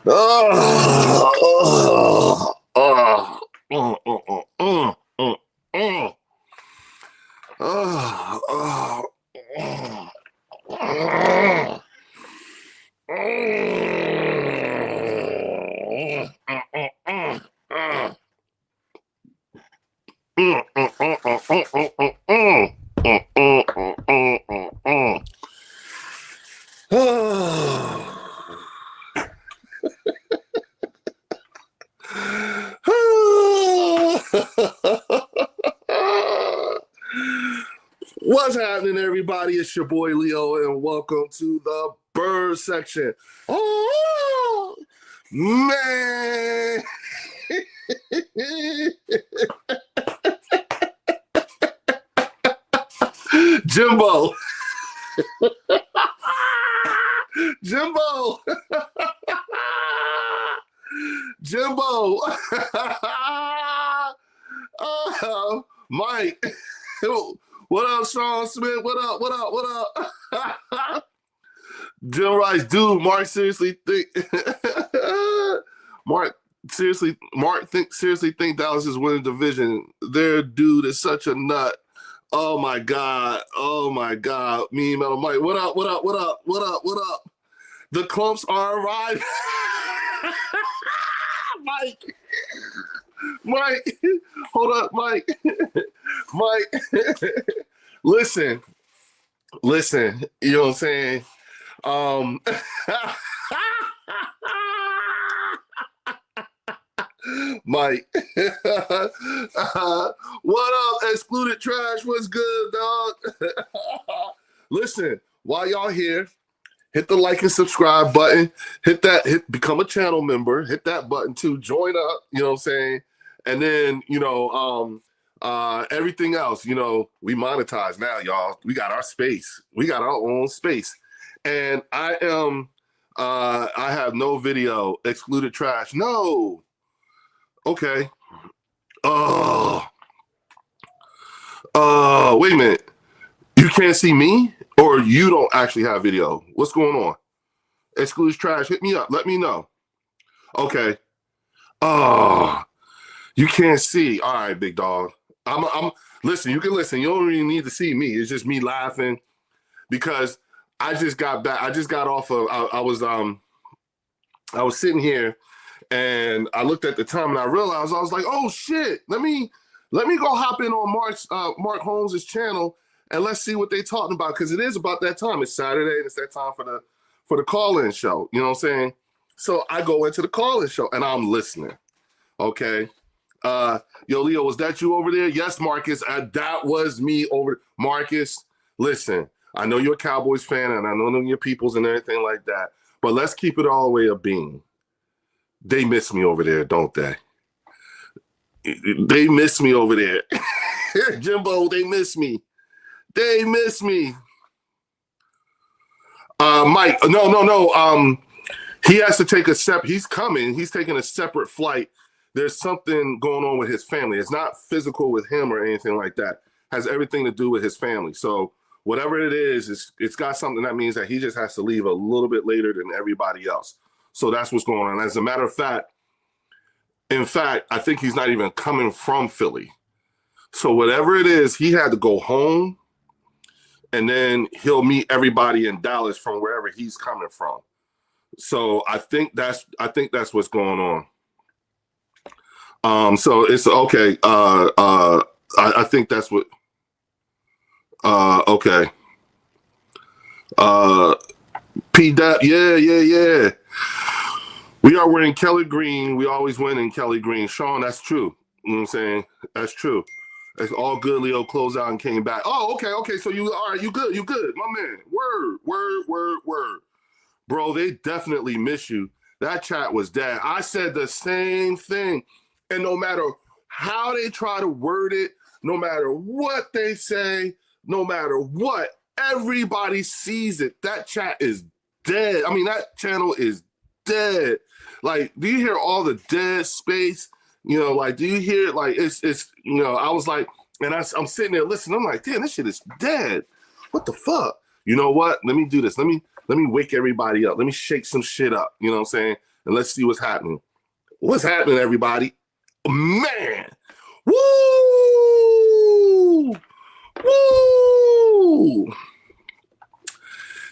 Oh, oh, oh, oh, oh, oh, oh, oh, oh, oh, oh, What's happening, everybody? It's your boy Leo, and welcome to the bird section. Oh, man. Jimbo. Jimbo. Jimbo. Mike. What up, Sean Smith? What up? What up? What up? Jim Rice, dude. Mark seriously think seriously think Dallas is winning division. Their dude is such a nut. Oh my god. Oh my god. Me, Metal Mike. What up? What up? What up? What up? What up? The clumps are arriving. Mike. Mike. Hold up, Mike. Mike. Listen. You know what I'm saying? Mike. What up, excluded trash? What's good, dog? Listen, while y'all here, hit the like and subscribe button. Become a channel member. Hit that button too. Join up, you know what I'm saying? And then, everything else, we monetize now, y'all. We got our space. We got our own space. And I have no video, excluded trash. No. Okay. Wait a minute. You can't see me, or you don't actually have video? What's going on? Excluded trash, hit me up. Let me know. Okay. You can't see. All right, big dog. I'm listen, you can listen. You don't really need to see me. It's just me laughing because I just got back. I just got off of I was sitting here and I looked at the time and I realized I was like, oh shit, let me go hop in on Mark Holmes' channel and let's see what they're talking about, because it is about that time. It's Saturday and it's that time for the call-in show. You know what I'm saying? So I go into the call-in show and I'm listening. Okay. Yo, Leo, was that you over there? Yes, Marcus. That was me over. Marcus, listen, I know you're a Cowboys fan and I know them your peoples and everything like that, but let's keep it all the way a bean. They miss me over there, don't they? They miss me over there. Jimbo, they miss me. They miss me. Mike, no. He has to take he's coming. He's taking a separate flight. There's something going on with his family. It's not physical with him or anything like that. It has everything to do with his family. So whatever it is, it's got something that means that he just has to leave a little bit later than everybody else. So that's what's going on. As a matter of fact, I think he's not even coming from Philly. So whatever it is, he had to go home and then he'll meet everybody in Dallas from wherever he's coming from. So I think that's what's going on. So it's okay. I think that's what. Okay. P-Dap, yeah. We are wearing Kelly Green. We always win in Kelly Green. Sean, that's true. You know what I'm saying? That's true. It's all good. Leo closed out and came back. Oh, okay. So you good. My man. Word. Bro, they definitely miss you. That chat was dead. I said the same thing. And no matter how they try to word it, no matter what they say, no matter what, everybody sees it. That chat is dead. I mean, that channel is dead. Like, do you hear all the dead space? Do you hear it? Like, it's I was like, and I'm sitting there listening. I'm like, damn, this shit is dead. What the fuck? You know what? Let me do this. Let me wake everybody up. Let me shake some shit up. You know what I'm saying? and let's see what's happening. What's happening, everybody? Man! Woo! Woo!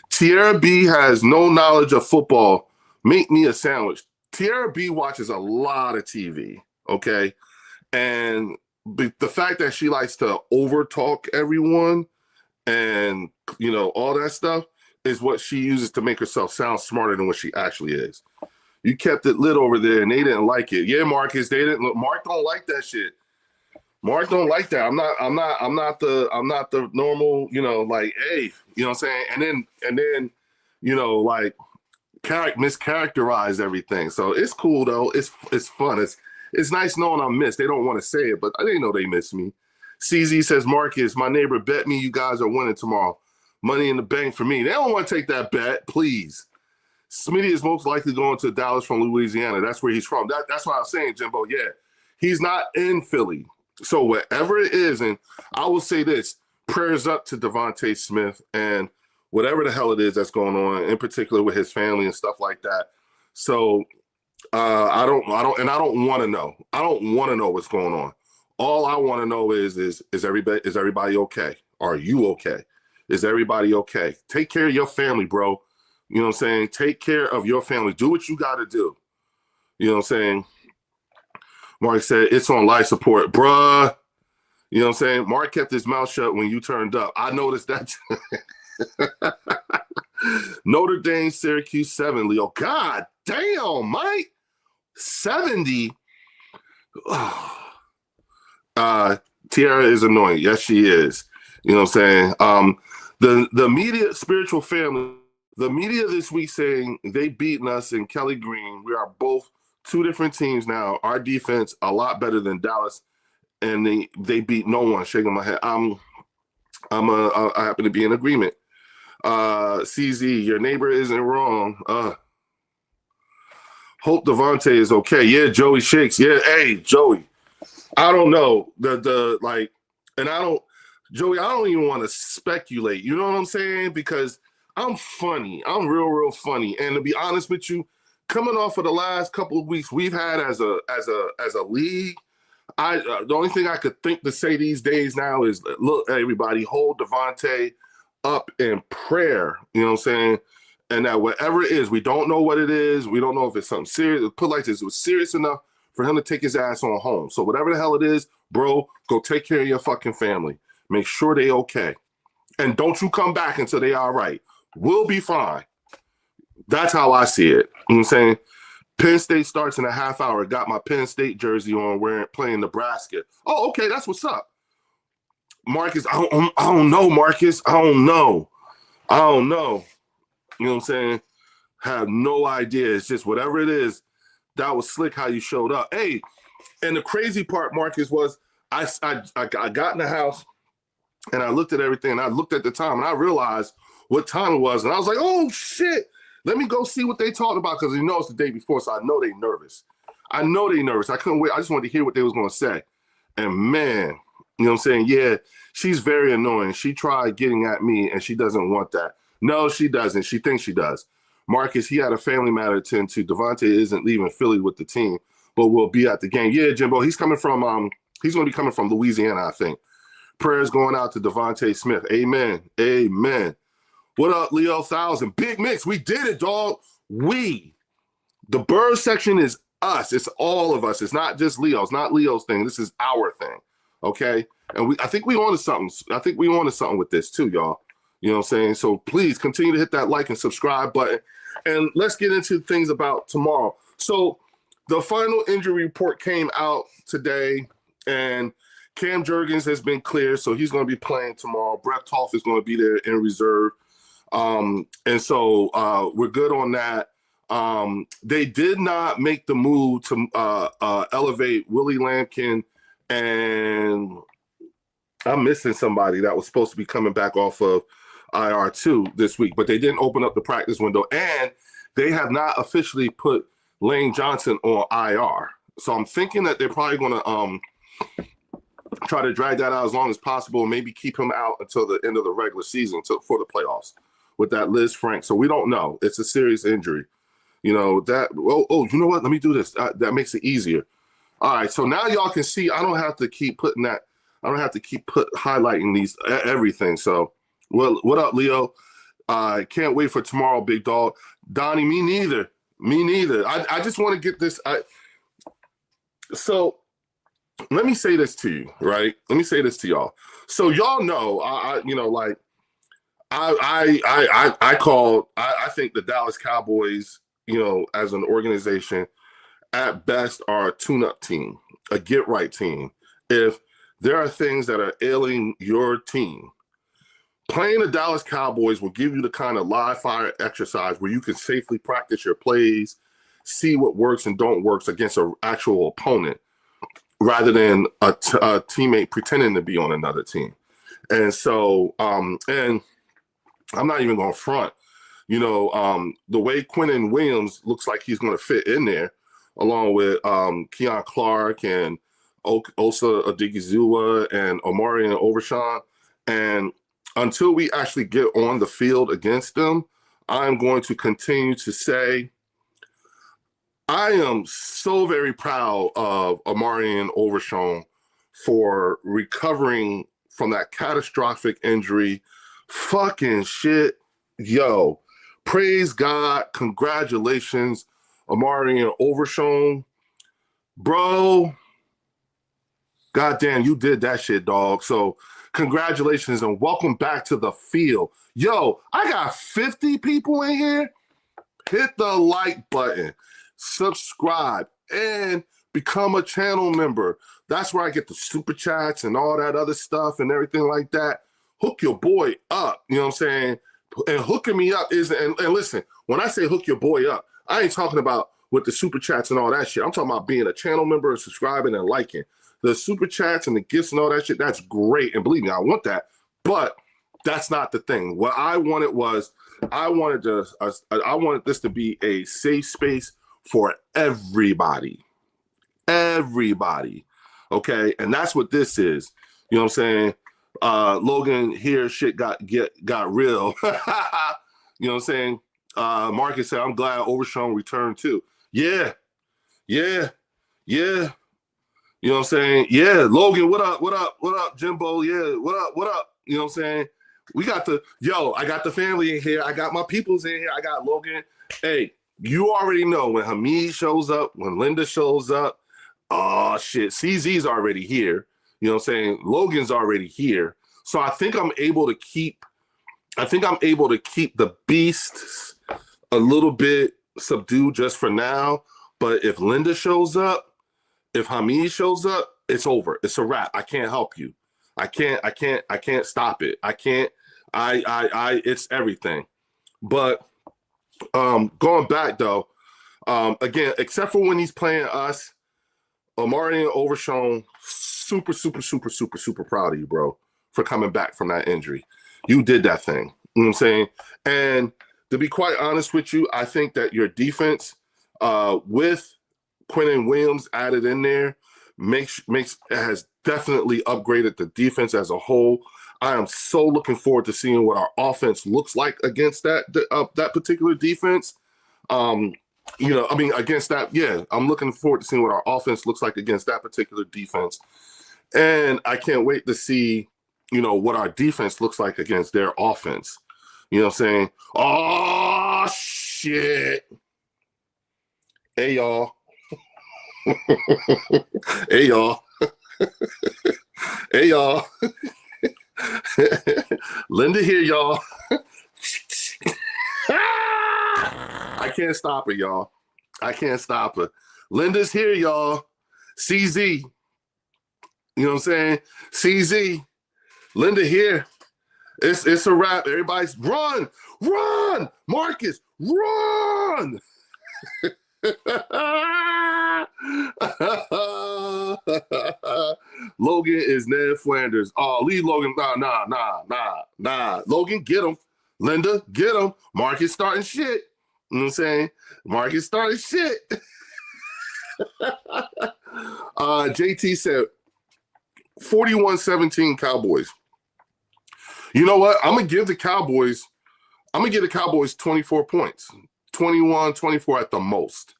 Tierra B has no knowledge of football. Make me a sandwich. Tierra B watches a lot of TV, okay? And the fact that she likes to overtalk everyone and, all that stuff is what she uses to make herself sound smarter than what she actually is. You kept it lit over there and they didn't like it. Yeah, Marcus, they didn't. Mark don't like that shit. Mark don't like that. I'm not the normal, like, hey, you know what I'm saying? And then, like mischaracterize everything. So it's cool though. It's fun. It's nice knowing I'm missed. They don't want to say it, but I didn't know they miss me. CZ says, Marcus, my neighbor bet me you guys are winning tomorrow. Money in the bank for me. They don't want to take that bet, please. Smitty is most likely going to Dallas from Louisiana. That's where he's from. That's what I was saying, Jimbo. Yeah, he's not in Philly. So whatever it is, and I will say this, prayers up to Devonte Smith and whatever the hell it is that's going on, in particular with his family and stuff like that. So I don't want to know. I don't want to know what's going on. All I want to know is everybody okay? Are you okay? Is everybody okay? Take care of your family, bro. You know what I'm saying? Take care of your family. Do what you got to do. You know what I'm saying? Mark said, it's on life support. Bruh. You know what I'm saying? Mark kept his mouth shut when you turned up. I noticed that. Notre Dame, Syracuse, 7, Leo. God damn, Mike. 70. Tiara is annoying. Yes, she is. You know what I'm saying? The media, spiritual family, the media this week saying they beaten us in Kelly Green. We are both two different teams now. Our defense a lot better than Dallas, and they beat no one. Shaking my head. I happen to be in agreement. CZ, your neighbor isn't wrong. Hope Devonte is okay. Yeah, Joey shakes. Yeah, hey, Joey. I don't know. Joey, I don't even want to speculate. You know what I'm saying? Because I'm funny. I'm real funny. And to be honest with you, coming off of the last couple of weeks we've had as a league, the only thing I could think to say these days now is, look, everybody, hold Devonte up in prayer. You know what I'm saying? And that whatever it is, we don't know what it is. We don't know if it's something serious. Put like this, it was serious enough for him to take his ass on home. So whatever the hell it is, bro, go take care of your fucking family. Make sure they okay. And don't you come back until they all right. We'll be fine. That's how I see it. You know what I'm saying? Penn State starts in a half hour. Got my Penn State jersey on, playing Nebraska. Oh, okay, that's what's up. Marcus, I don't know, Marcus. I don't know. You know what I'm saying? Have no idea. It's just whatever it is, that was slick how you showed up. Hey, and the crazy part, Marcus, was I got in the house and I looked at everything and I looked at the time and I realized what time it was. And I was like, oh, shit. Let me go see what they talked about because it's the day before, so I know they're nervous. I couldn't wait. I just wanted to hear what they was going to say. And, man, you know what I'm saying? Yeah, she's very annoying. She tried getting at me, and she doesn't want that. No, she doesn't. She thinks she does. Marcus, he had a family matter to attend to. Devonte isn't leaving Philly with the team, but will be at the game. Yeah, Jimbo, he's going to be coming from Louisiana, I think. Prayers going out to Devonte Smith. Amen. Amen. What up, Leo 1000? Big Mix. We did it, dog. The bird section is us. It's all of us. It's not just Leo. It's not Leo's thing. This is our thing. Okay? And I think we on to something. I think we on to something with this too, y'all. You know what I'm saying? So please continue to hit that like and subscribe button. And let's get into things about tomorrow. So the final injury report came out today, and Cam Jurgens has been cleared, so he's going to be playing tomorrow. Brett Toth is going to be there in reserve. And so we're good on that. They did not make the move to elevate Willie Lampkin, and I'm missing somebody that was supposed to be coming back off of IR2 this week, but they didn't open up the practice window, and they have not officially put Lane Johnson on IR. So I'm thinking that they're probably going to try to drag that out as long as possible, and maybe keep him out until the end of the regular season for the playoffs with that Liz Frank. So we don't know. It's a serious injury. You know, that, you know what? Let me do this. That makes it easier. All right, so now y'all can see I don't have to keep putting that. I don't have to keep highlighting these everything. So, well, what up, Leo? I can't wait for tomorrow, big dog. Donnie, me neither. Me neither. I just want to get this. So let me say this to you, right? Let me say this to y'all. So y'all know, you know, like I think the Dallas Cowboys, you know, as an organization, at best are a tune-up team, a get-right team. If there are things that are ailing your team, playing the Dallas Cowboys will give you the kind of live fire exercise where you can safely practice your plays, see what works and don't works against an actual opponent, rather than a teammate pretending to be on another team. And so, and I'm not even going to front, you know, the way Quinnen Williams looks like he's going to fit in there, along with Keon Clark and Osa Odigizua and Omari and Overshawn. And until we actually get on the field against them, I'm going to continue to say I am so very proud of Omari and Overshawn for recovering from that catastrophic injury. Fucking shit. Yo, praise God. Congratulations, Omari and Overshawn. Bro, goddamn, you did that shit, dog. So congratulations and welcome back to the field. Yo, I got 50 people in here. Hit the like button, subscribe, and become a channel member. That's where I get the super chats and all that other stuff and everything like that. Hook your boy up, you know what I'm saying? And hooking me up is, and listen, when I say hook your boy up, I ain't talking about with the super chats and all that shit. I'm talking about being a channel member and subscribing and liking. The super chats and the gifts and all that shit, that's great. And believe me, I want that. But that's not the thing. What I wanted was, I wanted this to be a safe space for everybody. Everybody. Okay? And that's what this is. You know what I'm saying? Logan here, shit got real. You know what I'm saying? Marcus said, I'm glad Overshawn returned too. Yeah. You know what I'm saying? Yeah, Logan, what up, Jimbo? Yeah, what up? You know what I'm saying? I got the family in here. I got my peoples in here. I got Logan. Hey, you already know when Hamid shows up, when Linda shows up, oh shit, CZ's already here. You know what I'm saying? Logan's already here. So I think I'm able to keep the beasts a little bit subdued just for now. But if Linda shows up, if Hamid shows up, it's over. It's a wrap. I can't help you. I can't stop it. It's everything. But going back though, again, except for when he's playing us, Omari and Overshawn, super proud of you, bro, for coming back from that injury. You did that thing. You know what I'm saying? And to be quite honest with you, I think that your defense, with Quinnen Williams added in there, has definitely upgraded the defense as a whole. I am so looking forward to seeing what our offense looks like against that particular defense. Against that, yeah, I'm looking forward to seeing what our offense looks like against that particular defense. And I can't wait to see, what our defense looks like against their offense. You know what I'm saying? Oh, shit. Hey, y'all. Hey, y'all. Hey, y'all. Linda here, y'all. I can't stop her, y'all. I can't stop her. Linda's here, y'all. CZ. You know what I'm saying? CZ. Linda here. It's a wrap. Everybody's run. Marcus, run. Logan is Ned Flanders. Oh, leave Logan. Nah. Logan, get him. Linda, get him. Marcus starting shit. You know what I'm saying? Marcus starting shit. JT said 41-17 Cowboys. You know what? I'm gonna give the Cowboys 24 points. 21, 24 at the most.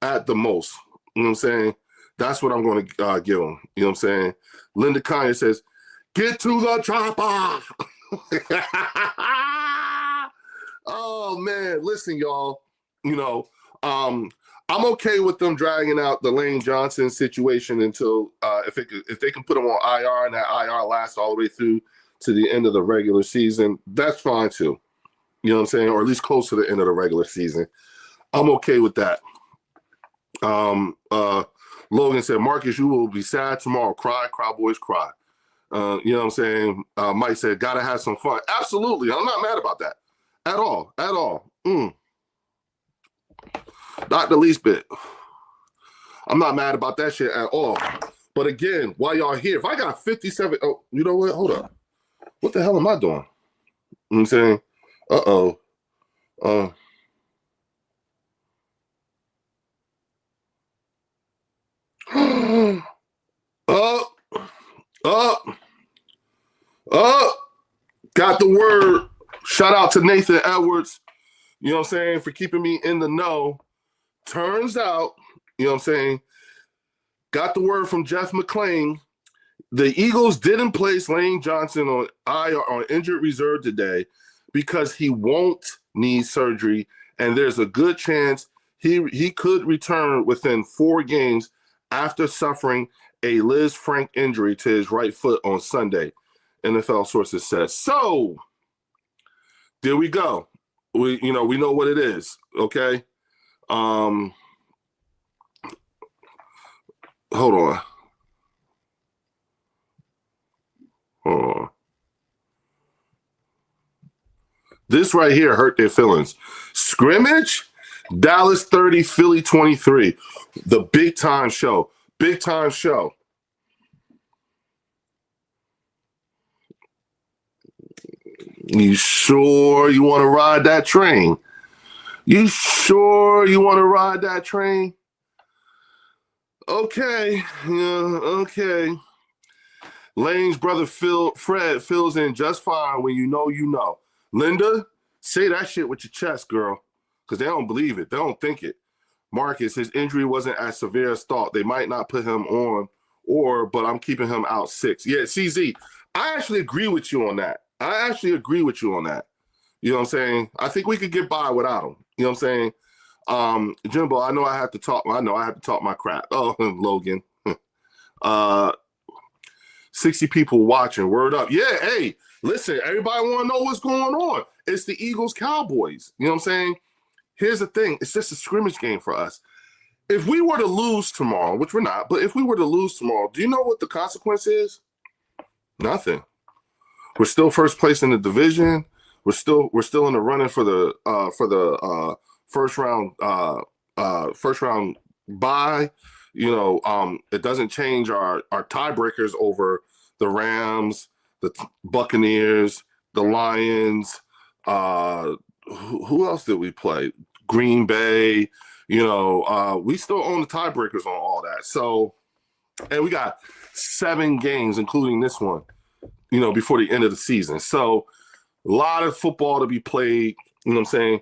At the most. You know what I'm saying? That's what I'm going to give them. You know what I'm saying? Linda Kanye says, get to the chopper. Oh, man. Listen, y'all. You know, I'm okay with them dragging out the Lane Johnson situation until if they can put him on IR and that IR lasts all the way through to the end of the regular season, that's fine too. You know what I'm saying? Or at least close to the end of the regular season. I'm okay with that. Logan said, Marcus, you will be sad tomorrow. Cry, Cowboys, cry. You know what I'm saying? Mike said, gotta have some fun. Absolutely. I'm not mad about that. At all. At all. Not the least bit. I'm not mad about that shit at all. But again, while y'all here, if I got 57, oh, you know what? Hold up. What the hell am I doing? You know what I'm saying? Uh-oh. Got the word. Shout out to Nathan Edwards, you know what I'm saying, for keeping me in the know. Turns out, you know what I'm saying, got the word from Jeff McClain. The Eagles didn't place Lane Johnson on IR, on injured reserve today because he won't need surgery, and there's a good chance he could return within 4 games after suffering a Liz Frank injury to his right foot on Sunday, NFL sources said. So, there we go. We know what it is, okay? Hold on. This right here hurt their feelings. Scrimmage, Dallas 30, Philly 23. The big time show. Big time show. You sure you want to ride that train? You sure you want to ride that train? Okay. Yeah, okay. Lane's brother Fred fills in just fine when you know you know. Linda, say that shit with your chest, girl, because they don't believe it. They don't think it. Marcus, his injury wasn't as severe as thought. They might not put him on, but I'm keeping him out 6. Yeah, CZ, I actually agree with you on that. You know what I'm saying? I think we could get by without him. You know what I'm saying? Jimbo, I know I have to talk my crap. Oh, Logan. 60 people watching. Word up. Yeah, hey, listen, everybody want to know what's going on. It's the Eagles Cowboys. You know what I'm saying? Here's the thing. It's just a scrimmage game for us. If we were to lose tomorrow, which we're not, but if we were to lose tomorrow, do you know what the consequence is? Nothing. We're still first place in the division. We're still in the running for the first round bye. You know, it doesn't change our tiebreakers over the Rams, the Buccaneers, the Lions. Who else did we play? Green Bay. You know, we still own the tiebreakers on all that. So, and we got 7 games, including this one, you know, before the end of the season. So, a lot of football to be played. You know what I'm saying?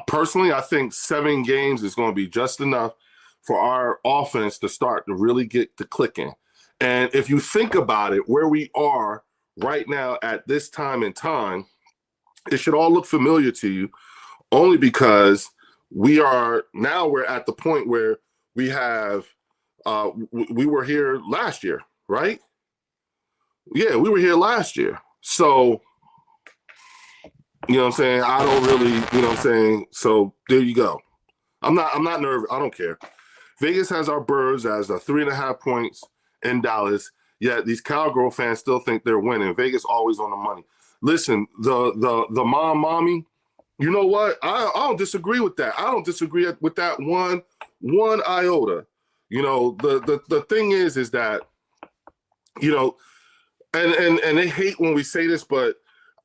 Personally, I think 7 games is going to be just enough for our offense to start to really get to clicking. And if you think about it, where we are right now at this time in time, it should all look familiar to you only because we're at the point where we have, we were here last year, right? Yeah, we were here last year. So, you know what I'm saying? I don't really, you know what I'm saying? So there you go. I'm not nervous. I don't care. Vegas has our Birds as a 3.5 points in Dallas, yet these Cowgirl fans still think they're winning. Vegas always on the money. Listen, the mommy, you know what? I don't disagree with that. I don't disagree with that one iota. You know, the thing is that, you know, and they hate when we say this, but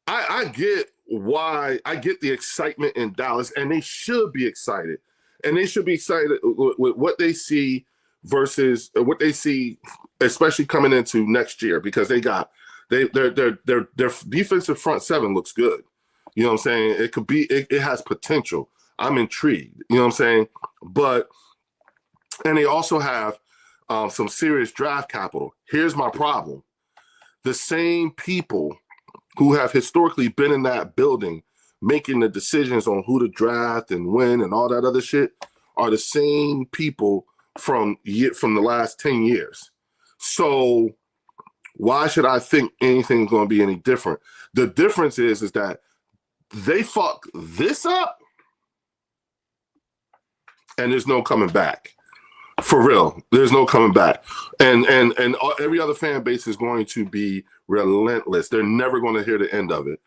I get why. I get the excitement in Dallas, and they should be excited. And they should be excited with what they see versus what they see, especially coming into next year, because their defensive front 7 looks good. You know what I'm saying? It has potential. I'm intrigued. You know what I'm saying? And they also have some serious draft capital. Here's my problem. The same people who have historically been in that building making the decisions on who to draft and when and all that other shit are the same people from the last 10 years. So why should I think anything's going to be any different? The difference is that they fuck this up and there's no coming back. For real, there's no coming back. And every other fan base is going to be relentless. They're never going to hear the end of it.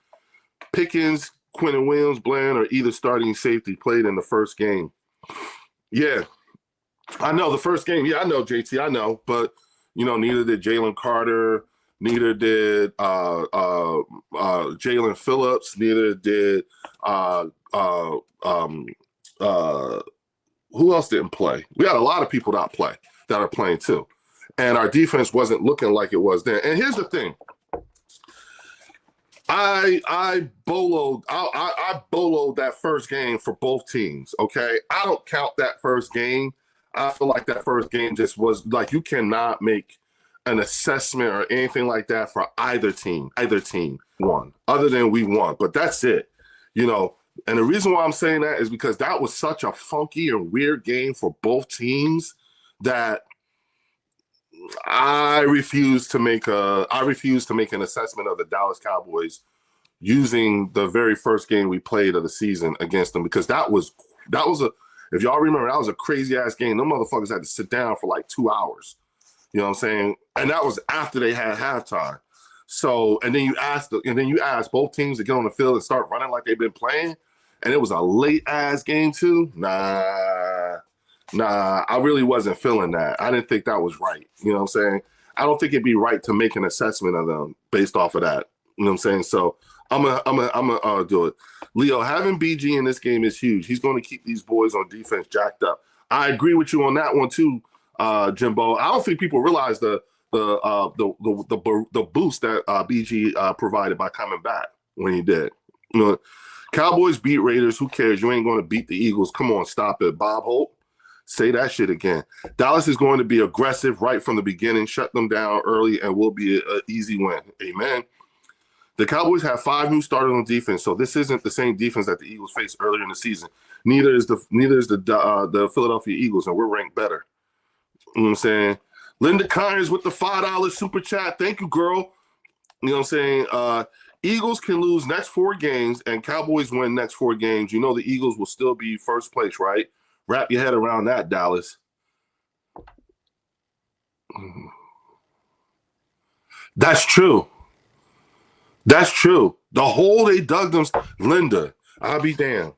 Pickens, Quentin Williams, Bland are either starting safety played in the first game. Yeah, I know the first game. Yeah, I know, JT, I know. But, neither did Jalen Carter. Neither did Jalen Phillips. Neither did who else didn't play? We had a lot of people that are playing too. And our defense wasn't looking like it was then. And here's the thing. I boloed that first game for both teams, okay? I don't count that first game. I feel like that first game just was like you cannot make an assessment or anything like that for either team. Either team won, other than we won. But that's it, And the reason why I'm saying that is because that was such a funky and weird game for both teams that I refuse to make an assessment of the Dallas Cowboys using the very first game we played of the season against them, because that was if y'all remember, that was a crazy ass game. Them motherfuckers had to sit down for like 2 hours. You know what I'm saying? And that was after they had halftime. So, and then you ask both teams to get on the field and start running like they've been playing. And it was a late ass game too. Nah, I really wasn't feeling that. I didn't think that was right. You know what I'm saying? I don't think it'd be right to make an assessment of them based off of that. You know what I'm saying? So I'm gonna do it. Leo, having BG in this game is huge. He's going to keep these boys on defense jacked up. I agree with you on that one too, Jimbo. I don't think people realize the boost that BG provided by coming back when he did. Cowboys beat Raiders. Who cares? You ain't going to beat the Eagles. Come on, stop it. Bob Hope, say that shit again. Dallas is going to be aggressive right from the beginning, shut them down early, and will be an easy win. Amen. The Cowboys have 5 new starters on defense, so this isn't the same defense that the Eagles faced earlier in the season. Neither is the Philadelphia Eagles, and we're ranked better. You know what I'm saying? Linda Kynes with the $5 super chat. Thank you, girl. You know what I'm saying? Eagles can lose next 4 games and Cowboys win next 4 games. The Eagles will still be first place, right? Wrap your head around that, Dallas. That's true. That's true. The hole they dug them, Linda, I'll be damned.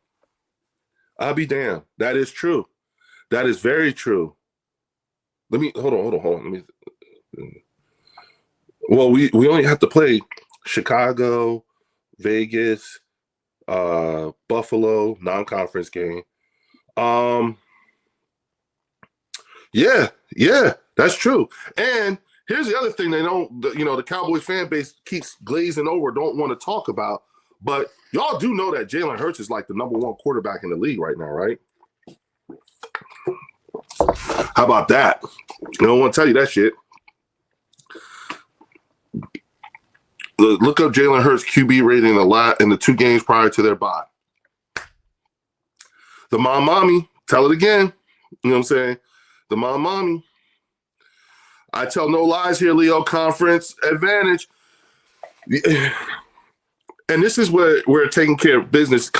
That is true. That is very true. Let me hold on. Well, we only have to play Chicago, Vegas, Buffalo, non-conference game. Yeah, that's true. And here's the other thing the Cowboys fan base keeps glazing over, don't want to talk about. But y'all do know that Jalen Hurts is like the number 1 quarterback in the league right now, right? How about that? I don't want to tell you that shit. Look up Jalen Hurts' QB rating in the 2 games prior to their bye. The mommy, tell it again. You know what I'm saying? The mommy. I tell no lies here, Leo. Conference advantage. And this is where taking care of business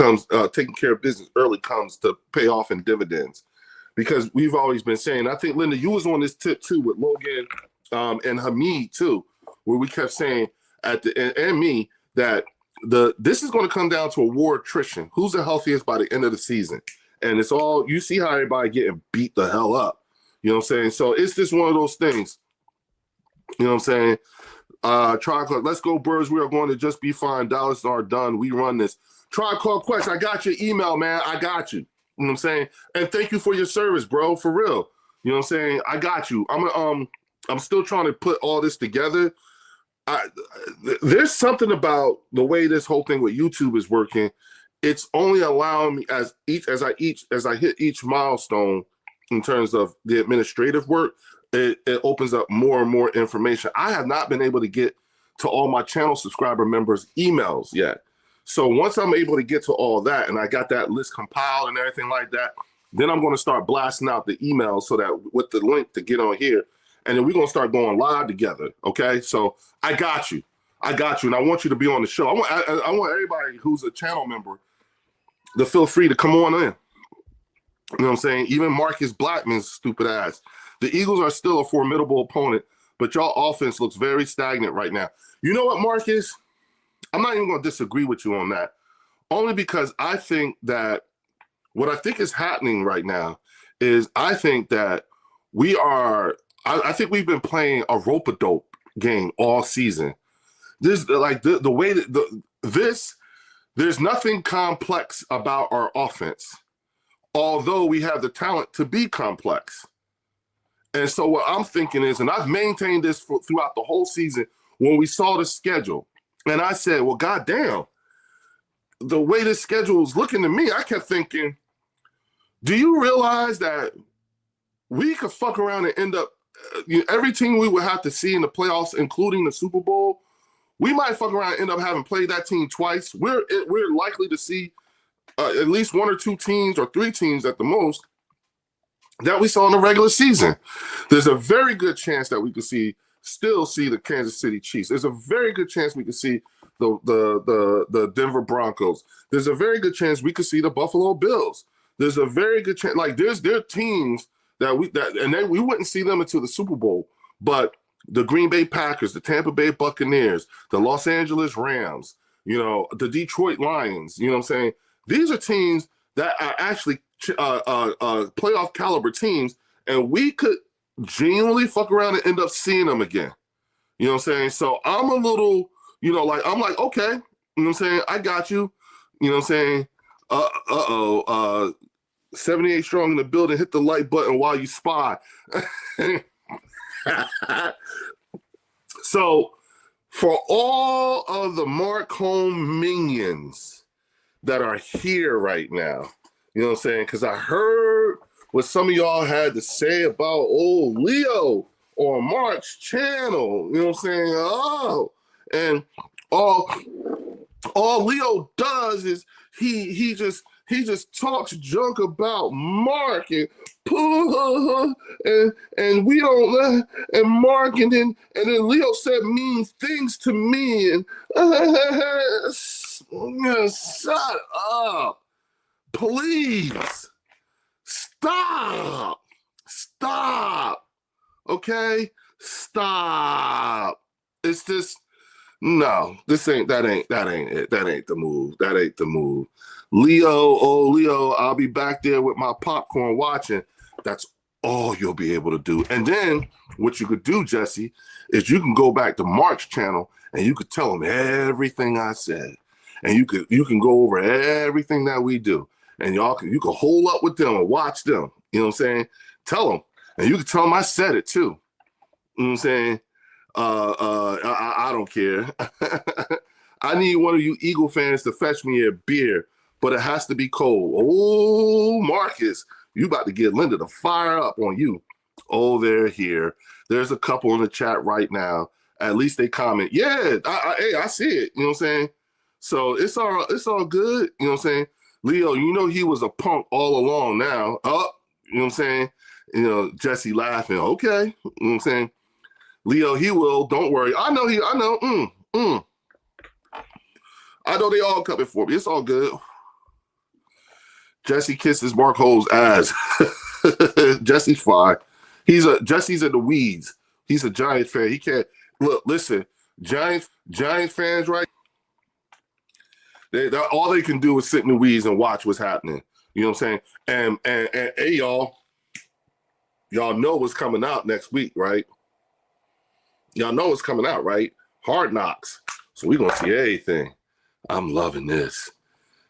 early comes to pay off in dividends. Because we've always been saying, I think, Linda, you was on this tip too with Logan and Hamid too, where we kept saying and me that this is going to come down to a war attrition. Who's the healthiest by the end of the season? And it's all, you see how everybody getting beat the hell up. You know what I'm saying? So it's just one of those things. You know what I'm saying? Tricloud, let's go, Birds. We are going to just be fine. Dallas are done. We run this. Tricloud Quest, I got your email, man. I got you. You know what I'm saying? And thank you for your service, bro. For real. You know what I'm saying? I got you. I'm still trying to put all this together. There's something about the way this whole thing with YouTube is working. it's only allowing me as I hit each milestone in terms of the administrative work, it opens up more and more information. I have not been able to get to all my channel subscriber members' emails yet. So once I'm able to get to all that and I got that list compiled and everything like that, then I'm going to start blasting out the emails so that with the link to get on here, and then we're going to start going live together. Okay. So I got you. And I want you to be on the show. I want everybody who's a channel member to feel free to come on in. You know what I'm saying? Even Marcus Blackman's stupid ass. The Eagles are still a formidable opponent, but y'all offense looks very stagnant right now. You know what, Marcus? I'm not even going to disagree with you on that. Only because I think that what I think is happening right now is I think that I think we've been playing a rope-a-dope game all season. This like the way that there's nothing complex about our offense, although we have the talent to be complex. And so what I'm thinking is, and I've maintained this throughout the whole season, when we saw the schedule, and I said, well, goddamn, the way this schedule was looking to me, I kept thinking, do you realize that we could fuck around and end up, every team we would have to see in the playoffs, including the Super Bowl, we might fuck around and end up having played that team twice. We're likely to see at least one or two teams or three teams at the most that we saw in the regular season. There's a very good chance that we could still see the Kansas City Chiefs. There's a very good chance we could see the Denver Broncos. There's a very good chance we could see the Buffalo Bills. There's a very good chance, like there are teams that we wouldn't see them until the Super Bowl, but the Green Bay Packers, the Tampa Bay Buccaneers, the Los Angeles Rams, the Detroit Lions, you know what I'm saying? These are teams that are actually playoff caliber teams, and we could genuinely fuck around and end up seeing them again. You know what I'm saying? So I'm a little, I'm like, okay, you know what I'm saying? I got you. You know what I'm saying? 78 strong in the building, hit the like button while you spy. So for all of the Mark Home minions that are here right now, you know what I'm saying? Because I heard what some of y'all had to say about old Leo on Mark's channel. You know what I'm saying? Oh, and all Leo does is he just talks junk about Mark and we don't and Mark and then Leo said mean things to me and shut up, please, stop, okay, stop. It's just no, that ain't it. That ain't the move. Leo, I'll be back there with my popcorn watching. That's all you'll be able to do. And then what you could do, Jesse, is you can go back to Mark's channel and you could tell him everything I said. And you can go over everything that we do. And you can hold up with them and watch them. You know what I'm saying? Tell them. And you can tell them I said it too. You know what I'm saying? I don't care. I need one of you Eagle fans to fetch me a beer, but it has to be cold. Oh, Marcus, you about to get Linda to fire up on you. Oh, they're here. There's a couple in the chat right now. At least they comment. Yeah, I see it. You know what I'm saying? So it's all good. You know what I'm saying? Leo, he was a punk all along now. You know what I'm saying? Jesse laughing. Okay. You know what I'm saying? Leo, he will. Don't worry. I know. I know they all coming for me. It's all good. Jesse kisses Mark Hole's ass. Jesse's fine. Jesse's in the weeds. He's a Giant fan. He can't listen. Giant fans, right? All they can do is sit in the weeds and watch what's happening. You know what I'm saying? And hey, y'all know what's coming out next week, right? Y'all know what's coming out, right? Hard Knocks. So we're gonna see everything. I'm loving this.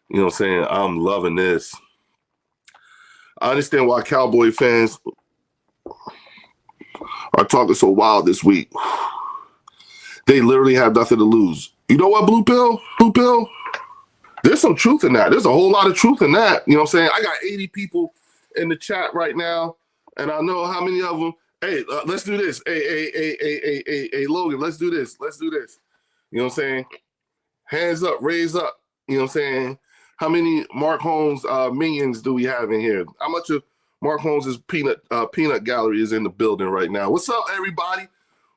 You know what I'm saying? I'm loving this. I understand why Cowboy fans are talking so wild this week. They literally have nothing to lose. You know what, Blue Pill? There's some truth in that. There's a whole lot of truth in that. You know what I'm saying? I got 80 people in the chat right now, and I know how many of them. Hey, let's do this. Hey, Logan, let's do this. Let's do this. You know what I'm saying? Hands up, raise up. You know what I'm saying? How many Mark Holmes minions do we have in here? How much of Mark Holmes' peanut gallery is in the building right now? What's up, everybody?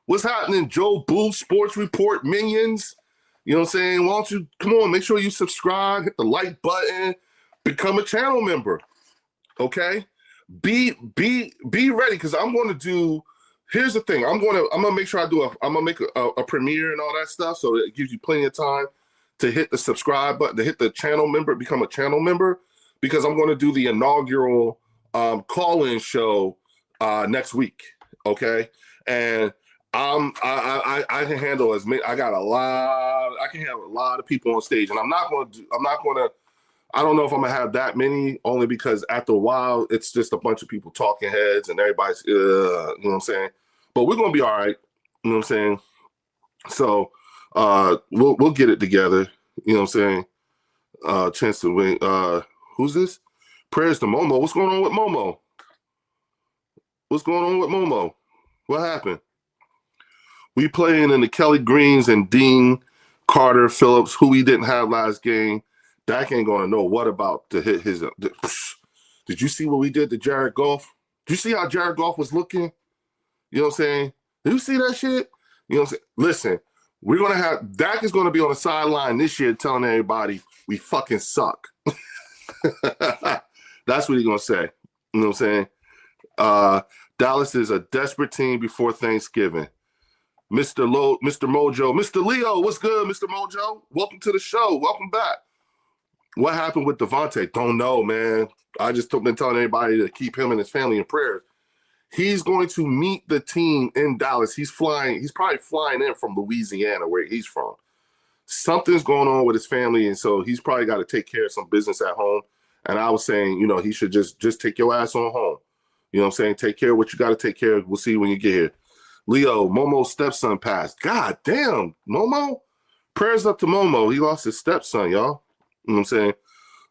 What's happening? Joe Boo, Sports Report, minions. You know what I'm saying? Why don't you come on? Make sure you subscribe, hit the like button, become a channel member. Okay? Be ready, because I'm going to do. Here's the thing. I'm gonna make sure I'm gonna make a premiere and all that stuff, so it gives you plenty of time to hit the subscribe button, to hit the channel member, become a channel member, because I'm going to do the inaugural call-in show next week. Okay, and I can handle as many. I can have a lot of people on stage, and I don't know if I'm gonna have that many, only because after a while it's just a bunch of people talking heads and everybody's you know what I'm saying? But we're gonna be all right, you know what I'm saying? So we'll get it together, you know what I'm saying? Chance to win. Who's this? Prayers to Momo. What's going on with Momo? What's going on with Momo? What happened? We playing in the Kelly Greens and Dean Carter Phillips, who we didn't have last game. Dak ain't gonna know what about to hit his. Did you see what we did to Jared Goff? Did you see how Jared Goff was looking? You know what I'm saying? Did you see that shit? You know what I'm saying? Listen, we're gonna have Dak is gonna be on the sideline this year telling everybody we fucking suck. That's what he's gonna say. You know what I'm saying? Dallas is a desperate team before Thanksgiving. Mr. Mojo, Mr. Leo, what's good, Mr. Mojo? Welcome to the show. Welcome back. What happened with Devonte? Don't know, man. I just been telling everybody to keep him and his family in prayer. He's going to meet the team in Dallas. He's probably flying in from Louisiana, where he's from. Something's going on with his family, and so he's probably got to take care of some business at home. And I was saying, you know, he should just take your ass on home. You know what I'm saying? Take care of what you got to take care of. We'll see you when you get here. Leo, Momo's stepson passed. God damn, Momo? Prayers up to Momo. He lost his stepson, y'all. You know what I'm saying?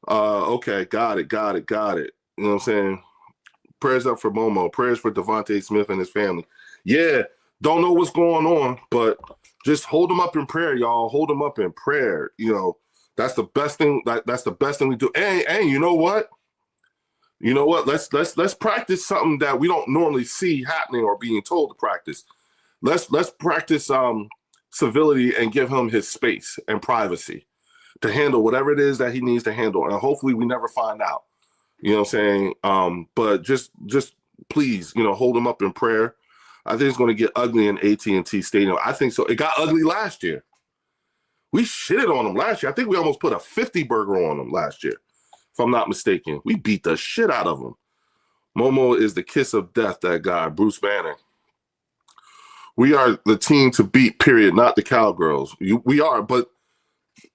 Okay, got it. You know what I'm saying? Prayers up for Momo. Prayers for Devonte Smith and his family. Yeah, don't know what's going on, but just hold them up in prayer, y'all. Hold them up in prayer. You know, that's the best thing. That's the best thing we do. And you know what? You know what? Let's practice something that we don't normally see happening or being told to practice. Let's practice civility and give him his space and privacy to handle whatever it is that he needs to handle. And hopefully we never find out. You know what I'm saying? But just please, you know, hold him up in prayer. I think it's going to get ugly in AT&T Stadium. I think so. It got ugly last year. We shitted on him last year. I think we almost put a 50 burger on him last year, if I'm not mistaken. We beat the shit out of him. Momo is the kiss of death, that guy, Bruce Banner. We are the team to beat, period, not the Cowgirls. We are, but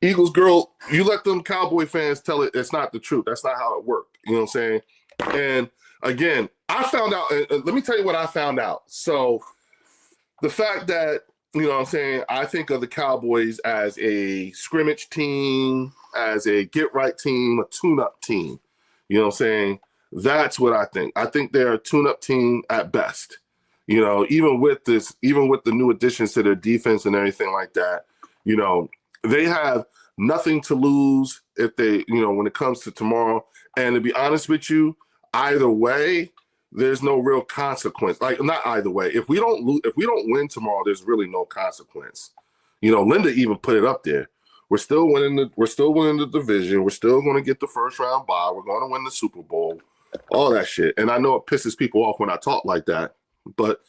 Eagles girl, you let them Cowboy fans tell it it's not the truth. That's not how it worked. You know what I'm saying? And again, I found out, let me tell you what I found out. So the fact that, you know what I'm saying, I think of the Cowboys as a scrimmage team, as a get-right team, a tune-up team. You know what I'm saying? That's what I think. I think they're a tune-up team at best. You know, even with the new additions to their defense and everything like that, you know, they have nothing to lose if they, you know, when it comes to tomorrow. And to be honest with you, either way, there's no real consequence. Like, not either way. If we don't win tomorrow, there's really no consequence. You know, Linda even put it up there. We're still winning the division. We're still going to get the first round bye. We're going to win the Super Bowl. All that shit. And I know it pisses people off when I talk like that, but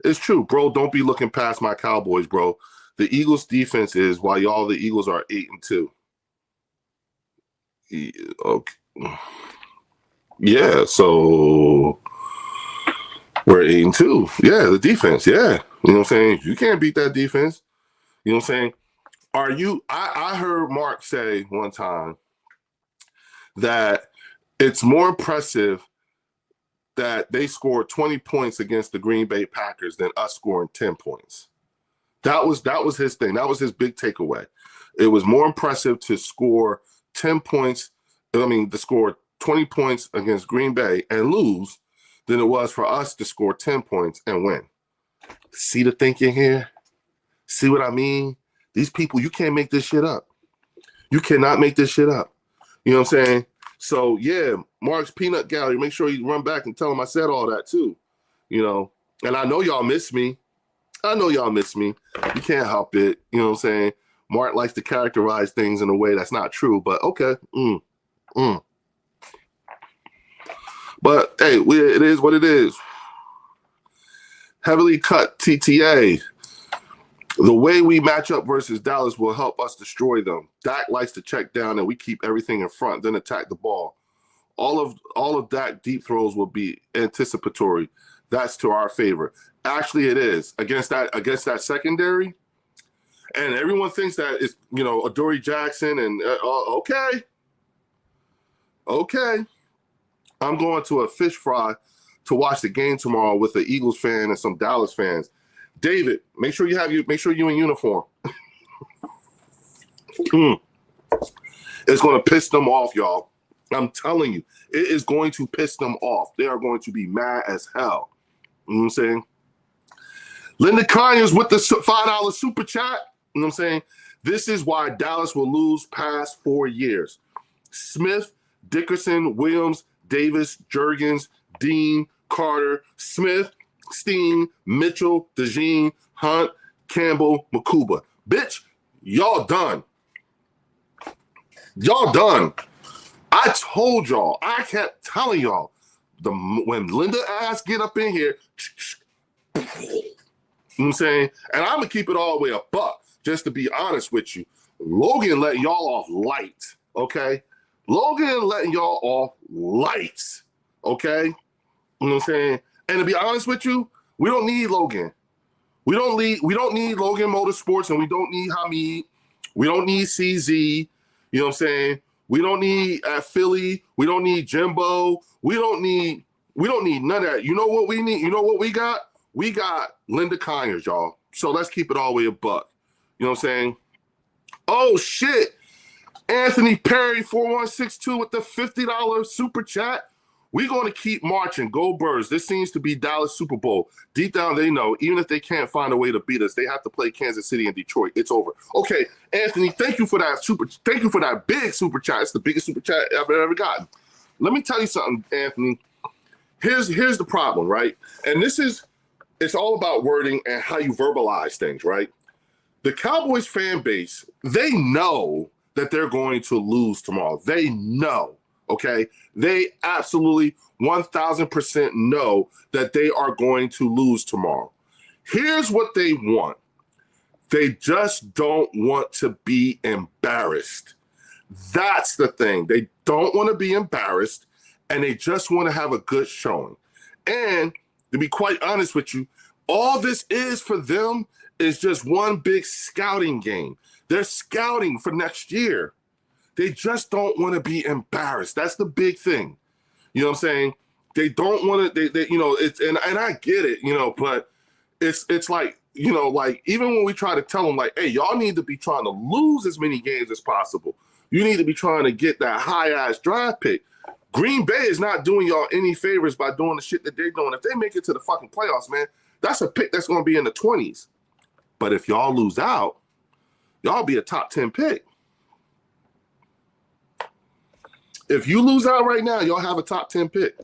it's true, bro. Don't be looking past my Cowboys, bro. The Eagles' defense is, while the Eagles are 8-2. Okay. Yeah, so we're 8-2. Yeah, the defense. Yeah, you know what I'm saying. You can't beat that defense. You know what I'm saying. I heard Mark say one time that it's more impressive that they scored 20 points against the Green Bay Packers than us scoring 10 points. That was his thing. That was his big takeaway. It was more impressive to score 10 points, to score 20 points against Green Bay and lose than it was for us to score 10 points and win. See the thinking here? See what I mean? These people, you can't make this shit up. You cannot make this shit up. You know what I'm saying? So, yeah, Mark's Peanut Gallery, make sure you run back and tell him I said all that too. You know, and I know y'all miss me. You can't help it. You know what I'm saying? Mark likes to characterize things in a way that's not true, but okay. But, hey, it is what it is. Heavily cut TTA. The way we match up versus Dallas will help us destroy them. Dak likes to check down and we keep everything in front, then attack the ball. All of Dak deep throws will be anticipatory. That's to our favor. Actually, it is against that secondary. And everyone thinks that it's, Adoree Jackson and okay. I'm going to a fish fry to watch the game tomorrow with an Eagles fan and some Dallas fans. David, make sure you're in uniform. It's going to piss them off, y'all. I'm telling you, it is going to piss them off. They are going to be mad as hell. You know what I'm saying? Linda Conyers with the $5 super chat. You know what I'm saying? This is why Dallas will lose past 4 years. Smith, Dickerson, Williams, Davis, Jurgens, Dean, Carter, Smith, Steen, Mitchell, DeJean, Hunt, Campbell, Makuba. Bitch, y'all done. Y'all done. I told y'all. I kept telling y'all. When Linda ass get up in here, you know what I'm saying? And I'm going to keep it all the way a buck, just to be honest with you. Logan letting y'all off light, okay? Logan letting y'all off light, okay? You know what I'm saying? And to be honest with you, we don't need Logan. We don't need Logan Motorsports, and we don't need Hamid. We don't need CZ. You know what I'm saying? We don't need Philly. We don't need Jimbo. We don't need none of that. You know what we need? You know what we got? We got Linda Conyers, y'all. So let's keep it all the way a buck. You know what I'm saying? Oh, shit. Anthony Perry, 4162 with the $50 super chat. We're going to keep marching. Go Birds. This seems to be Dallas Super Bowl. Deep down, they know, even if they can't find a way to beat us, they have to play Kansas City and Detroit. It's over. Okay, Anthony, thank you for that big super chat. It's the biggest super chat I've ever gotten. Let me tell you something, Anthony. Here's the problem, right? And it's all about wording and how you verbalize things, right? The Cowboys fan base, they know that they're going to lose tomorrow. They know. Okay, they absolutely 1,000% know that they are going to lose tomorrow. Here's what they want. They just don't want to be embarrassed. That's the thing. They don't want to be embarrassed, and they just want to have a good showing. And to be quite honest with you, all this is for them is just one big scouting game. They're scouting for next year. They just don't want to be embarrassed. That's the big thing. You know what I'm saying? They don't want to, it's, and I get it, but it's like, like even when we try to tell them like, hey, y'all need to be trying to lose as many games as possible. You need to be trying to get that high ass draft pick. Green Bay is not doing y'all any favors by doing the shit that they're doing. If they make it to the fucking playoffs, man, that's a pick that's going to be in the 20s. But if y'all lose out, y'all be a top 10 pick. If you lose out right now, y'all have a top 10 pick.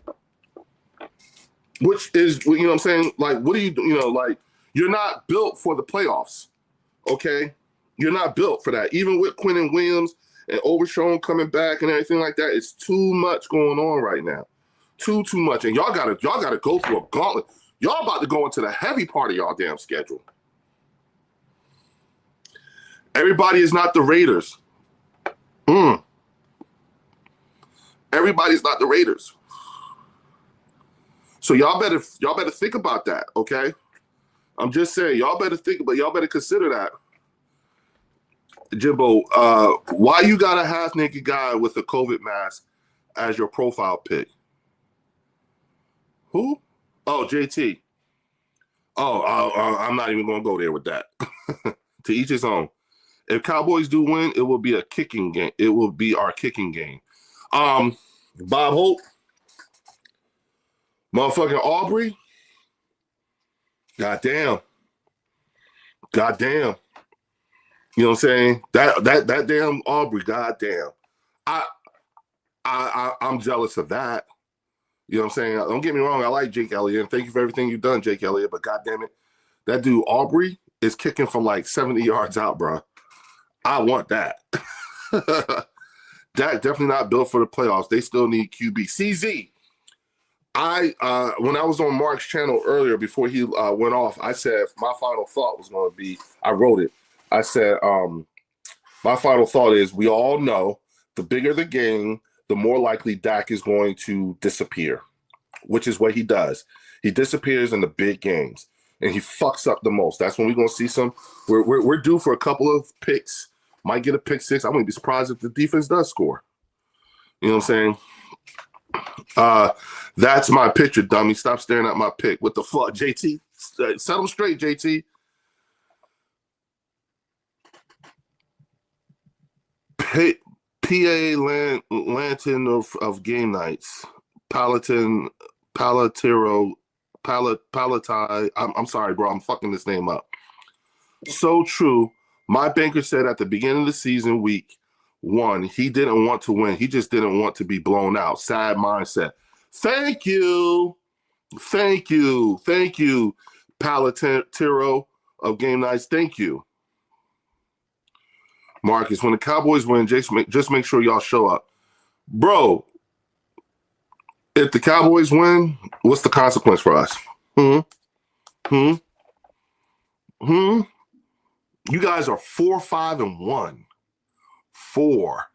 Which is, you know what I'm saying? Like, what do you do? Like, you're not built for the playoffs, okay? You're not built for that. Even with Quinnen Williams and Overshown coming back and everything like that, it's too much going on right now. Too much. And y'all gotta go through a gauntlet. Y'all about to go into the heavy part of y'all damn schedule. Everybody is not the Raiders. Everybody's not the Raiders. So y'all better think about that, okay? I'm just saying, y'all better consider that. Jimbo, why you got a half-naked guy with a COVID mask as your profile pic? Who? Oh, JT. Oh, I'm not even going to go there with that. To each his own. If Cowboys do win, it will be a kicking game. It will be our kicking game. Bob Hope, motherfucking Aubrey. Goddamn. You know what I'm saying? That damn Aubrey. Goddamn. I'm jealous of that. You know what I'm saying? Don't get me wrong. I like Jake Elliott, and thank you for everything you've done, Jake Elliott. But goddamn it, that dude Aubrey is kicking from like 70 yards out, bro. I want that. Dak definitely not built for the playoffs. They still need QB. CZ. When I was on Mark's channel earlier before he went off, I said my final thought was going to be. I wrote it. I said my final thought is we all know the bigger the game, the more likely Dak is going to disappear, which is what he does. He disappears in the big games, and he fucks up the most. That's when we're going to see some. We're due for a couple of picks. Might get a pick six. I wouldn't be surprised if the defense does score. You know what I'm saying? That's my picture, dummy. Stop staring at my pick. What the fuck, JT? Set them straight, JT. PA Lantern of game nights. Palatine. I'm sorry, bro. I'm fucking this name up. So true. My banker said at the beginning of the season, week 1, he didn't want to win. He just didn't want to be blown out. Sad mindset. Thank you. Palatero of game nights. Thank you. Marcus, when the Cowboys win, just make sure y'all show up. Bro, if the Cowboys win, what's the consequence for us? You guys are 4-5-1. 4.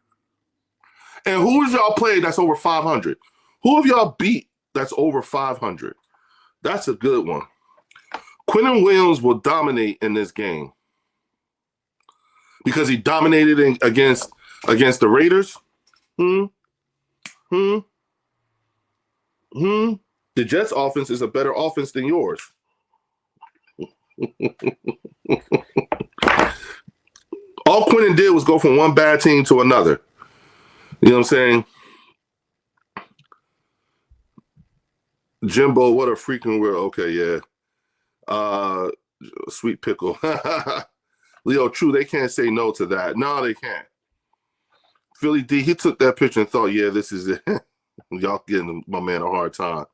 And who has y'all played that's over 500? Who have y'all beat that's over 500? That's a good one. Quentin Williams will dominate in this game because he dominated against the Raiders. The Jets offense is a better offense than yours. All Quentin did was go from one bad team to another. You know what I'm saying? Jimbo, what a freaking weird. Okay, yeah. Sweet pickle. Leo, true, they can't say no to that. No, they can't. Philly D, he took that picture and thought, yeah, this is it. Y'all getting my man a hard time.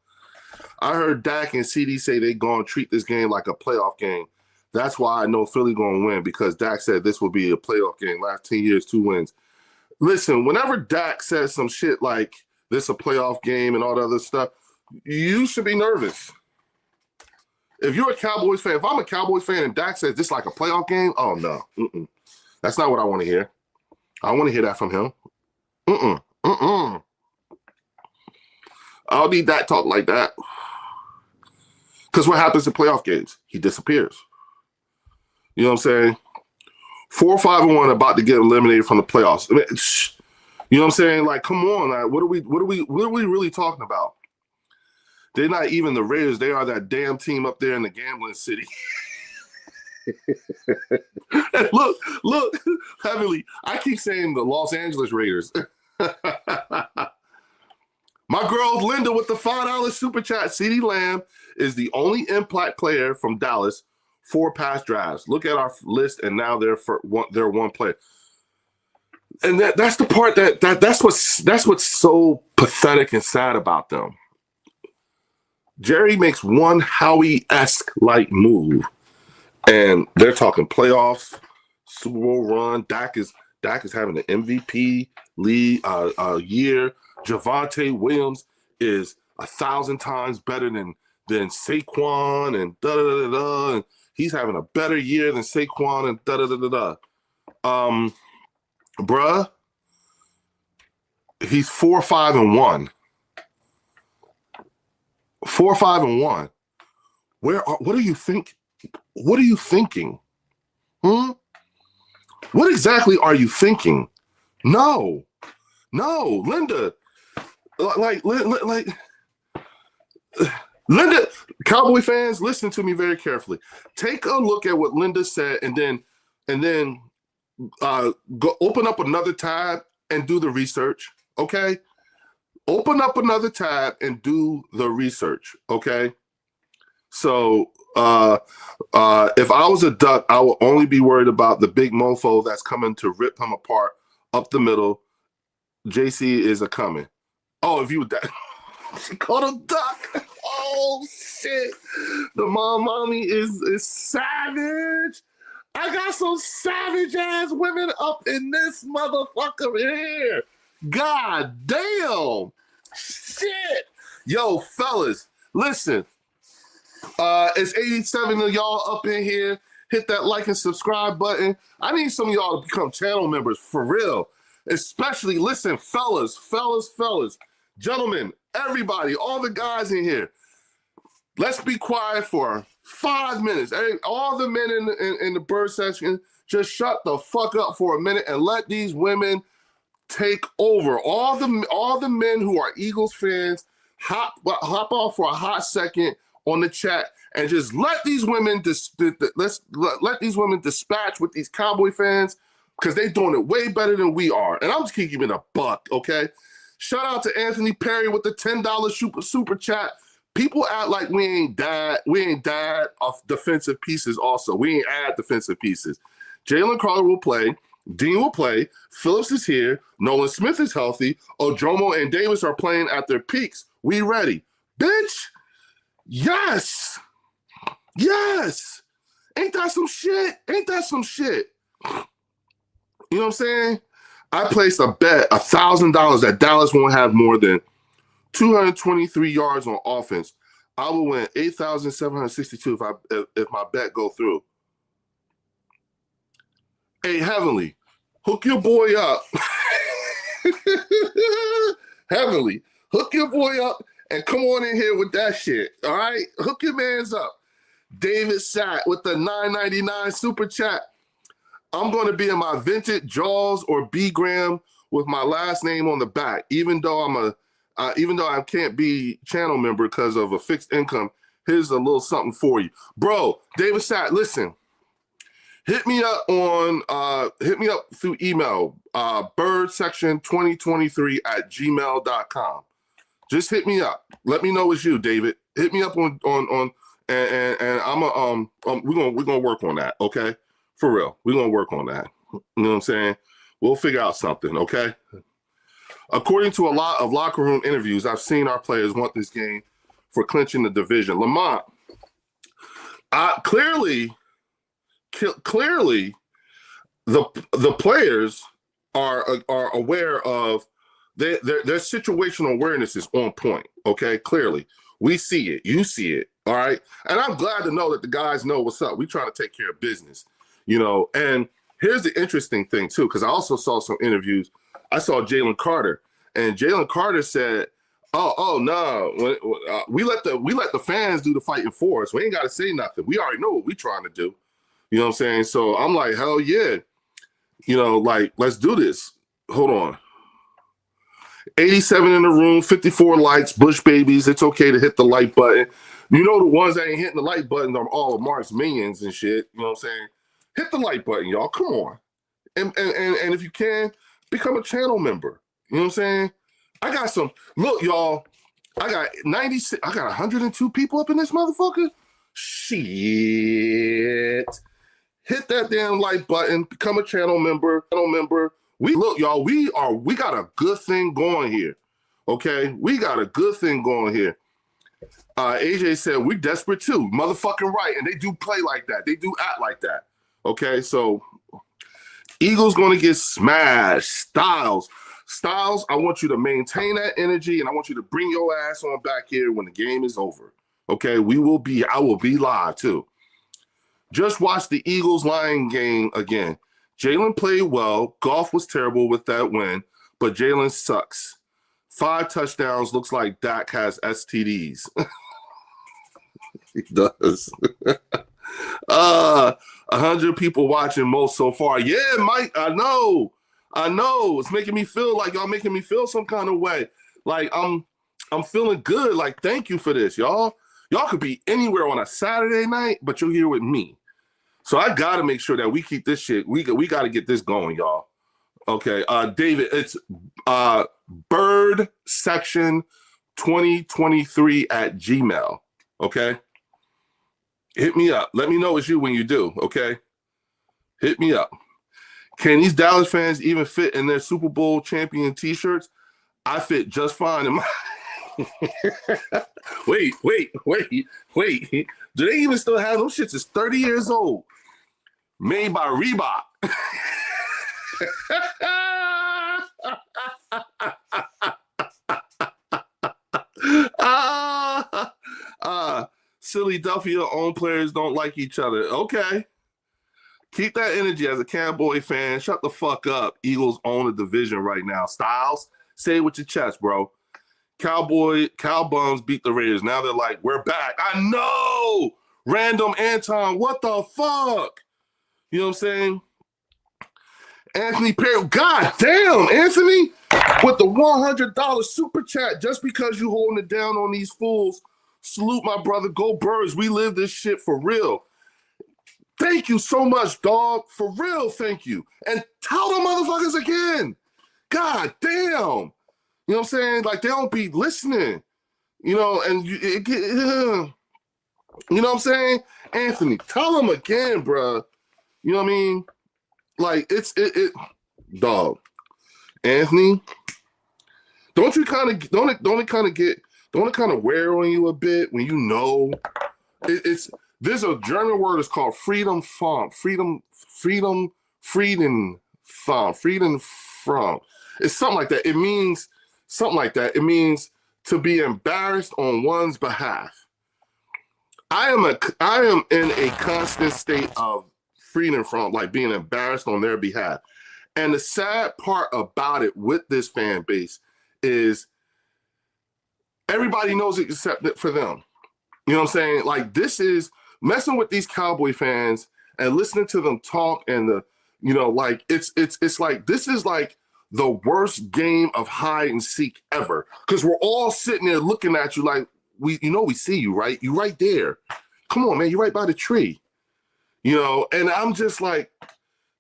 I heard Dak and CD say they going to treat this game like a playoff game. That's why I know Philly going to win, because Dak said this will be a playoff game. Last 10 years, 2 wins. Listen, whenever Dak says some shit like this a playoff game and all the other stuff, you should be nervous. If you're a Cowboys fan, if I'm a Cowboys fan and Dak says this like a playoff game, oh, no. That's not what I want to hear. I want to hear that from him. I don't need that talk like that. Because what happens in playoff games? He disappears. You know what I'm saying? 4-5-1 about to get eliminated from the playoffs. I mean, you know what I'm saying? Like, come on, like, what are we really talking about? They're not even the Raiders. They are that damn team up there in the gambling city. And look, Heavenly. I keep saying the Los Angeles Raiders. My girl Linda with the $5 super chat. CeeDee Lamb is the only impact player from Dallas 4 past drives. Look at our list, and now they're one player. And that's the part that's what's so pathetic and sad about them. Jerry makes one Howie-esque like move, and they're talking playoffs, Super Bowl run. Dak is having an MVP league year. Javonte Williams is 1,000 times better than Saquon, and and he's having a better year than Saquon, and Bruh, he's 4-5-1. 4-5-1. What do you think? What are you thinking? What exactly are you thinking? No, Linda. Linda, Cowboy fans, listen to me very carefully. Take a look at what Linda said, and then go open up another tab and do the research, okay? Open up another tab and do the research, okay? So if I was a Duck, I would only be worried about the big mofo that's coming to rip him apart up the middle. JC is a coming. Oh, if you would that she called him Duck. Oh shit. The mommy is savage. I got some savage ass women up in this motherfucker here. God damn. Shit. Yo, fellas, listen. It's 87 of y'all up in here. Hit that like and subscribe button. I need some of y'all to become channel members for real. Especially, listen, fellas, gentlemen, everybody, all the guys in here. Let's be quiet for 5 minutes. All the men in the bird section, just shut the fuck up for a minute and let these women take over. All the men who are Eagles fans, hop off for a hot second on the chat and just let these women let these women dispatch with these Cowboy fans because they're doing it way better than we are. And I'm just keeping it a buck, okay? Shout out to Anthony Perry with the $10 super chat. People act like we ain't died off defensive pieces also. We ain't add defensive pieces. Jalen Carter will play. Dean will play. Phillips is here. Nolan Smith is healthy. Ojomo and Davis are playing at their peaks. We ready. Bitch! Yes! Yes! Ain't that some shit? You know what I'm saying? I placed a bet, $1,000 that Dallas won't have more than 223 yards on offense. I will win 8,762 if my bet go through. Hey, Heavenly, hook your boy up. Heavenly, hook your boy up and come on in here with that shit. All right? Hook your mans up. David Sat with the $9.99 super chat. I'm going to be in my vintage Jaws or B Graham with my last name on the back, even though I can't be channel member because of a fixed income. Here's a little something for you, bro. David Sat, listen. Hit me up through email, birdsection2023@gmail.com. Just hit me up. Let me know it's you, David. Hit me up on and I'm we're gonna work on that, okay? For real, we're gonna work on that. You know what I'm saying? We'll figure out something, okay? According to a lot of locker room interviews, I've seen our players want this game for clinching the division. Lamont, clearly, the players are aware of their situational awareness is on point. Okay, clearly we see it, you see it. All right, and I'm glad to know that the guys know what's up. We trying to take care of business, you know. And here's the interesting thing too, because I also saw some interviews. I saw Jalen Carter, and Jalen Carter said, "Oh no, we let the fans do the fighting for us. We ain't got to say nothing. We already know what we trying to do." You know what I'm saying? So I'm like, hell yeah. You know, like, let's do this. Hold on. 87 in the room, 54 likes, Bush babies. It's okay to hit the like button. You know, the ones that ain't hitting the like button are all of Mark's minions and shit. You know what I'm saying? Hit the like button, y'all. Come on. And if you can, become a channel member. You know what I'm saying? I got some, look, y'all, I got 102 people up in this motherfucker. Shit. Hit that damn like button, become a channel member. Look, y'all, we got a good thing going here. Okay? We got a good thing going here. AJ said, we're desperate too. Motherfucking right. And they do play like that. They do act like that. Okay? So, Eagles going to get smashed. Styles, I want you to maintain that energy, and I want you to bring your ass on back here when the game is over. Okay? I will be live too. Just watch the Eagles-Lions game again. Jalen played well. Goff was terrible with that win, but Jalen sucks. 5 touchdowns. Looks like Dak has STDs. He does. 100 people watching most so far. Yeah, Mike, I know. It's making me feel like y'all making me feel some kind of way. Like I'm feeling good. Like, thank you for this, y'all. Y'all could be anywhere on a Saturday night, but you're here with me. So I got to make sure that we keep this shit. We got to get this going, y'all. Okay, David, it's bird section 2023 at Gmail. Okay, hit me up. Let me know it's you when you do. Okay, hit me up. Can these Dallas fans even fit in their Super Bowl champion T-shirts? I fit just fine in my. Wait. Do they even still have those shits? It's 30 years old. Made by Reebok. Philadelphia owned players don't like each other. Okay. Keep that energy as a Cowboy fan. Shut the fuck up. Eagles own the division right now. Styles, say it with your chest, bro. Cow bums beat the Raiders. Now they're like, we're back. I know. Random Anton, what the fuck? You know what I'm saying? Anthony Perry, god damn, Anthony, with the $100 super chat just because you holding it down on these fools. Salute my brother, go Birds. We live this shit for real. Thank you so much, dog. For real, thank you. And tell them motherfuckers again. God damn. You know what I'm saying? Like, they don't be listening. You know, and you know what I'm saying? Anthony, tell them again, bro. You know what I mean? Like, dog. Anthony, don't it kind of wear on you a bit when you know there's a German word is called freedom from. It's something like that. It means something like that. It means to be embarrassed on one's behalf. I am in a constant state of freedom from, like, being embarrassed on their behalf. And the sad part about it with this fan base is everybody knows it except for them. You know what I'm saying? Like, this is messing with these Cowboy fans and listening to them talk and like it's like this is like the worst game of hide and seek ever. Because we're all sitting there looking at you like we see you, right? You right there. Come on, man, you're right by the tree. You know, and I'm just like,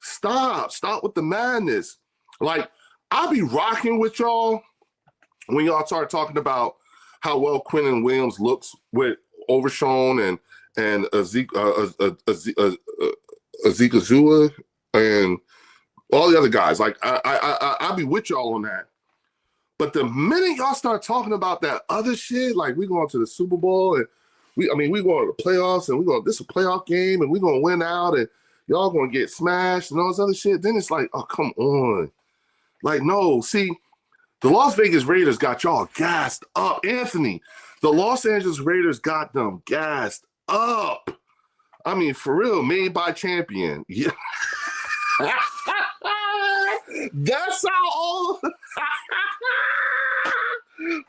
stop with the madness. Like, I'll be rocking with y'all when y'all start talking about how well Quinnen Williams looks with Overshown and Azikazua and all the other guys. Like, I'll be with y'all on that. But the minute y'all start talking about that other shit, like we going to the Super Bowl and we going to the playoffs and this is a playoff game and we're going to win out and y'all going to get smashed and all this other shit, then it's like, oh, come on. Like, no, see, the Las Vegas Raiders got y'all gassed up. Anthony, the Los Angeles Raiders got them gassed up. I mean, for real, made by champion. Yeah. That's how old.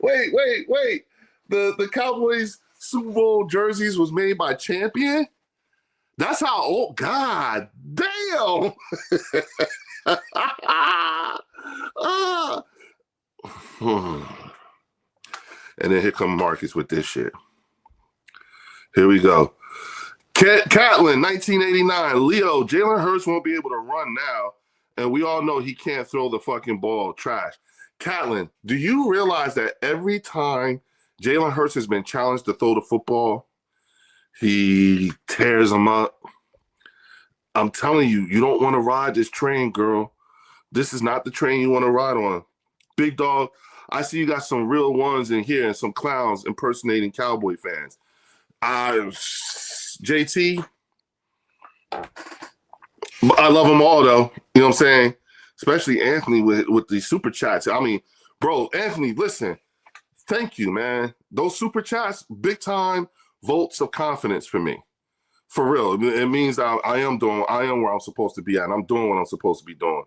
Wait. The Cowboys Super Bowl jerseys was made by Champion? That's how old. God damn. And then here come Marcus with this shit. Here we go. Catlin, 1989. Leo, Jalen Hurts won't be able to run now, and we all know he can't throw the fucking ball. Trash. Catlin, do you realize that every time Jalen Hurts has been challenged to throw the football, he tears them up? I'm telling you, you don't want to ride this train, girl. This is not the train you want to ride on. Big dog, I see you got some real ones in here and some clowns impersonating Cowboy fans. JT, I love them all, though. You know what I'm saying? Especially Anthony with the super chats. I mean, bro, Anthony, listen. Thank you, man. Those super chats, big time votes of confidence for me. For real. It means I am where I'm supposed to be at. And I'm doing what I'm supposed to be doing.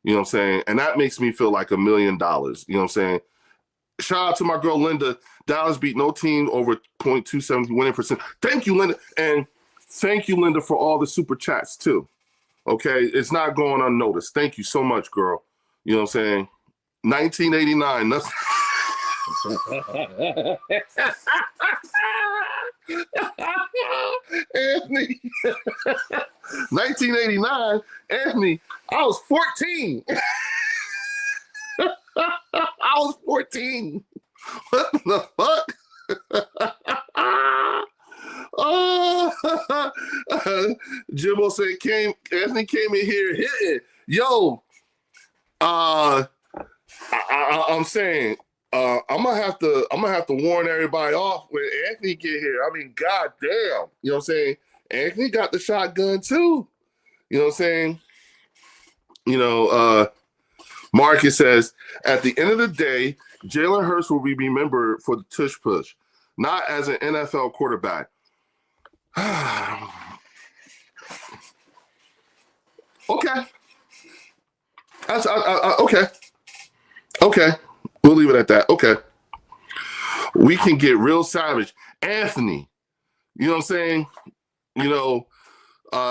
You know what I'm saying? And that makes me feel like $1 million. You know what I'm saying? Shout out to my girl, Linda. Dallas beat no team over 0.27 winning percent. Thank you, Linda. And thank you, Linda, for all the super chats, too. Okay? It's not going unnoticed. Thank you so much, girl. You know what I'm saying? 1989. That's... Anthony. 1989, Anthony, I was 14. I was 14. What the fuck? Oh, Jimbo said Anthony came in here hitting. Yo, I'm saying I'm gonna have to warn everybody off when Anthony get here. I mean, goddamn, you know what I'm saying? Anthony got the shotgun too. You know what I'm saying? You know, Marcus says at the end of the day, Jalen Hurts will be remembered for the tush push, not as an NFL quarterback. Okay. That's okay. Okay. We'll leave it at that. Okay. We can get real savage. Anthony, you know what I'm saying? You know,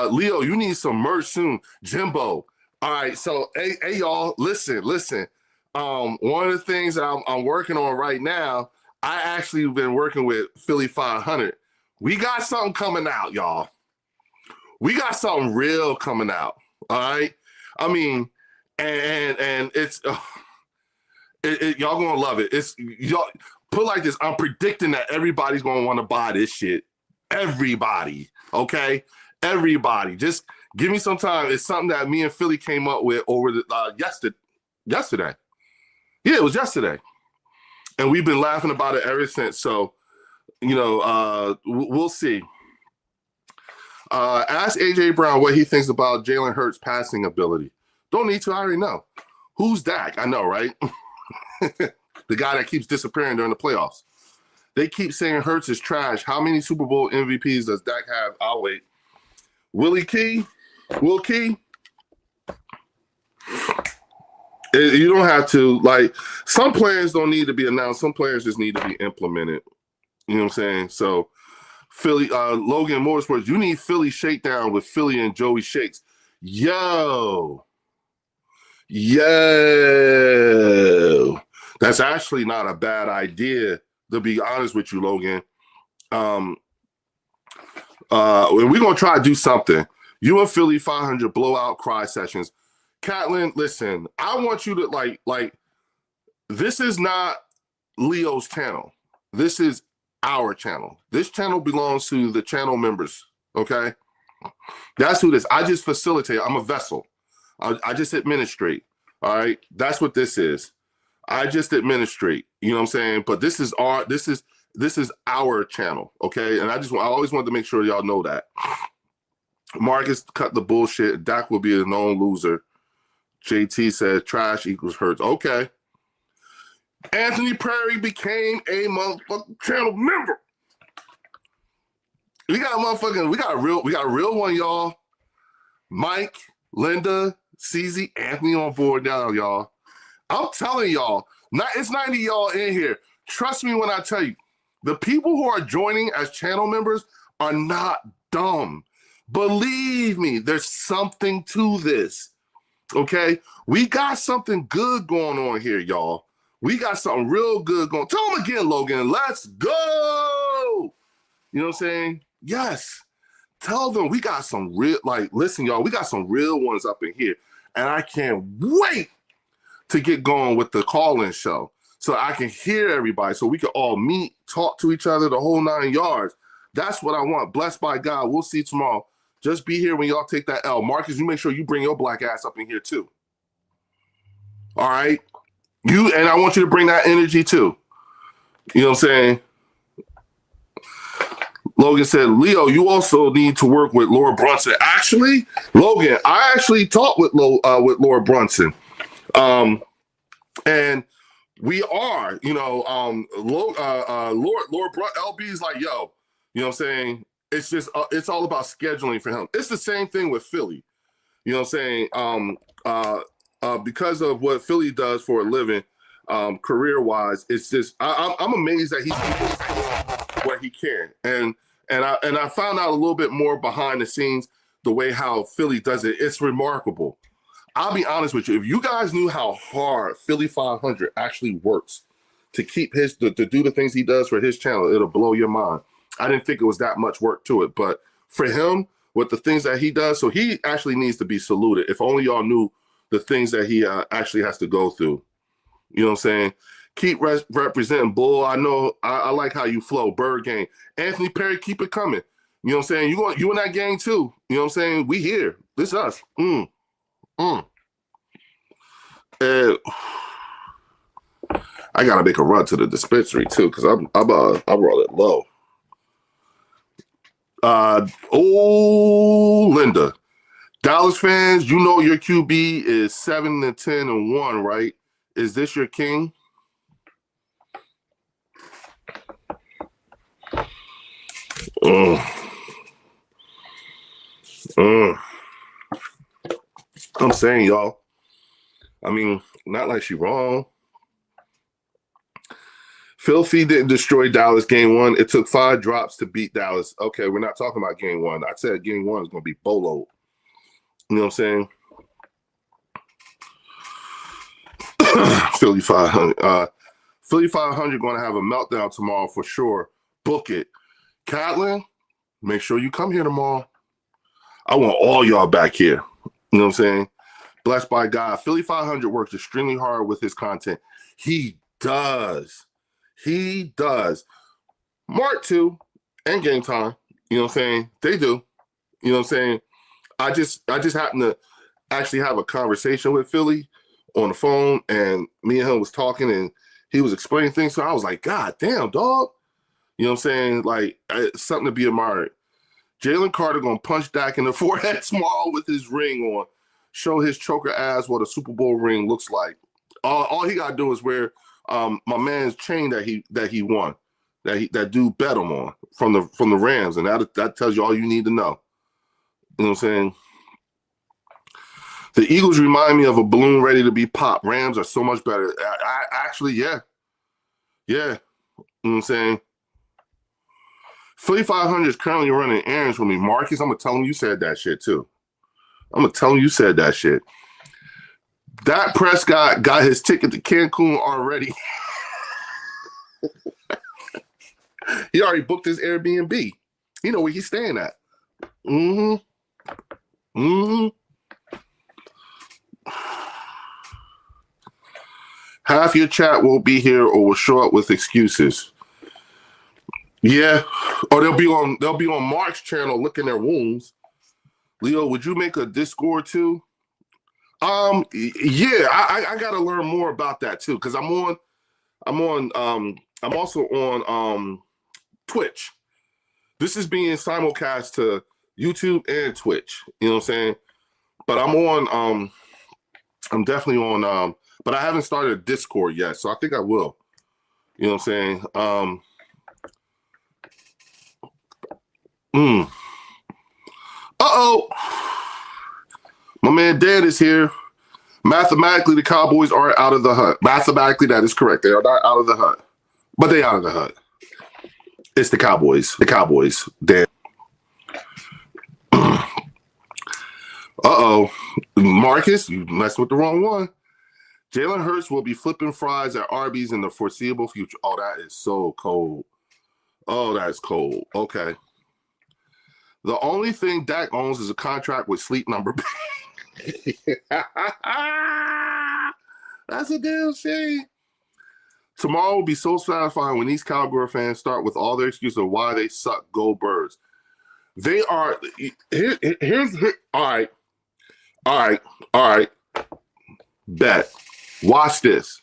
Leo, you need some merch soon. Jimbo. All right. So, hey y'all, listen. One of the things that I'm working on right now, I actually been working with Philly 500. We got something coming out, y'all. We got something real coming out. All right. I mean, and it's y'all gonna love it. It's y'all put like this. I'm predicting that everybody's gonna want to buy this shit. Everybody, okay? Everybody. Just give me some time. It's something that me and Philly came up with over the yesterday. Yeah, it was yesterday, and we've been laughing about it ever since. So, you know, we'll see. Ask AJ Brown what he thinks about Jalen Hurts' passing ability. Don't need to. I already know. Who's Dak? I know, right? The guy that keeps disappearing during the playoffs. They keep saying Hurts is trash. How many Super Bowl MVPs does Dak have? I'll wait. Will Key? You don't have to. Like, some players don't need to be announced. Some players just need to be implemented. You know what I'm saying? So, Philly, Logan Motorsports, you need Philly shakedown with Philly and Joey Shakes. Yo. That's actually not a bad idea, to be honest with you, Logan. We're going to try to do something. You and Philly 500 blowout cry sessions. Catlin, listen, I want you to, like, this is not Leo's channel. This is our channel. This channel belongs to the channel members, okay? That's who this. I just facilitate. I'm a vessel. I just administrate, all right? That's what this is. I just administrate, you know what I'm saying? But this is our channel, okay? And I always wanted to make sure y'all know that. Marcus cut the bullshit. Dak will be a known loser. JT said trash equals Hurts. Okay. Anthony Perry became a motherfucking channel member. We got a real one, y'all. Mike, Linda, CZ, Anthony on board now, y'all. I'm telling y'all, it's 90 y'all in here. Trust me when I tell you, the people who are joining as channel members are not dumb. Believe me, there's something to this. Okay? We got something good going on here, y'all. We got something real good going. Tell them again, Logan. Let's go. You know what I'm saying? Yes. Tell them we got some real, listen, y'all, we got some real ones up in here. And I can't wait to get going with the call-in show so I can hear everybody, so we can all meet, talk to each other, the whole 9 yards. That's what I want. Blessed by God. We'll see you tomorrow. Just be here when y'all take that L. Marcus, you make sure you bring your black ass up in here too. All right? And I want you to bring that energy too. You know what I'm saying? Logan said, Leo, you also need to work with Laura Brunson. Actually, Logan, I actually talked with Laura Brunson. And we are, you know, Laura Brunson, LB is like, yo, you know what I'm saying? It's just, it's all about scheduling for him. It's the same thing with Philly. You know what I'm saying? Because of what Philly does for a living, career-wise, it's just, I'm amazed that he's able what he can. And I found out a little bit more behind the scenes, the way how Philly does it. It's remarkable. I'll be honest with you. If you guys knew how hard Philly 500 actually works to keep to do the things he does for his channel, it'll blow your mind. I didn't think it was that much work to it, but for him, with the things that he does. So he actually needs to be saluted. If only y'all knew the things that he actually has to go through. You know what I'm saying? Keep representing Bull. I know I like how you flow. Bird gang. Anthony Perry, keep it coming. You know what I'm saying? You in that gang too. You know what I'm saying? We here. This us. And I gotta make a run to the dispensary too, because I'm rolling low. Linda. Dallas fans, you know your QB is 7-10-1, right? Is this your king? I'm saying, y'all. I mean, not like she wrong. Filthy didn't destroy Dallas game one. It took 5 drops to beat Dallas. Okay, we're not talking about game one. I said game one is going to be bolo. You know what I'm saying? Philly 500. Philly 500 going to have a meltdown tomorrow for sure. Book it. Catlin, make sure you come here tomorrow. I want all y'all back here. You know what I'm saying? Blessed by God. Philly 500 works extremely hard with his content. He does. He does. Mark too, and Game Time. You know what I'm saying? They do. You know what I'm saying? I just happen to actually have a conversation with Philly on the phone, and me and him was talking, and he was explaining things. So I was like, God damn, dog. You know what I'm saying? Like, it's something to be admired. Jalen Carter going to punch Dak in the forehead tomorrow with his ring on. Show his choker ass what a Super Bowl ring looks like. All he got to do is wear my man's chain that he won, that dude bet him on from the Rams, and that tells you all you need to know. You know what I'm saying? The Eagles remind me of a balloon ready to be popped. Rams are so much better. I actually, yeah. You know what I'm saying? Philly 500 is currently running errands for me. Marcus, I'm going to tell him you said that shit too. I'm going to tell him you said that shit. Dak Prescott got his ticket to Cancun already. He already booked his Airbnb. You know where he's staying at. Half your chat won't be here or will show up with excuses. Yeah. Or they'll be on Mark's channel licking their wounds. Leo, would you make a Discord too? Yeah, I gotta learn more about that too, because I'm also on Twitch. This is being simulcast to YouTube and Twitch. You know what I'm saying? But I'm definitely on but I haven't started a Discord yet, so I think I will. You know what I'm saying? Uh-oh. My man Dan is here. Mathematically, the Cowboys are out of the hunt. Mathematically, that is correct. They are not out of the hunt. But they out of the hunt. It's the Cowboys. The Cowboys. Dan. Uh-oh. Marcus, you messed with the wrong one. Jalen Hurts will be flipping fries at Arby's in the foreseeable future. Oh, that is so cold. Oh, that's cold. Okay. The only thing Dak owns is a contract with Sleep Number. That's a damn shame. Tomorrow will be so satisfying when these Cowboy fans start with all their excuses of why they suck. Go Birds. They are here's all right. Bet. Watch this.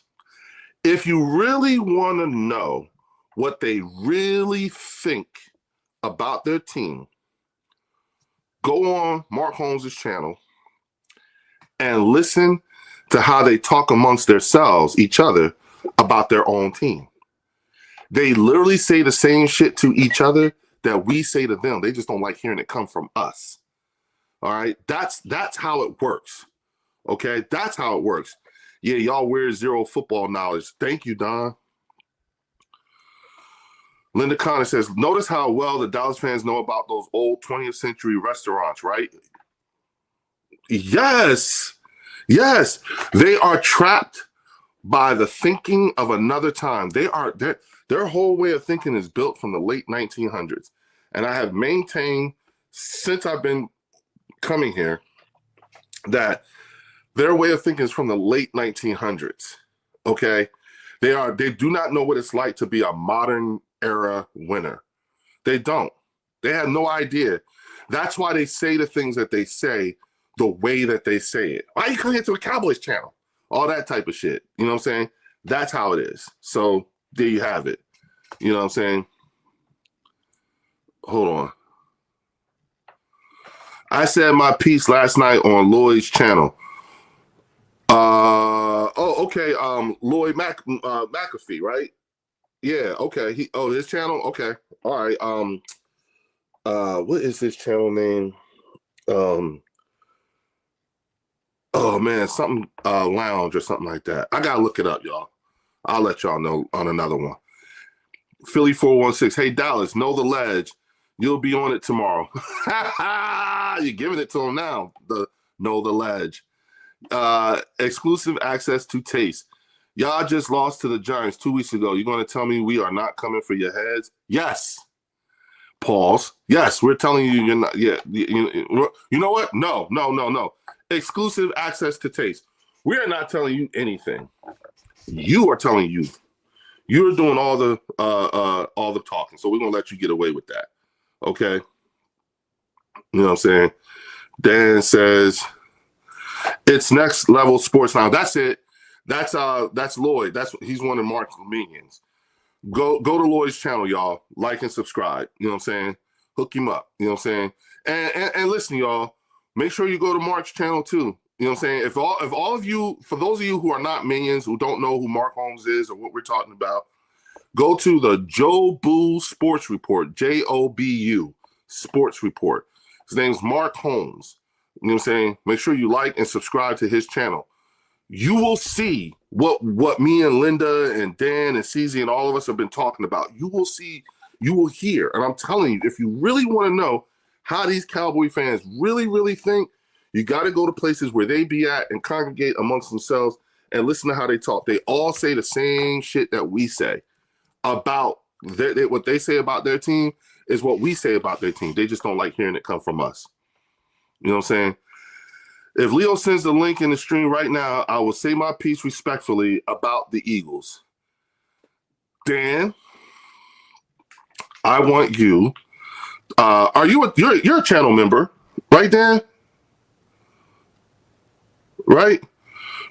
If you really want to know what they really think about their team, go on Mark Holmes' channel and listen to how they talk amongst themselves, each other, about their own team. They literally say the same shit to each other that we say to them. They just don't like hearing it come from us. All right? That's how it works. Okay? That's how it works. Yeah, y'all wear zero football knowledge. Thank you, Don. Linda Connor says, notice how well the Dallas fans know about those old 20th century restaurants, right? Yes. Yes. They are trapped by the thinking of another time. Their whole way of thinking is built from the late 1900s. And I have maintained since I've been coming here that their way of thinking is from the late 1900s. Okay, they do not know what it's like to be a modern era winner. They don't. They have no idea. That's why they say the things that they say the way that they say it. Why you come here to a Cowboys channel? All that type of shit. You know what I'm saying? That's how it is. So there you have it. You know what I'm saying? Hold on. I said my piece last night on Lloyd's channel. Okay. Lloyd McAfee, right? Yeah. Okay. His channel. Okay. All right. What is his channel name? Oh man, something lounge or something like that. I gotta look it up, y'all. I'll let y'all know on another one. Philly 416. Hey Dallas, know the ledge. You'll be on it tomorrow. You're giving it to him now. The know the ledge. Exclusive access to taste. Y'all just lost to the Giants 2 weeks ago. You're going to tell me we are not coming for your heads? Yes. Pause. Yes, we're telling you you're not. Yeah. You know what? No. Exclusive access to taste. We are not telling you anything. You are telling you. You're doing all the talking. So we're going to let you get away with that. Okay. You know what I'm saying? Dan says it's next level sports now. That's it. That's Lloyd. He's one of Mark's minions. Go to Lloyd's channel, y'all. Like and subscribe. You know what I'm saying? Hook him up. You know what I'm saying? And listen, y'all. Make sure you go to Mark's channel too. You know what I'm saying? If all of you, for those of you who are not minions, who don't know who Mark Holmes is or what we're talking about, go to the Jobu Sports Report. JOBU Sports Report. His name's Mark Holmes. You know what I'm saying? Make sure you like and subscribe to his channel. You will see what me and Linda and Dan and CZ and all of us have been talking about. You will see, you will hear. And I'm telling you, if you really want to know how these Cowboy fans really, really think, you got to go to places where they be at and congregate amongst themselves and listen to how they talk. They all say the same shit that we say about what they say about their team is what we say about their team. They just don't like hearing it come from us. You know what I'm saying? If Leo sends the link in the stream right now, I will say my piece respectfully about the Eagles. Dan, I want you. Are you you're a channel member, right, Dan? Right?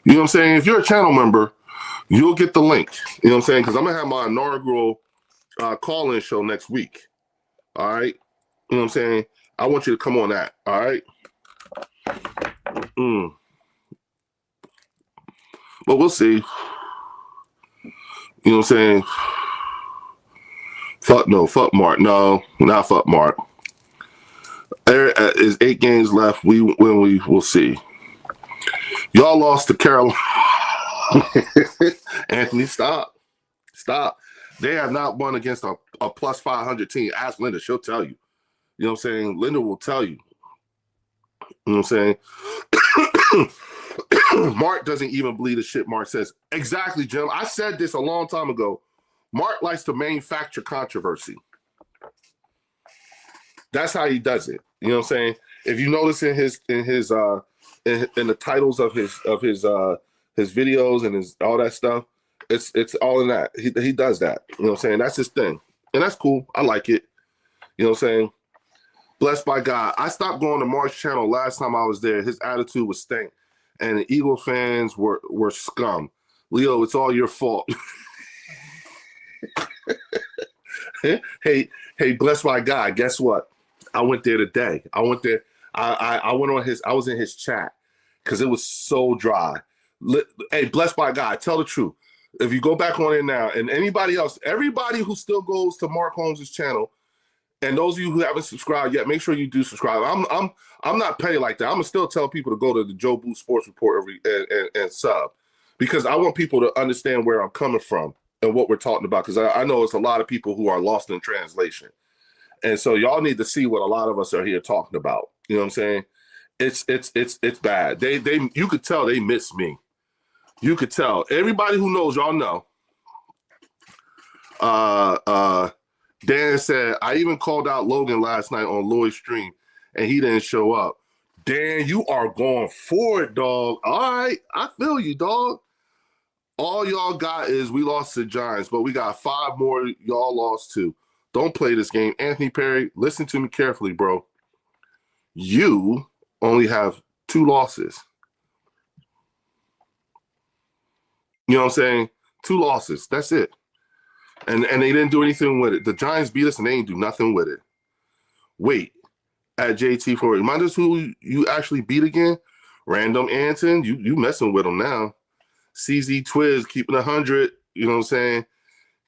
You know what I'm saying? If you're a channel member, you'll get the link. You know what I'm saying? Because I'm gonna have my inaugural call-in show next week. All right. You know what I'm saying? I want you to come on that. All right. But we'll see. You know what I'm saying? Fuck Mark. No, not fuck Mark. There is 8 games left. We'll see. Y'all lost to Carolina. Anthony, stop. They have not won against a plus 500 team. Ask Linda, she'll tell you. You know what I'm saying? Linda will tell you. You know what I'm saying? Mark doesn't even believe the shit Mark says. Exactly, Jim. I said this a long time ago. Mark likes to manufacture controversy. That's how he does it. You know what I'm saying? If you notice in the titles of his videos and his all that stuff, it's all in that. He does that. You know what I'm saying? That's his thing. And that's cool. I like it. You know what I'm saying? Blessed by God. I stopped going to Mark's channel last time I was there. His attitude was stink. And the Eagle fans were scum. Leo, it's all your fault. Hey, blessed by God. Guess what? I went there today. I went there. I went on I was in his chat because it was so dry. Hey, blessed by God, tell the truth. If you go back on it now, and anybody else, everybody who still goes to Mark Holmes' channel, and those of you who haven't subscribed yet, make sure you do subscribe. I'm not petty like that. I'm gonna still tell people to go to the Joe Booth Sports Report and sub, because I want people to understand where I'm coming from and what we're talking about. Because I know it's a lot of people who are lost in translation, and so y'all need to see what a lot of us are here talking about. You know what I'm saying? It's bad. You could tell they miss me. You could tell. Everybody who knows, y'all know. Dan said, I even called out Logan last night on Lloyd's stream. and he didn't show up. Dan, you are going for it, dog. All right, I feel you, dog. All y'all got is we lost to the Giants, but we got 5 more y'all lost to. Don't play this game. Anthony Perry, listen to me carefully, bro. You only have 2 losses. You know what I'm saying? 2 losses. That's it. And they didn't do anything with it. The Giants beat us and they didn't do nothing with it. Wait, at JT for it. Remind us who you actually beat again? Random Anton. You messing with him now. CZ Twiz keeping 100. You know what I'm saying?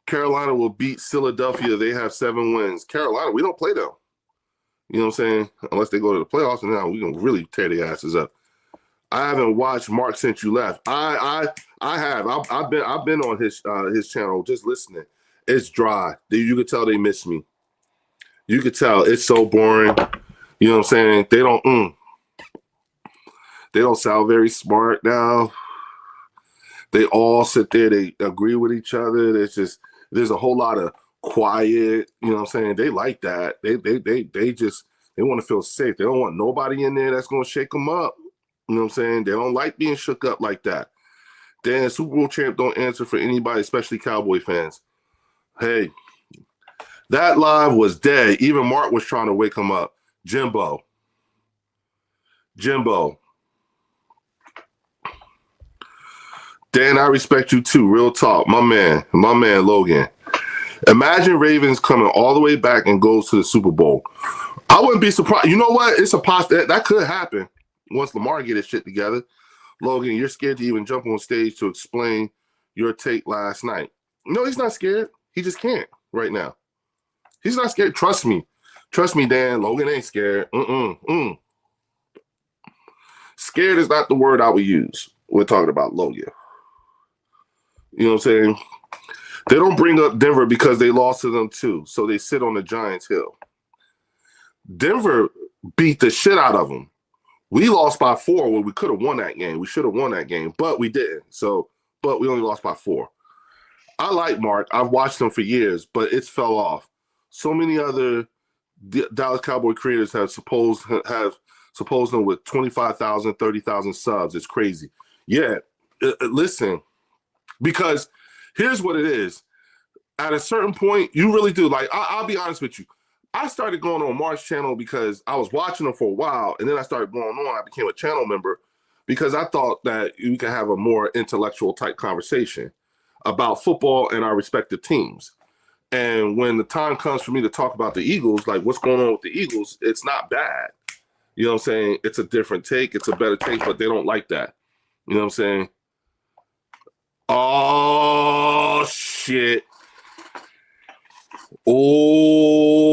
Carolina will beat Philadelphia. They have 7 wins. Carolina, we don't play them. You know what I'm saying? Unless they go to the playoffs, and now we're gonna really tear their asses up. I haven't watched Mark since you left. I have. I've been on his channel just listening. It's dry. You could tell they miss me. You could tell it's so boring. You know what I'm saying? They don't sound very smart now. They all sit there. They agree with each other. There's a whole lot of quiet. You know what I'm saying? They like that. They want to feel safe. They don't want nobody in there that's going to shake them up. You know what I'm saying? They don't like being shook up like that. Dan, Super Bowl champ don't answer for anybody, especially Cowboy fans. Hey, that live was dead. Even Mark was trying to wake him up. Jimbo. Dan, I respect you too. Real talk. My man Logan. Imagine Ravens coming all the way back and goes to the Super Bowl. I wouldn't be surprised. You know what? It's a possibility. That could happen once Lamar get his shit together. Logan, you're scared to even jump on stage to explain your take last night. No, he's not scared. He just can't right now. He's not scared. Trust me. Trust me, Dan. Logan ain't scared. Scared is not the word I would use. We're talking about Logan. You know what I'm saying? They don't bring up Denver because they lost to them too. So they sit on the Giants hill. Denver beat the shit out of them. We lost by 4 where we could have won that game. We should have won that game, but we didn't. But we only lost by 4. I like Mark. I've watched him for years, but it's fell off. So many other Dallas Cowboy creators have supposed them with 25,000, 30,000 subs. It's crazy. Yeah, listen, because here's what it is. At a certain point, you really do. Like, I'll be honest with you. I started going on Mark's channel because I was watching him for a while, and then I started going on. I became a channel member because I thought that you could have a more intellectual type conversation about football and our respective teams. And when the time comes for me to talk about the Eagles, like what's going on with the Eagles, it's not bad. You know what I'm saying? It's a different take. It's a better take, but they don't like that. You know what I'm saying? Oh, shit. Oh,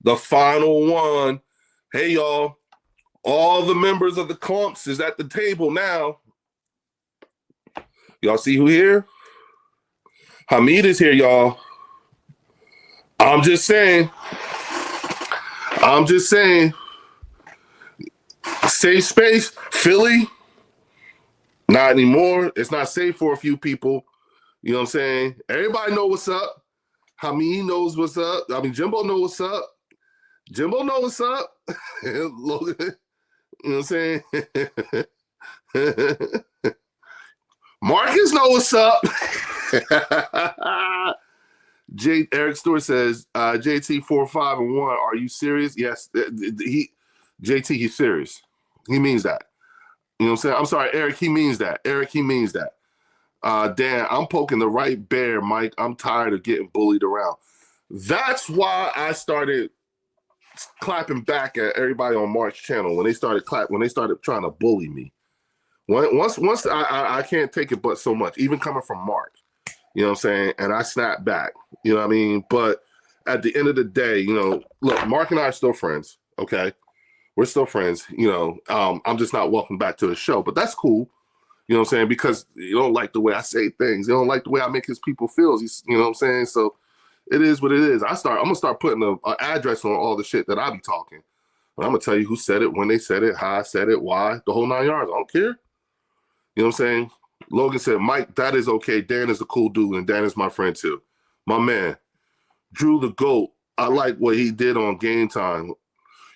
the final one. Hey, y'all. All the members of the clumps is at the table now. Y'all see who here? Hamid is here, y'all. I'm just saying. Safe space. Philly. Not anymore. It's not safe for a few people. You know what I'm saying? Everybody know what's up. Hamid knows what's up. I mean, Jimbo knows what's up. Jimbo knows what's up. Logan, you know what I'm saying? Marcus knows what's up. Eric Stewart says, JT 4-5-1. Are you serious? Yes. JT, he's serious. He means that. You know what I'm saying? I'm sorry, Eric, he means that. Dan, I'm poking the right bear, Mike. I'm tired of getting bullied around. That's why I started clapping back at everybody on Mark's channel when they started trying to bully me. Once I can't take it but so much, even coming from Mark. You know what I'm saying? And I snapped back. You know what I mean? But at the end of the day, you know, look, Mark and I are still friends, okay? We're still friends, you know. I'm just not welcome back to the show, but that's cool. You know what I'm saying? Because you don't like the way I say things. You don't like the way I make his people feel. You know what I'm saying? So it is what it is. I'm going to start putting an address on all the shit that I be talking. But I'm going to tell you who said it, when they said it, how I said it, why, the whole 9 yards. I don't care. You know what I'm saying? Logan said, Mike, that is okay. Dan is a cool dude, and Dan is my friend too. My man, Drew the GOAT. I like what he did on Game Time.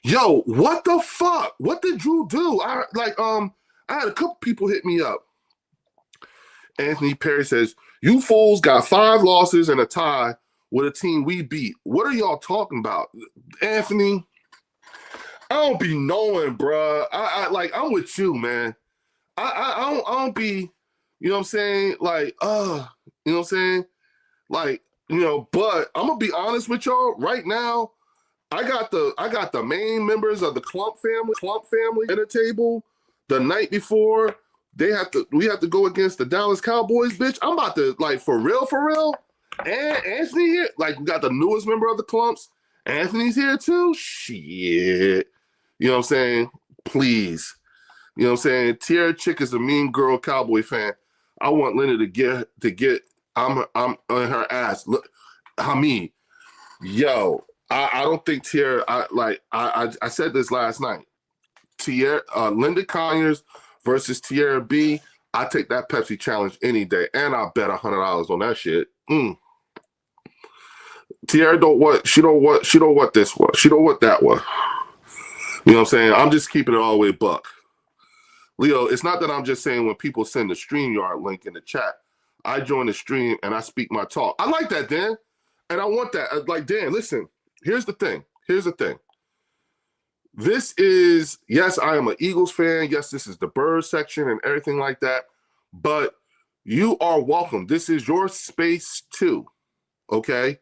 Yo, what the fuck? What did Drew do? I had a couple people hit me up. Anthony Perry says, "You fools got 5 losses and a tie with a team we beat. What are y'all talking about?" Anthony, I don't be knowing, bruh. I'm with you, man. I don't be, you know what I'm saying? Like, you know what I'm saying? Like, but I'm gonna be honest with y'all right now. I got the main members of the Clump family at the table the night before. We have to go against the Dallas Cowboys, bitch. I'm about to, like, for real. And Anthony here, like, we got the newest member of the Clumps. Anthony's here too. Shit. You know what I'm saying? Please. You know what I'm saying? Tierra Chick is a mean girl Cowboy fan. I want Linda to get I'm on her ass. Look, yo, I don't think Tierra. I said this last night. Tierra, Linda Conyers versus Tierra B. I take that Pepsi challenge any day, and I'll bet $100 on that shit. Tierra don't what she don't what this was. She don't what that was. You know what I'm saying? I'm just keeping it all the way buck. Leo, it's not that I'm just saying when people send the StreamYard link in the chat, I join the stream and I speak my talk. I like that, Dan. And I want that. Like, Dan, listen, here's the thing. This is, yes, I am an Eagles fan. Yes, this is the Bird section and everything like that. But you are welcome. This is your space too. Okay?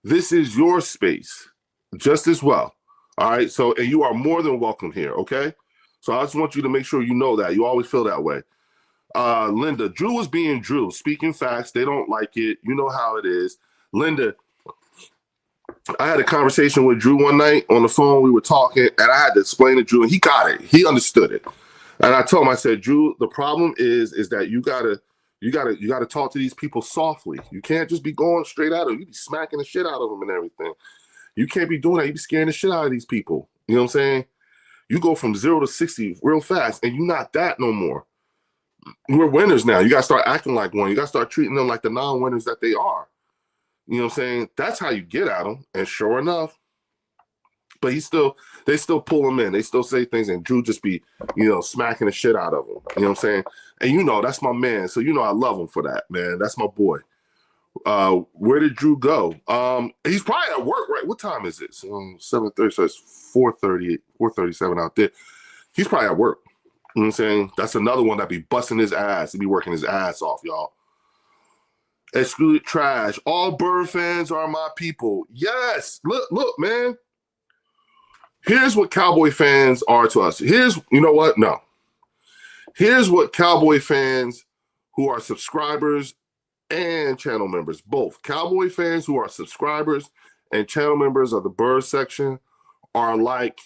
This is your space just as well. All right? So, and you are more than welcome here. Okay? So I just want you to make sure you know that. You always feel that way. Linda, Drew was being Drew. Speaking facts, they don't like it. You know how it is. Linda, I had a conversation with Drew one night on the phone. We were talking, and I had to explain to Drew, and he got it. He understood it. And I told him, I said, Drew, the problem is that you gotta talk to these people softly. You can't just be going straight at them. You be smacking the shit out of them and everything. You can't be doing that. You be scaring the shit out of these people. You know what I'm saying? You go from 0 to 60 real fast, and you're not that no more. We're winners now. You got to start acting like one. You got to start treating them like the non-winners that they are. You know what I'm saying? That's how you get at them. And sure enough, but they still pull him in. They still say things, and Drew just be, smacking the shit out of him. You know what I'm saying? And that's my man. So I love him for that, man. That's my boy. Where did Drew go? He's probably at work, right? What time is it? 7:30, so it's 4:30, 4:37 out there. He's probably at work. You know what I'm saying? That's another one that be busting his ass. He be working his ass off, y'all. Excluded trash. All Bird fans are my people. Yes. Look, man. Here's what Cowboy fans are to us. You know what? No. Here's what Cowboy fans who are subscribers and channel members, both Cowboy fans who are subscribers and channel members of the Bird section are like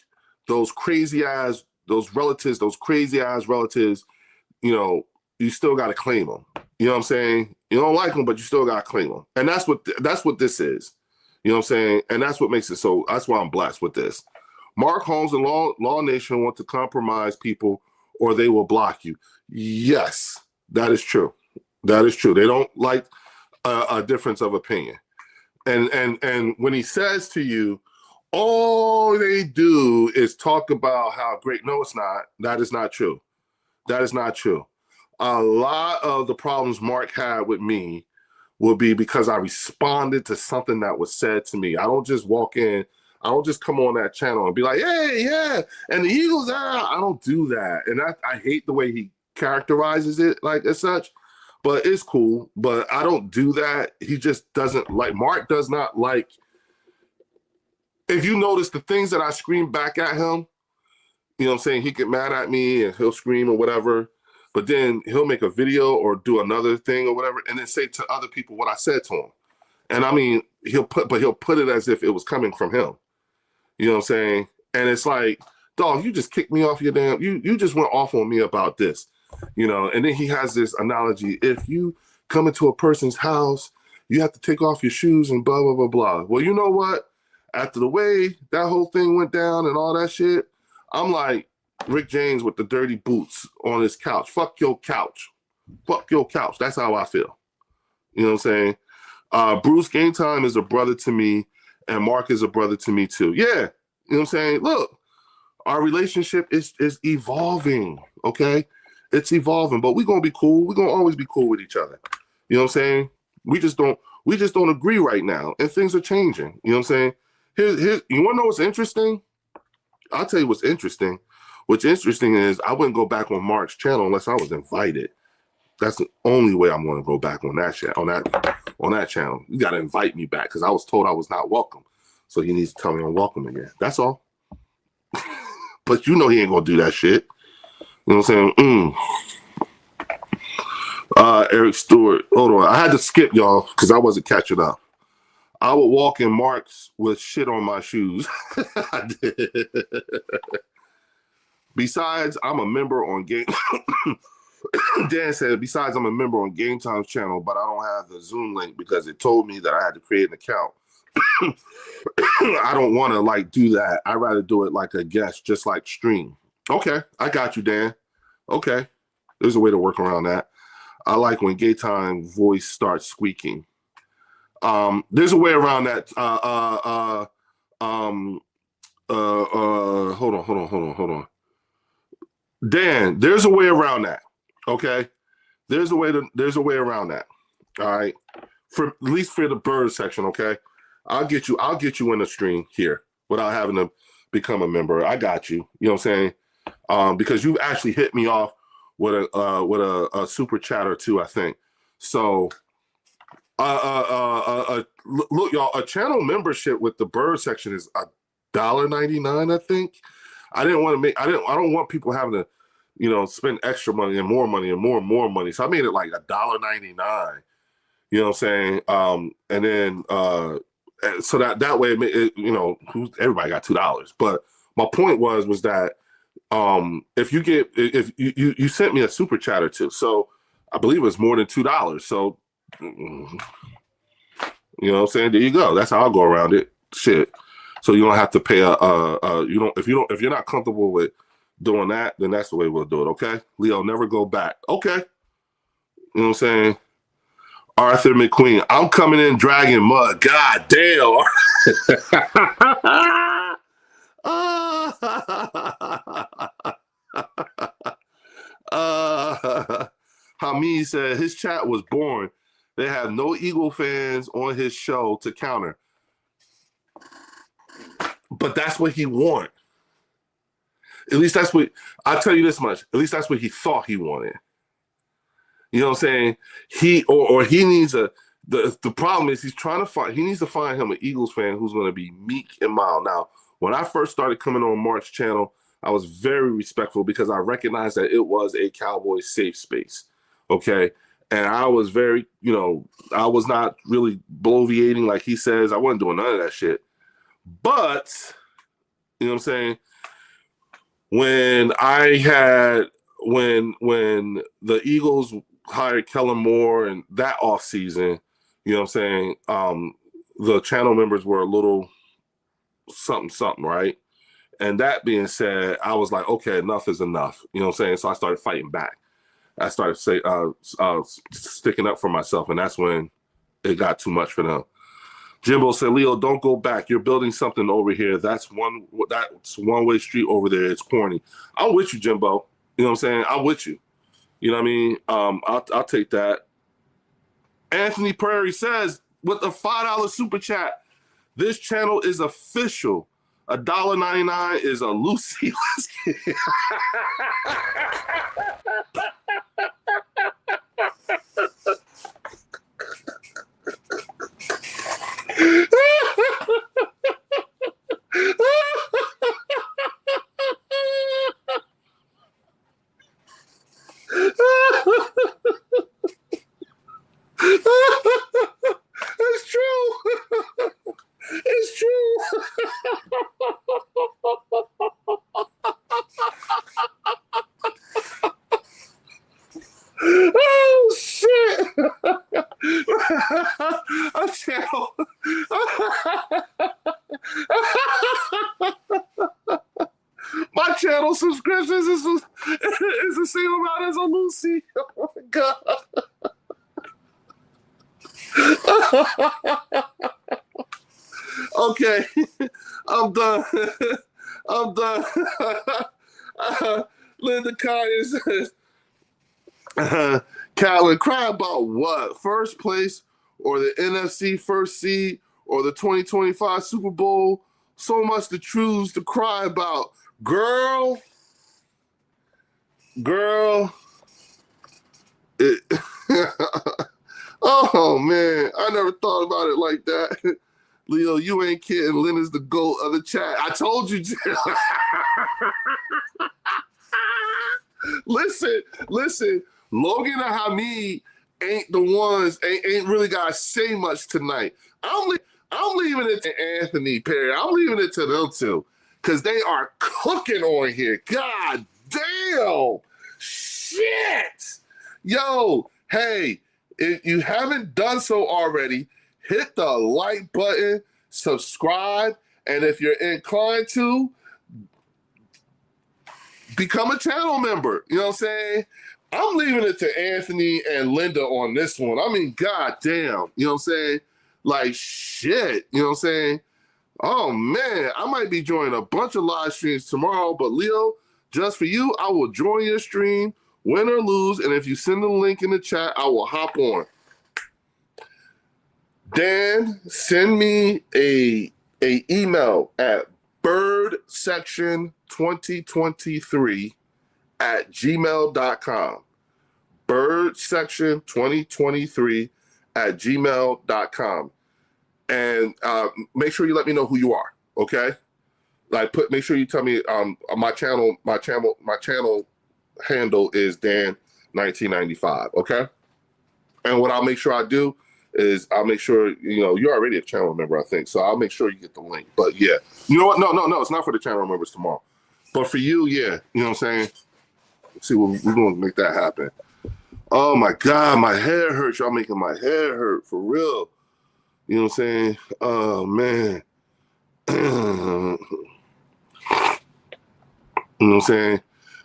those crazy ass relatives, you still got to claim them. You know what I'm saying? You don't like them, but you still got to claim them. And that's what this is. You know what I'm saying? And that's what makes it so, that's why I'm blessed with this. Mark Holmes and Law Nation want to compromise people or they will block you. Yes, that is true. They don't like a difference of opinion. And when he says to you, all they do is talk about how great. No, it's not. That is not true. A lot of the problems Mark had with me will be because I responded to something that was said to me. I don't just walk in. I don't just come on that channel and be like, hey, yeah, and the Eagles are. I don't do that. And I hate the way he characterizes it like as such. But it's cool. But I don't do that. He just doesn't like. Mark does not like. If you notice the things that I scream back at him, you know what I'm saying? He get mad at me and he'll scream or whatever. But then he'll make a video or do another thing or whatever and then say to other people what I said to him. And I mean, he'll put it as if it was coming from him. You know what I'm saying? And it's like, dog, you just kicked me off your damn, you just went off on me about this. And then he has this analogy. If you come into a person's house, you have to take off your shoes and blah, blah, blah, blah. Well, you know what? After the way that whole thing went down and all that shit, I'm like Rick James with the dirty boots on his couch. Fuck your couch. That's how I feel. You know what I'm saying? Bruce Game Time is a brother to me, and Mark is a brother to me too. Yeah. You know what I'm saying? Look, Our relationship is evolving, okay? It's evolving, but we're gonna be cool. We're gonna always be cool with each other. You know what I'm saying? We just don't agree right now, and things are changing. You know what I'm saying? Here, you wanna know what's interesting? I'll tell you what's interesting. What's interesting is I wouldn't go back on Mark's channel unless I was invited. That's the only way I'm gonna go back on that channel. You gotta invite me back because I was told I was not welcome. So he needs to tell me I'm welcome again. That's all. But you know he ain't gonna do that shit. You know what I'm saying? Eric Stewart. Hold on. I had to skip y'all because I wasn't catching up. I would walk in Marks with shit on my shoes. I did. Besides, I'm a member on Game. Dan said, besides, I'm a member on Game Time's channel, but I don't have the Zoom link because it told me that I had to create an account. I don't want to like do that. I'd rather do it like a guest, just like stream. Okay, I got you, Dan. Okay, there's a way to work around that. I like when Game Time voice starts squeaking. There's a way around that. Hold on. Dan, there's a way around that. Okay, there's a way around that. All right, for at least for the bird section. Okay, I'll get you in the stream here without having to become a member. I got you. You know what I'm saying? Because you've actually hit me off with a super chat or two, I think. So, look, y'all, a channel membership with the bird section is $1.99, I think. I don't want people having to, spend extra money and more money and more money. So I made it like $1.99. You know what I'm saying? And then so that way, everybody got $2. But my point was that if you sent me a super chat or two, so I believe it was more than $2. So you know what I'm saying? There you go. That's how I'll go around it. Shit. So you don't have to pay if you're not comfortable with doing that, then that's the way we'll do it. Okay, Leo, never go back. Okay, you know what I'm saying? Arthur McQueen, I'm coming in dragging mud. God damn. Hamid said his chat was boring. They have no Eagle fans on his show to counter. But that's what he wanted. At least that's what, I'll tell you this much. At least that's what he thought he wanted. You know what I'm saying? He needs the problem is he needs to find him an Eagles fan who's going to be meek and mild. Now, when I first started coming on Mark's channel, I was very respectful because I recognized that it was a Cowboys safe space. Okay. And I was very, I was not really bloviating like he says. I wasn't doing none of that shit. But, you know what I'm saying? When the Eagles hired Kellen Moore and that offseason, you know what I'm saying? The channel members were a little something, right? And that being said, I was like, okay, enough is enough. You know what I'm saying? So I started fighting back. I started sticking up for myself, and that's when it got too much for them. Jimbo said, Leo, don't go back. You're building something over here. That's one-way street over there. It's corny. I'm with you, Jimbo. You know what I'm saying? I'm with you. You know what I mean? I'll take that. Anthony Prairie says, with the $5 super chat, this channel is official. $1.99 is a Lucy. Let's get it. It's true. It's true. Oh shit! A channel. My channel subscriptions is the same amount as a Lucy. Oh my god. Okay, I'm done. I'm done. Linda Kaya says, Callan, cry about what? First place or the NFC first seed or the 2025 Super Bowl? So much to choose to cry about. Girl, it, oh man, I never thought about it like that. Leo, you ain't kidding. Linda's the GOAT of the chat. I told you. Listen. Logan and Hamid ain't the ones, ain't really got to say much tonight. I'm leaving it to Anthony Perry. I'm leaving it to them two because they are cooking on here. God damn. Shit. Yo, hey, if you haven't done so already, hit the like button, subscribe, and if you're inclined to, become a channel member. You know what I'm saying? I'm leaving it to Anthony and Linda on this one. I mean, god damn. You know what I'm saying? Like, shit. You know what I'm saying? Oh, man. I might be joining a bunch of live streams tomorrow, but Leo, just for you, I will join your stream, win or lose, and if you send the link in the chat, I will hop on. Dan, send me a email at birdsection2023@gmail.com. birdsection2023@gmail.com. And make sure you let me know who you are, okay? Like, make sure you tell me my channel handle is Dan1995, okay? And what I'll make sure I do is I'll make sure, you're already a channel member, I think. So I'll make sure you get the link. But yeah, you know what? No, it's not for the channel members tomorrow. But for you, yeah, you know what I'm saying? Let's see, we're going to make that happen. Oh my God, my hair hurts. Y'all making my hair hurt for real. You know what I'm saying? Oh man. You know what I'm saying?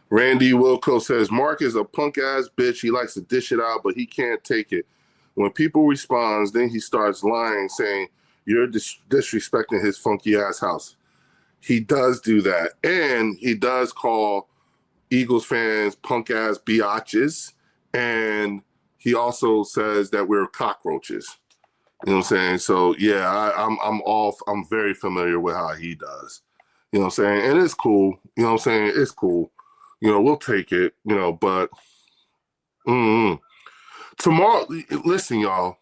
Randy Wilco says, Mark is a punk ass bitch. He likes to dish it out, but he can't take it. When people respond, then he starts lying, saying, you're disrespecting his funky ass house. He does do that. And he does call Eagles fans punk ass biatches. And he also says that we're cockroaches. You know what I'm saying? So yeah, I'm very familiar with how he does. You know what I'm saying? And it's cool. You know what I'm saying? It's cool. We'll take it, but tomorrow, listen, y'all,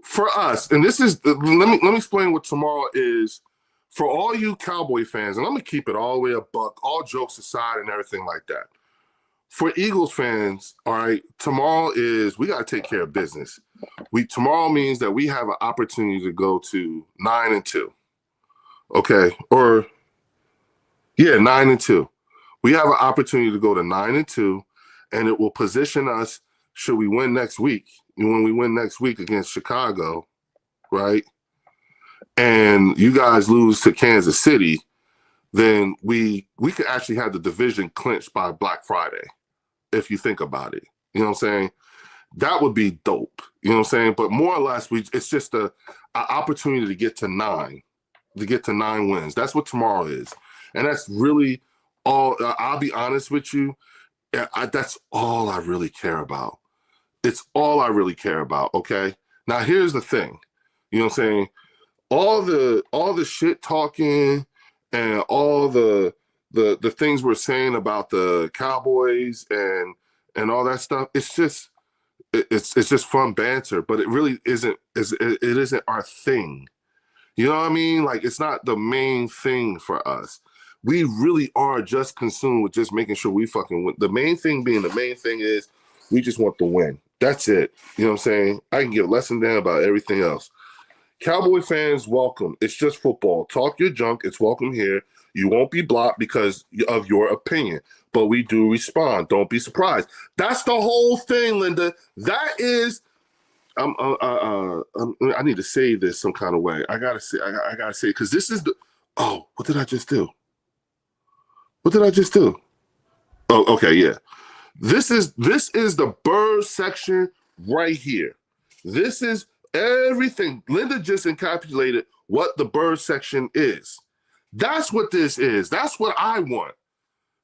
for us, and this is, let me explain what tomorrow is for all you Cowboy fans, and I'm going to keep it all the way a buck, all jokes aside and everything like that. For Eagles fans, all right, tomorrow is, we got to take care of business. Tomorrow means that we have an opportunity to go to 9-2. Okay. Or, yeah, 9-2. We have an opportunity to go to 9-2, and it will position us, should we win next week, when we win next week against Chicago, right? And you guys lose to Kansas City, then we could actually have the division clinched by Black Friday, if you think about it. You know what I'm saying? That would be dope. You know what I'm saying? But more or less, it's just an opportunity to get to 9 wins. That's what tomorrow is. And that's really all. I'll be honest with you. That's all I really care about. It's all I really care about, okay? Now, here's the thing. You know what I'm saying? All the shit talking and all the things we're saying about the Cowboys and all that stuff, it's just fun banter, but it really isn't it isn't our thing. You know what I mean? Like, it's not the main thing for us. We really are just consumed with just making sure we fucking win. The main thing is we just want to win. That's it. You know what I'm saying? I can give less than that about everything else. Cowboy fans, welcome. It's just football. Talk your junk. It's welcome here. You won't be blocked because of your opinion, but we do respond. Don't be surprised. That's the whole thing, Linda. That is. I need to say this some kind of way. I gotta say because this is the. Oh, what did I just do? Oh, okay, yeah. This is the bird section right here. This is everything. Linda just encapsulated what the bird section is. That's what this is. That's what I want.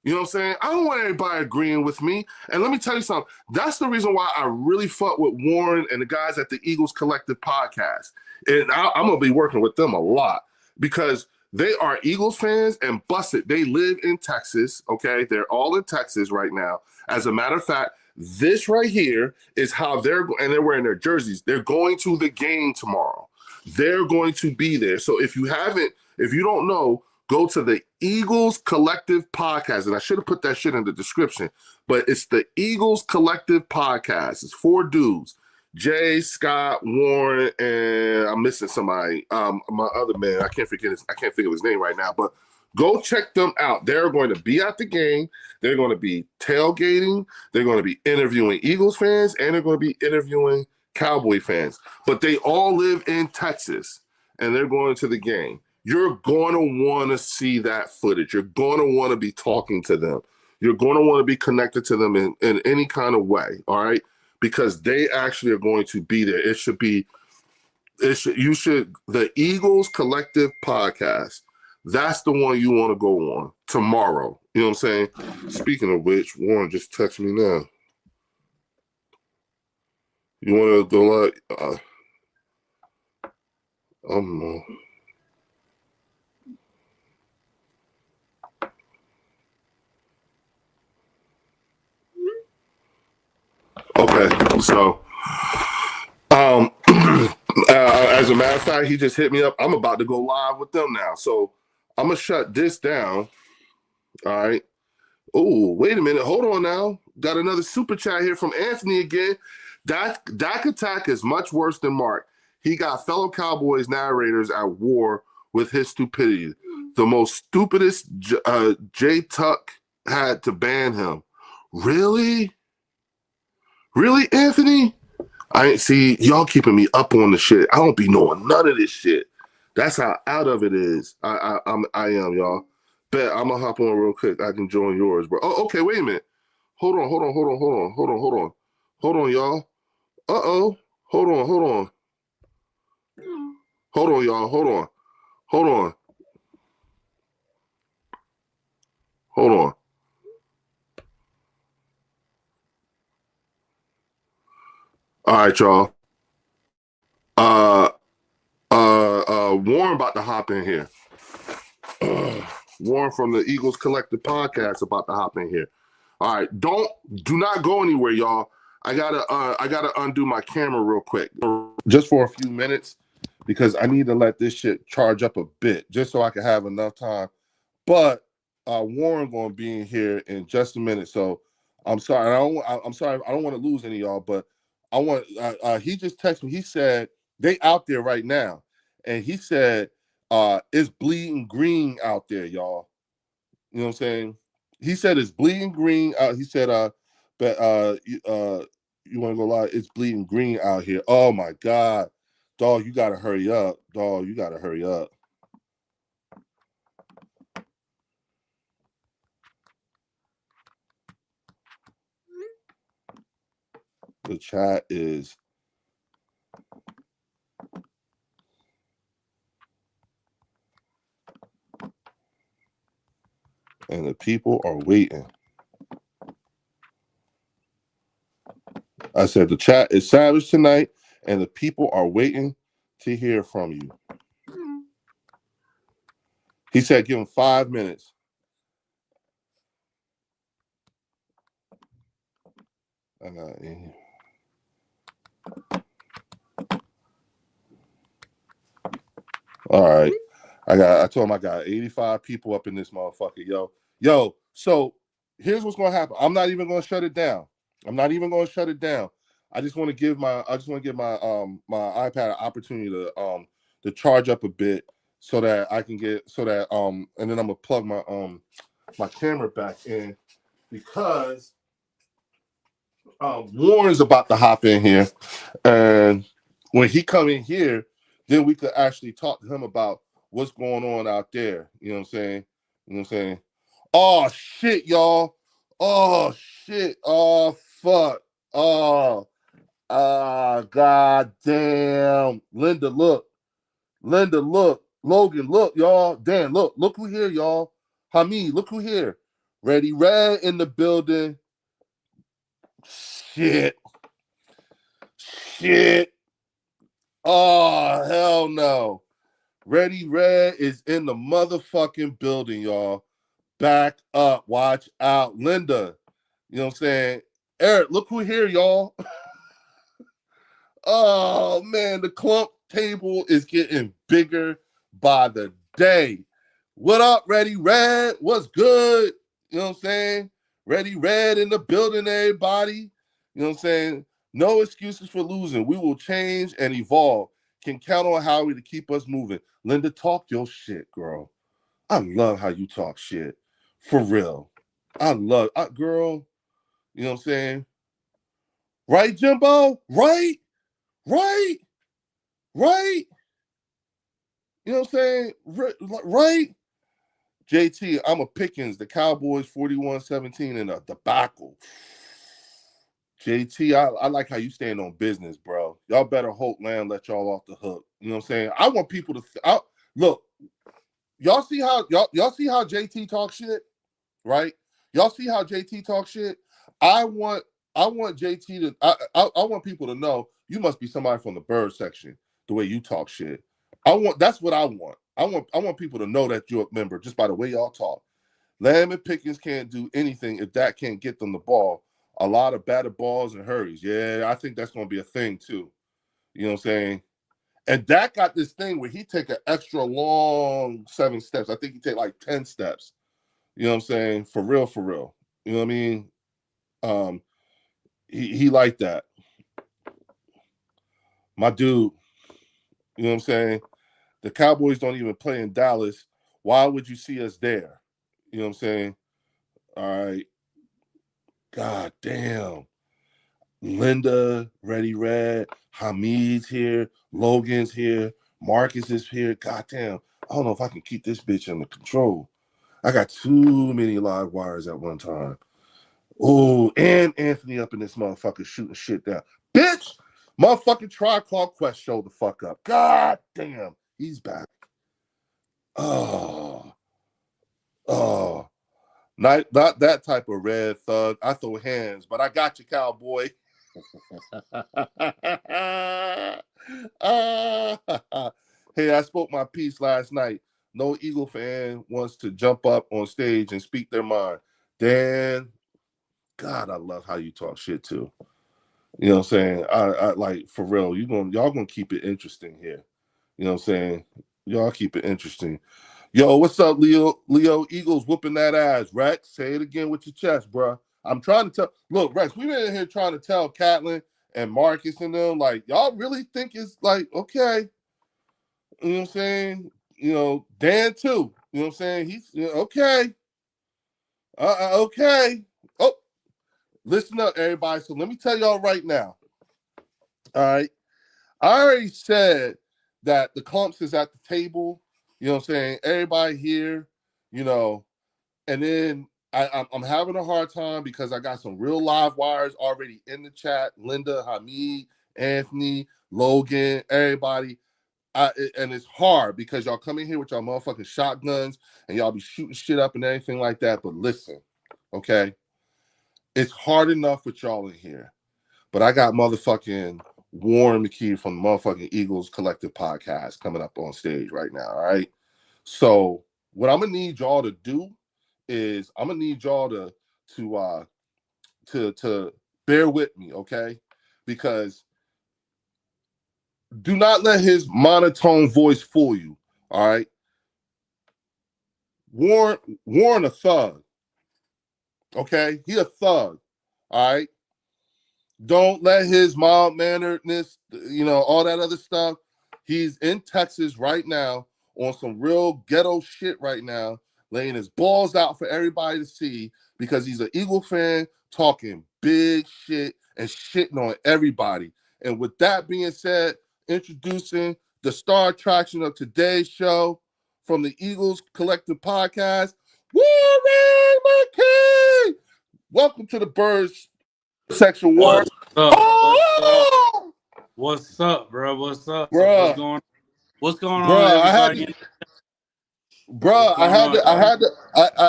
You know what I'm saying? I don't want everybody agreeing with me. And let me tell you something. That's the reason why I really fuck with Warren and the guys at the Eagles Collective podcast. And I'm going to be working with them a lot because they are Eagles fans and busted. They live in Texas, okay? They're all in Texas right now. As a matter of fact, this right here is how and they're wearing their jerseys. They're going to the game tomorrow. They're going to be there. So if you don't know, go to the Eagles Collective Podcast. And I should have put that shit in the description. But it's the Eagles Collective Podcast. It's 4 dudes. Jay, Scott, Warren, and I'm missing somebody. My other man, I can't think of his name right now. But go check them out. They're going to be at the game. They're going to be tailgating. They're going to be interviewing Eagles fans. And they're going to be interviewing Cowboy fans. But they all live in Texas. And they're going to the game. You're going to want to see that footage. You're going to want to be talking to them. You're going to want to be connected to them in any kind of way, all right? Because they actually are going to be there. The Eagles Collective Podcast, that's the one you want to go on tomorrow. You know what I'm saying? Speaking of which, Warren just texted me now. You want to go like, Okay, so as a matter of fact, he just hit me up. I'm about to go live with them now, so I'm gonna shut this down. All right. Oh, wait a minute. Hold on now. Got another super chat here from Anthony again. Dak Attack is much worse than Mark. He got fellow Cowboys narrators at war with his stupidity. The most stupidest Jay Tuck had to ban him. Really? Really, Anthony? I ain't see y'all keeping me up on the shit. I don't be knowing none of this shit. That's how out of it is. I am, y'all. Bet I'm gonna hop on real quick. I can join yours, bro. Oh, okay. Wait a minute. Hold on, y'all. Uh-oh. Hold on. Hold on, y'all. Hold on. All right, y'all. Warren about to hop in here. Warren from the Eagles Collective Podcast about to hop in here. All right, do not go anywhere, y'all. I gotta undo my camera real quick, just for a few minutes, because I need to let this shit charge up a bit, just so I can have enough time. But Warren gonna be in here in just a minute, so I'm sorry. I'm sorry. I don't want to lose any of y'all, but I want. He just texted me. He said they out there right now, and he said it's bleeding green out there, y'all. You know what I'm saying? He said it's bleeding green. He said but you want to go live? It's bleeding green out here. Oh my God, dog, you gotta hurry up, dog. You gotta hurry up. The chat is and the people are waiting. I said the chat is savage tonight, and the people are waiting to hear from you. He said give him 5 minutes. All right. I told him I got 85 people up in this motherfucker, yo. So here's what's gonna happen. I'm not even gonna shut it down. I just want to give my my iPad an opportunity to charge up a bit so that I can get and then I'm gonna plug my camera back in because Warren's about to hop in here, and when he come in here, then we could actually talk to him about what's going on out there. You know what I'm saying? Oh shit, y'all. Oh shit. Oh fuck. Oh. God damn. Linda, look. Logan, look, y'all. Dan, look who here, y'all. Hamid, look who here. Ready Red in the building. Shit. Oh, hell no. Ready Red is in the motherfucking building, y'all. Back up. Watch out. Linda. You know what I'm saying? Eric, look who here, y'all. Oh, man. The clump table is getting bigger by the day. What up, Ready Red? What's good? You know what I'm saying? Ready Red in the building, everybody. You know what I'm saying? No excuses for losing. We will change and evolve. Can count on Howie to keep us moving. Linda, talk your shit, girl. I love how you talk shit. For real. Girl, you know what I'm saying? Right, Jimbo? Right? You know what I'm saying? Right? JT, I'm a Pickens, the Cowboys 41-17 in a debacle. JT, I like how you stand on business, bro. Y'all better hope Lamb let y'all off the hook. You know what I'm saying? I want people to look. Y'all see how JT talk shit, right? Y'all see how JT talk shit? I want JT to I want people to know you must be somebody from the bird section the way you talk shit. That's what I want. I want people to know that you're a member just by the way y'all talk. Lamb and Pickens can't do anything if Dak can't get them the ball. A lot of batted balls and hurries. Yeah, I think that's going to be a thing too. You know what I'm saying? And Dak got this thing where he take an extra long 7 steps. I think he take like 10 steps. You know what I'm saying? For real. You know what I mean? He like that. My dude, you know what I'm saying? The Cowboys don't even play in Dallas. Why would you see us there? You know what I'm saying? All right. God damn. Linda, Ready Red, Hamid's here, Logan's here, Marcus is here. God damn. I don't know if I can keep this bitch under control. I got too many live wires at one time. Oh, and Anthony up in this motherfucker shooting shit down. Bitch! Motherfucking Tri-Claw Quest showed the fuck up. God damn. He's back. Oh. Not that type of red thug. I throw hands, but I got you, cowboy. Hey, I spoke my piece last night. No Eagle fan wants to jump up on stage and speak their mind. Dan, God, I love how you talk shit too. You know what I'm saying? I like for real. Y'all gonna keep it interesting here. You know what I'm saying? Y'all keep it interesting. Yo, what's up, Leo? Leo Eagles whooping that ass. Rex, say it again with your chest, bro. I'm trying to tell. Look, Rex, we've been in here trying to tell Catlin and Marcus and them, like, y'all really think it's like, okay. You know what I'm saying? You know, Dan too. You know what I'm saying? He's okay. Okay. Oh, listen up, everybody. So let me tell y'all right now. All right. I already said that the clumps is at the table. You know what I'm saying? Everybody here, you know, and then I'm having a hard time because I got some real live wires already in the chat. Linda, Hamid, Anthony, Logan, everybody. And it's hard because y'all come in here with y'all motherfucking shotguns and y'all be shooting shit up and everything like that. But listen, okay? It's hard enough with y'all in here. But I got motherfucking Warren McKee from the motherfucking Eagles Collective Podcast coming up on stage right now, all right? So what I'm gonna need y'all to do is I'm gonna need y'all to bear with me, okay? Because do not let his monotone voice fool you, all right? Warren a thug, okay? He a thug, all right? Don't let his mild-manneredness, all that other stuff. He's in Texas right now on some real ghetto shit right now, laying his balls out for everybody to see because he's an Eagle fan talking big shit and shitting on everybody. And with that being said, introducing the star attraction of today's show from the Eagles Collective Podcast, Warren McKee! Welcome to the Birds Section War. What's up, bro? What's up? Bruh. What's going on, everybody? Bro, What's going on, y'all?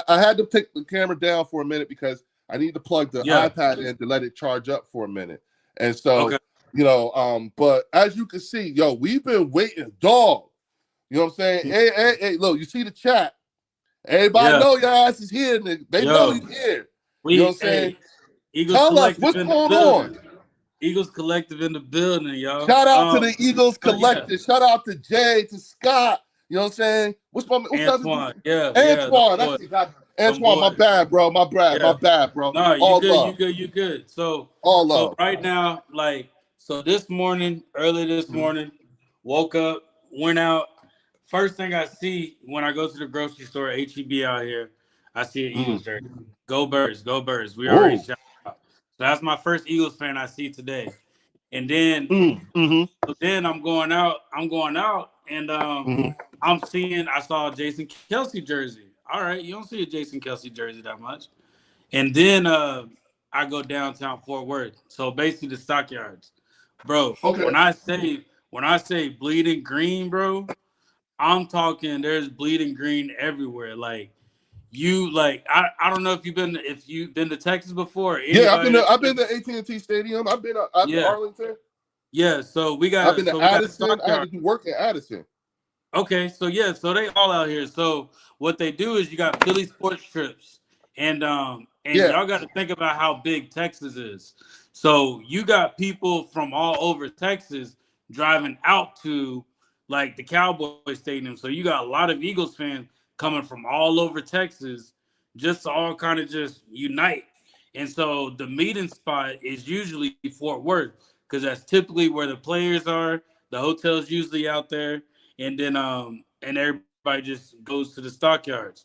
I had to take the camera down for a minute because I need to plug the Yeah. iPad in to let it charge up for a minute. And Okay. so, but as you can see, yo, we've been waiting, dog. You know what I'm saying? Hey, look, you see the chat. Everybody Yeah. know your ass is here. They know Yo. you here. You know what I'm saying? Eagles Tell us Collective what's in the going building. on. Eagles Collective in the building, y'all. Shout out to the Eagles So yeah, Collective. Shout out to Jay, to Scott. You know what I'm saying? What's the other dude? Antoine. Yeah, the Antoine. boy, That's it. God. them Antoine, my boys. bad, bro. My Yeah. bad, bro. No, you All good, you love. good, you good. So All so love. right now, so this morning, early this morning, woke up, went out. First thing I see when I go to the grocery store, HEB out here, I see an Eagles jersey. Go Birds, go Birds. We already Oh. shot out. So that's my first Eagles fan I see today. And then so then I'm going out, and I saw a Jason Kelsey jersey. All right, you don't see a Jason Kelsey jersey that much. And then I go downtown Fort Worth. So basically the stockyards. Bro, Okay. when I say bleeding green, bro, I'm talking there's bleeding green everywhere. I don't know if you've been to Texas before or Yeah, anybody I've been to AT&T Stadium. I've been to yeah. Arlington. Yeah, so we I've got been to so we got a Addison. I had stockyard. to do work at Addison. Okay, so yeah, so they all out here. So what they do is you got Philly sports trips, and Yeah. y'all got to think about how big Texas is. So you got people from all over Texas driving out to like the Cowboys stadium. So you got a lot of Eagles fans coming from all over Texas just to all kind of just unite. And so the meeting spot is usually Fort Worth because that's typically where the players are. The hotel's usually out there, and everybody just goes to the stockyards.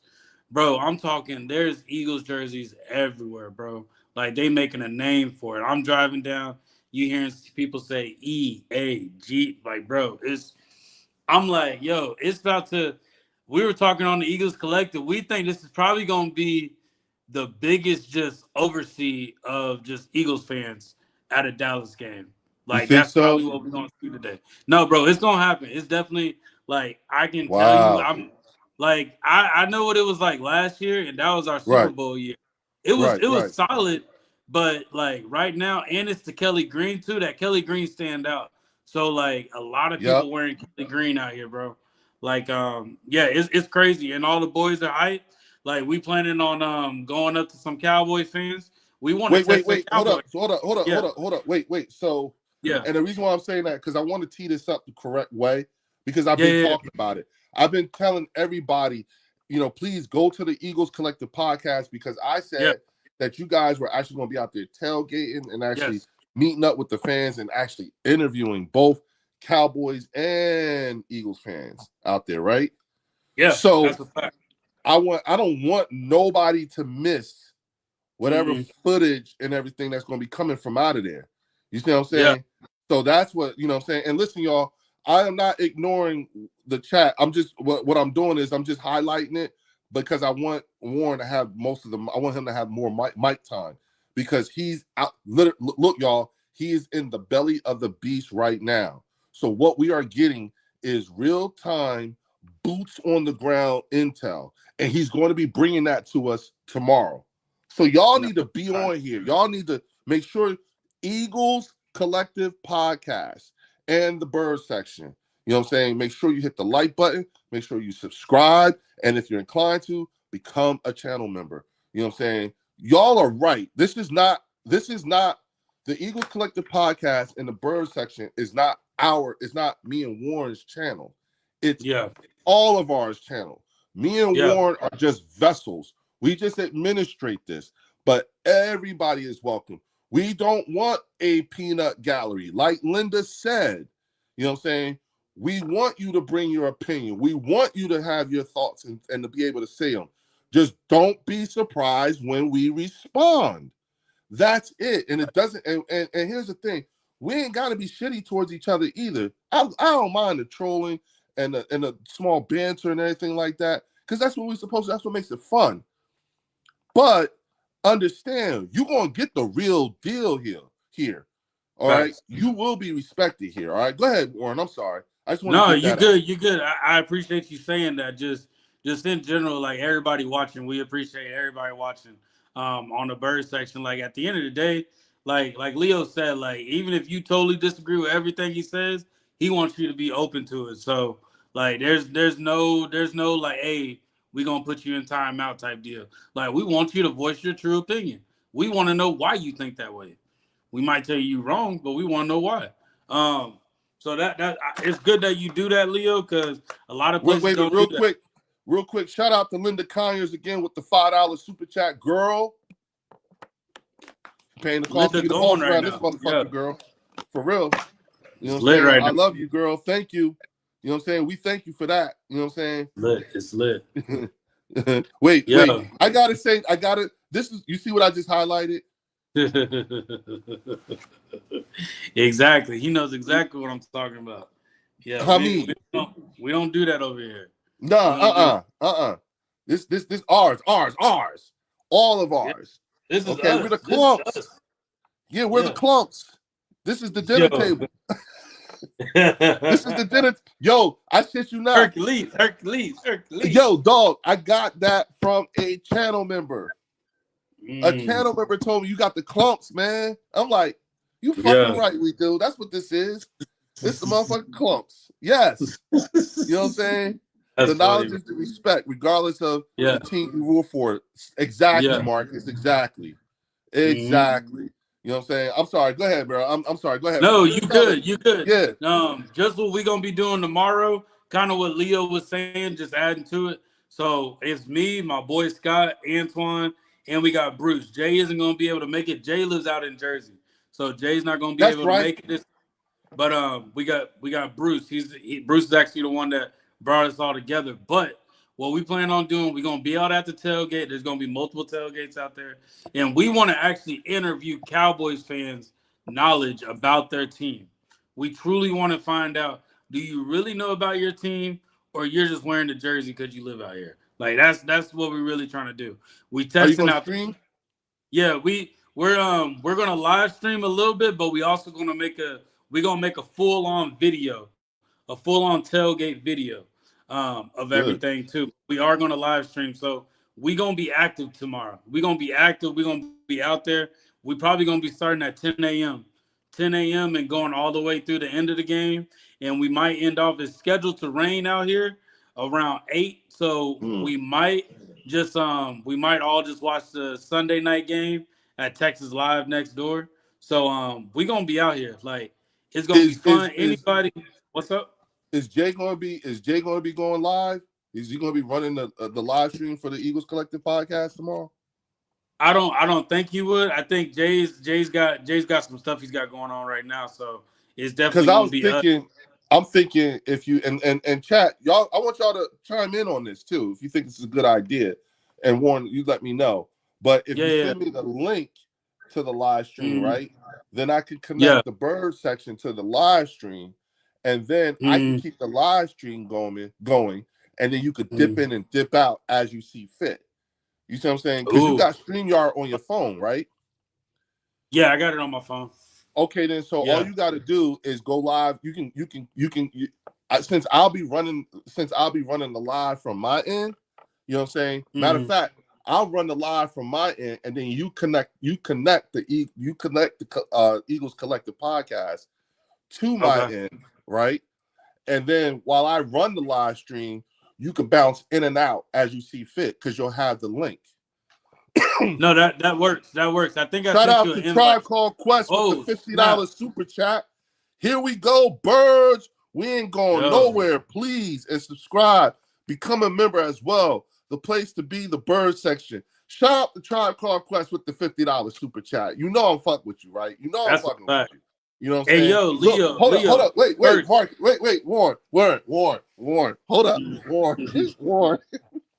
Bro, I'm talking there's Eagles jerseys everywhere, bro. Like they making a name for it. I'm driving down, you hearing people say EAG, like bro, I'm like, yo, it's about to we were talking on the Eagles Collective. We think this is probably gonna be the biggest just oversee of just Eagles fans at a Dallas game. You Like think that's so? probably what we're gonna see today. No, bro, it's gonna happen. It's definitely like I can tell you, Wow. I'm like I know what it was like last year, and that was our Super Right. Bowl year. It was Right. it Right. was solid, but like right now, and it's the Kelly Green too. That Kelly Green stand out. So like a lot of Yep. people wearing Kelly Green out here, bro. Like yeah, it's crazy, and all the boys are hyped. Like we planning on going up to some Cowboy fans. We want to test that Wait. Hold Cowboy. up. So Yeah, hold up. Wait. So, yeah, and the reason why I'm saying that because I want to tee this up the correct way because I've yeah, been yeah, talking about it. I've been telling everybody, please go to the Eagles Collective podcast because I yeah, said that you guys were actually going to be out there tailgating and actually yes, meeting up with the fans and actually interviewing both Cowboys and Eagles fans out there, right? yeah. So That's a fact. I don't want nobody to miss whatever Mm-hmm. footage and everything that's going to be coming from out of there. You see what I'm Yeah, saying? So that's what, what I'm saying. And listen, y'all, I am not ignoring the chat. I'm just, what I'm doing is I'm just highlighting it because I want Warren to have most of them. I want him to have more mic time because he's out. Look, y'all, he is in the belly of the beast right now. So what we are getting is real time, boots on the ground intel. And he's going to be bringing that to us tomorrow. So y'all no, need to be on here. Y'all need to make sure Eagles Collective Podcast and the Bird section. You know what I'm saying? Make sure you hit the like button. Make sure you subscribe. And if you're inclined to, become a channel member. You know what I'm saying? Y'all are right. This is not the Eagles Collective Podcast and the Bird section is not me and Warren's channel. It's yeah, all of ours channel. Me and yeah, Warren are just vessels. We just administrate this, but everybody is welcome. We don't want a peanut gallery. Like Linda said, you know what I'm saying? We want you to bring your opinion. We want you to have your thoughts and to be able to say them. Just don't be surprised when we respond. That's it. And it doesn't, and here's the thing. We ain't got to be shitty towards each other either. I don't mind the trolling and the small banter and everything like that, because that's what we're supposed to, that's what makes it fun. But understand, you're going to get the real deal here. All right? facts. You will be respected here. All right? Go ahead, Warren. I'm sorry. I just want to No, get you that out. good. You good. I appreciate you saying that. just in general, like everybody watching, we appreciate everybody watching on the bird section. Like at the end of the day, like Leo said, like even if you totally disagree with everything he says, he wants you to be open to it. So like there's no like, hey, we gonna put you in timeout type deal. Like we want you to voice your true opinion. We want to know why you think that way. We might tell you wrong, but we want to know why. So that it's good that you do that, Leo, because a lot of places Wait, don't real do that. quick. Shout out to Linda Conyers again with the $5 super chat, girl. Paying the cost to Linda be the going boss right around this now. motherfucker, Yeah, girl. For real. You know it's what I'm lit saying? right I now. love you, girl. Thank you. You know what I'm saying? We thank you for that. You know what I'm Lit. It's lit. saying? Wait. Yeah. I gotta. This is. You see what I just highlighted? Exactly. He knows exactly what I'm talking about. Yeah, Hamid. we don't do that over here. We don't do Nah. This ours. All of yeah. ours. This is Okay, we're us. the This is clumps. us. Yeah, we're the Yeah. clumps. This is the dinner Yo. table. This is the dinner. Yo, I shit you not. Hercules. Yo, dog, I got that from a channel member. A Mm, channel member told me you got the clumps, man. I'm like, you fucking yeah. right, we do. That's what this is. This the motherfucking clumps. Yes. You know what I'm saying? That's The knowledge funny. is the respect, regardless of Yeah. the team you rule for. Exactly, Yeah. Marcus. Exactly. Hmm. You know what I'm saying? I'm sorry. Go ahead, bro. I'm sorry. Go ahead. No, Finish you telling. good. You good. Yeah. Just what we're gonna be doing tomorrow, kind of what Leo was saying, just adding to it. So it's me, my boy Scott, Antoine, and we got Bruce. Jay isn't gonna be able to make it. Jay lives out in Jersey, so Jay's not gonna be That's able to right. make it this. But we got Bruce. Bruce is actually the one that brought us all together. But what we plan on doing, we're gonna be out at the tailgate. There's gonna be multiple tailgates out there, and we want to actually interview Cowboys fans' knowledge about their team. We truly want to find out: do you really know about your team, or you're just wearing the jersey because you live out here? Like that's what we're really trying to do. We Are you testing gonna out. stream? Yeah, we're gonna live stream a little bit, but we also gonna make a full on video, a full on tailgate video of Good. everything too. We are gonna live stream, so we gonna be active tomorrow. We gonna be active. We gonna be out there. We probably gonna be starting at 10 a.m. 10 a.m. and going all the way through the end of the game, and we might end off. It's scheduled to rain out here around 8, so Mm. we might all just watch the Sunday night game at Texas Live next door. So we gonna be out here. Like it's gonna be Is fun. Anybody, what's up? Is Jay gonna be going live? Is he gonna be running the live stream for the Eagles Collective podcast tomorrow? I don't think he would. I think Jay's got some stuff he's got going on right now. So it's Because definitely I gonna was be us. thinking, I'm thinking if you and chat, y'all, I want y'all to chime in on this too. If you think this is a good idea, and Warren, you let me know. But if you Yeah. send me the link to the live stream, Mm, right, then I can yeah. connect the bird section to the live stream, and then I can Mm, keep the live stream going, and then you could dip mm. in and dip out as you see fit. You see what I'm saying? Because you Ooh. got StreamYard on your phone, right? Yeah, I got it on my phone. Okay, then. So all Yeah. you got to do is go live. Since I'll be running the live from my end. You know what I'm saying? Matter of Mm, fact, I'll run the live from my end, and then you connect the Eagles Collective podcast to my okay. end, right? And then while I run the live stream, you can bounce in and out as you see fit because you'll have the link. No, that works. That works. I think I Shout sent you out an to invite. Tribe Called Quest with the Oh $50 snap! super chat. Here we go, birds. We ain't going Yo, nowhere. Please and subscribe. Become a member as well. The place to be, the bird section. Shout out to Tribe Called Quest with the $50 super chat. You know I'm fucking with you, right? You know I'm that's a fucking with fact. you. You know what I'm Hey, saying? yo, Look, Leo, hold Leo. up. Wait, First, Mark. Wait, Warren. Hold up. Warren.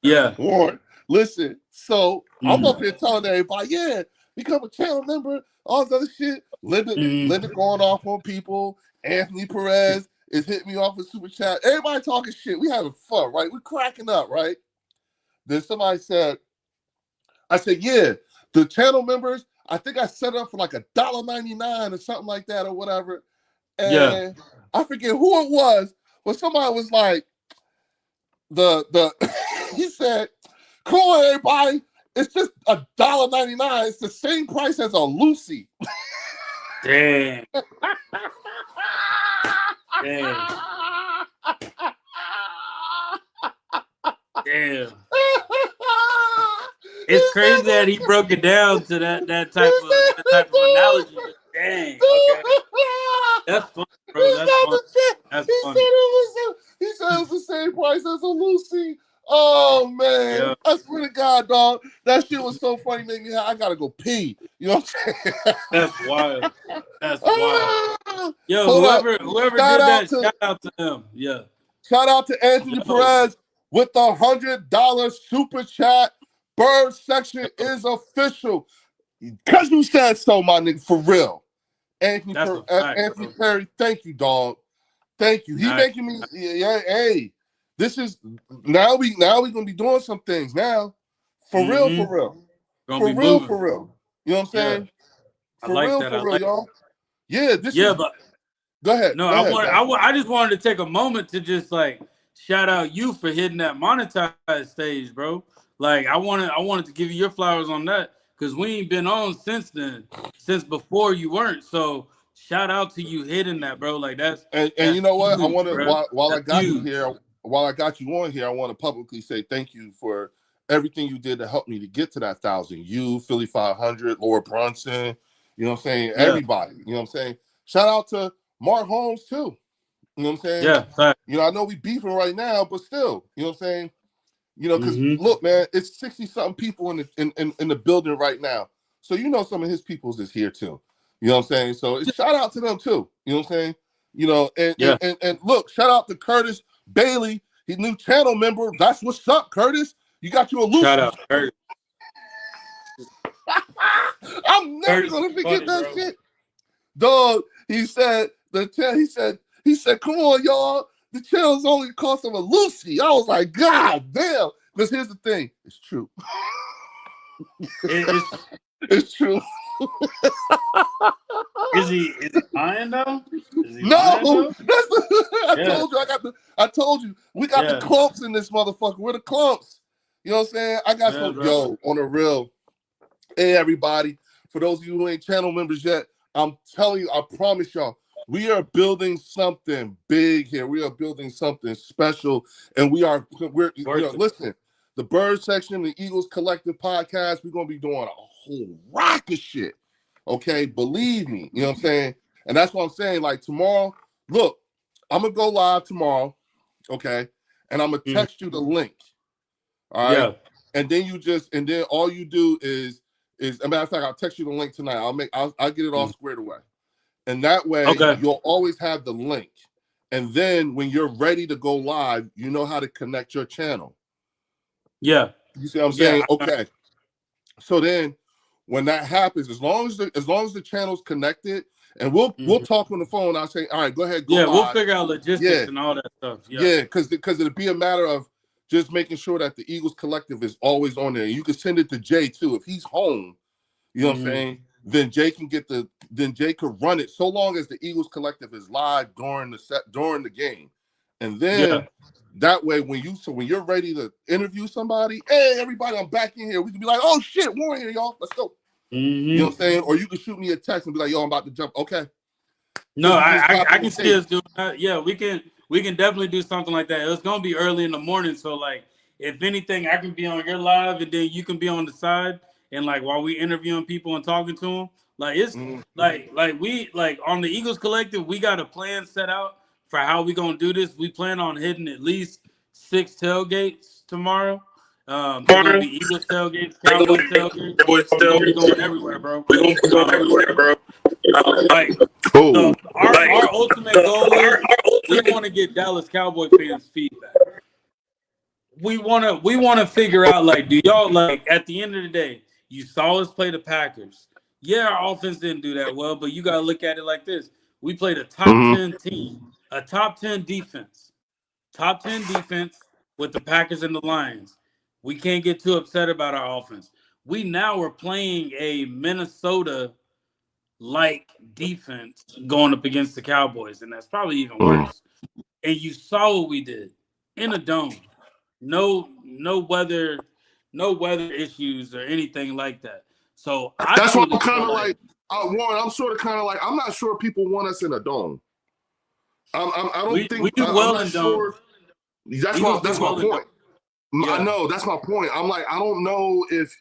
yeah. Warren, listen. So I'm up Mm, here telling everybody, yeah, become a channel member, all this other shit. Linda mm, going off on people. Anthony Perez is hitting me off with super chat. Everybody talking shit. We having fun, right? We're cracking up, right? Then somebody said, I said, yeah, the channel members, I think I set up for like $1.99 or something like that or whatever. yeah. And I forget who it was, but somebody was like, he said, "Come on, everybody! It's just $1.99. It's the same price as a Lucy." Damn. Damn. Damn. It's crazy that he broke it down to that type of analogy. Dang. Okay. That's funny, bro. That's funny. That's funny. He said it was the same price as a Lucy. Oh man, Yeah. I swear to God, dog, that shit was so funny. Made me, I gotta go pee. You know what I'm saying? That's wild. That's wild. Yo, Hold whoever shout did out that, shout out to him. Yeah. Shout out to Anthony Perez with the $100 super chat. Bird section is official. Cause you said so, my nigga, for real. Anthony Perry, thank you, dog. Thank you. He making me, hey, this is now we gonna be doing some things now. For real. Gonna be moving. For real. You know what I'm saying? Yeah. For real, y'all. Yeah, but go ahead. No, I just wanted to take a moment to just like shout out you for hitting that monetized stage, bro. Like I wanted to give you your flowers on that because we ain't been on since then, since before you weren't. So shout out to you hitting that, bro. Like that's you know what? Huge, I want to while I got huge. you here, while I got you on here, I want to publicly say thank you for everything you did to help me to get to that 1,000. You, Philly 500, Laura Brunson, you know what I'm saying? Yeah. Everybody, you know what I'm saying? Shout out to Mark Holmes too. You know what I'm saying? Yeah. Fact. You know, I know we beefing right now, but still, you know what I'm saying? You know, because look, man, it's 60-something people in the building right now. So you know some of his peoples is here too. You know what I'm saying? So it's shout out to them too. You know what I'm saying? You know, and look, shout out to Curtis Bailey, his new channel member. That's what's up, Curtis. You got you a Lucy. Shout out, Curtis. I'm never gonna forget that shit. Dog, he said, come on, y'all. The channel's only the cost of a Lucy. I was like, God damn. Because here's the thing, it's true. It's true. Is he lying though? No, I told you, we got the clumps in this motherfucker. We're the clumps. You know what I'm saying? I got on a real. Hey, everybody. For those of you who ain't channel members yet, I'm telling you, I promise y'all, we are building something big here. We are building something special, and listen. The Bird Section, the Eagles Collective podcast, we're gonna be doing a whole rack of shit. Okay, believe me. You know what I'm saying? And that's what I'm saying. Like tomorrow, look, I'm gonna go live tomorrow. Okay, and I'm gonna text you the link. All right. Yeah. And then all you do is as a matter of fact, I'll text you the link tonight. I'll get it all squared away. And that way you'll always have the link. And then when you're ready to go live, you know how to connect your channel. Yeah. You see what I'm saying? Okay. So then when that happens, as long as the channel's connected, and we'll talk on the phone, I'll say, all right, go ahead, go live. We'll figure out logistics and all that stuff. Yeah, because it'll be a matter of just making sure that the Eagles Collective is always on there. You can send it to Jay too. If he's home, you know what I'm saying? Then Jay can run it so long as the Eagles Collective is live during the game. And then that way when you're ready to interview somebody, hey everybody, I'm back in here. We can be like, oh shit, we're in here, y'all. Let's go. You know what I'm saying? Or you can shoot me a text and be like, yo, I'm about to jump. Okay. No, I can see us doing that. Yeah, we can definitely do something like that. It's gonna be early in the morning, so like if anything, I can be on your live and then you can be on the side, and like while we interviewing people and talking to them, like it's like we on the Eagles Collective, we got a plan set out for how we gonna do this. We plan on hitting at least 6 tailgates tomorrow. They're gonna be Eagles tailgates, Cowboys tailgates. We're gonna be going everywhere, bro. Our ultimate goal is we want to get Dallas Cowboy fans feedback. We want to figure out, like, do y'all, like, at the end of the day, you saw us play the Packers. Yeah, our offense didn't do that well, but you got to look at it like this. We played a top 10 team, a top 10 defense. Top 10 defense with the Packers and the Lions. We can't get too upset about our offense. We now are playing a Minnesota-like defense going up against the Cowboys, and that's probably even worse. And you saw what we did in a dome. no weather issues or anything like that. So that's why I'm kind of like Warren. I'm sort of kind of like I'm not sure people want us in a dome. I don't think we do well in sure. dome. That's my point. Yeah. I know that's my point. I'm like I don't know if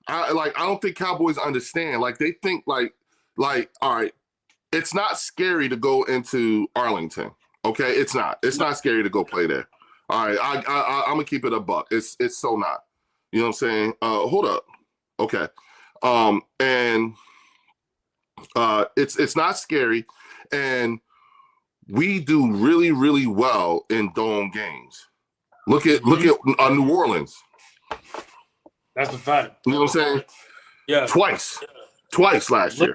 I don't think Cowboys understand. Like they think like all right, it's not scary to go into Arlington. Okay, it's not. It's not scary to go play there. All right, I'm gonna keep it a buck. It's so not. You know what I'm saying? Hold up. Okay. And it's not scary, and we do really, really well in dome games. Look at New Orleans. That's a fact. You know what I'm saying? Yeah. Twice last year.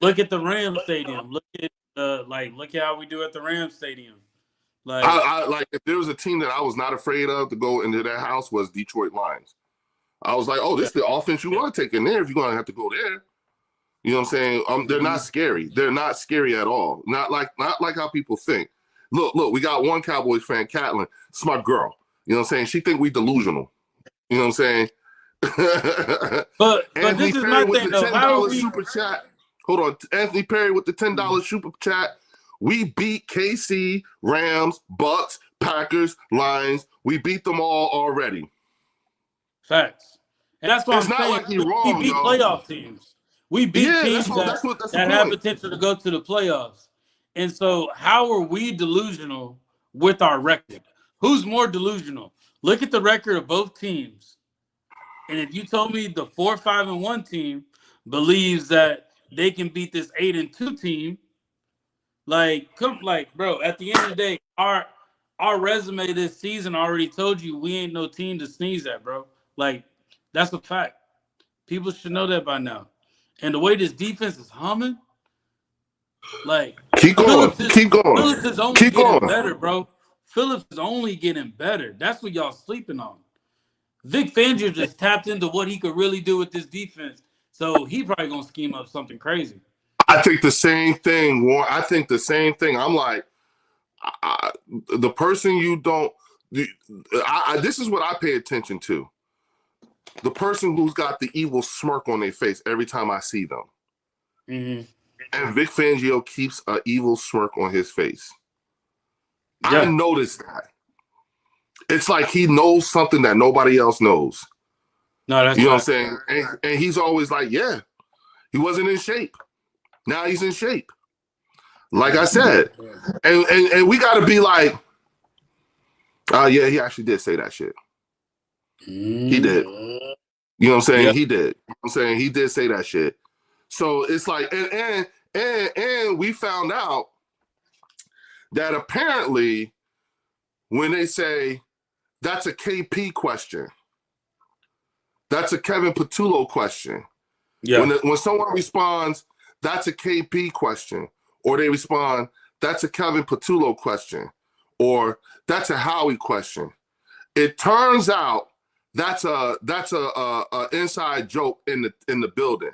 Look at the Rams Stadium. Look at look how we do at the Rams Stadium. Like I like if there was a team that I was not afraid of to go into their house was Detroit Lions. I was like, oh, this is the offense you want to take in there if you're gonna have to go there. You know what I'm saying? They're not scary. They're not scary at all. Not like how people think. Look, we got one Cowboys fan, Catlin, smart girl. You know what I'm saying? She think we delusional. You know what I'm saying? but this is my thing though. How are we... super chat. Hold on, Anthony Perry with the $10 super chat. We beat KC, Rams, Bucks, Packers, Lions. We beat them all already. Facts, and that's why it's not saying. Like he's wrong, we beat playoff teams. We beat teams that have potential to go to the playoffs. And so, how are we delusional with our record? Who's more delusional? Look at the record of both teams. And if you told me the 4-5-1 team believes that they can beat this 8-2 team, bro, at the end of the day, our resume this season already told you we ain't no team to sneeze at, bro. Like, that's a fact. People should know that by now. And the way this defense is humming, like, keep going. Phillips is only getting better, bro. Phillips is only getting better. That's what y'all sleeping on. Vic Fangio just tapped into what he could really do with this defense. So he probably gonna scheme up something crazy. I think the same thing, Warren. I think the same thing. I'm like, the person you don't. This is what I pay attention to. The person who's got the evil smirk on their face every time I see them. Mm-hmm. And Vic Fangio keeps an evil smirk on his face. Yeah. I noticed that. It's like he knows something that nobody else knows. No, that's you know what I'm saying? And he's always like, yeah, he wasn't in shape. Now he's in shape. Like I said. And we got to be like, yeah, he actually did say that shit. He did. You know what I'm saying? Yeah. He did. You know what I'm saying? He did say that shit. So it's like, and we found out that apparently when they say that's a KP question, that's a Kevin Patullo question. Yeah. When someone responds, that's a KP question, or they respond, that's a Kevin Patullo question, or that's a Howie question. It turns out that's a inside joke in the building.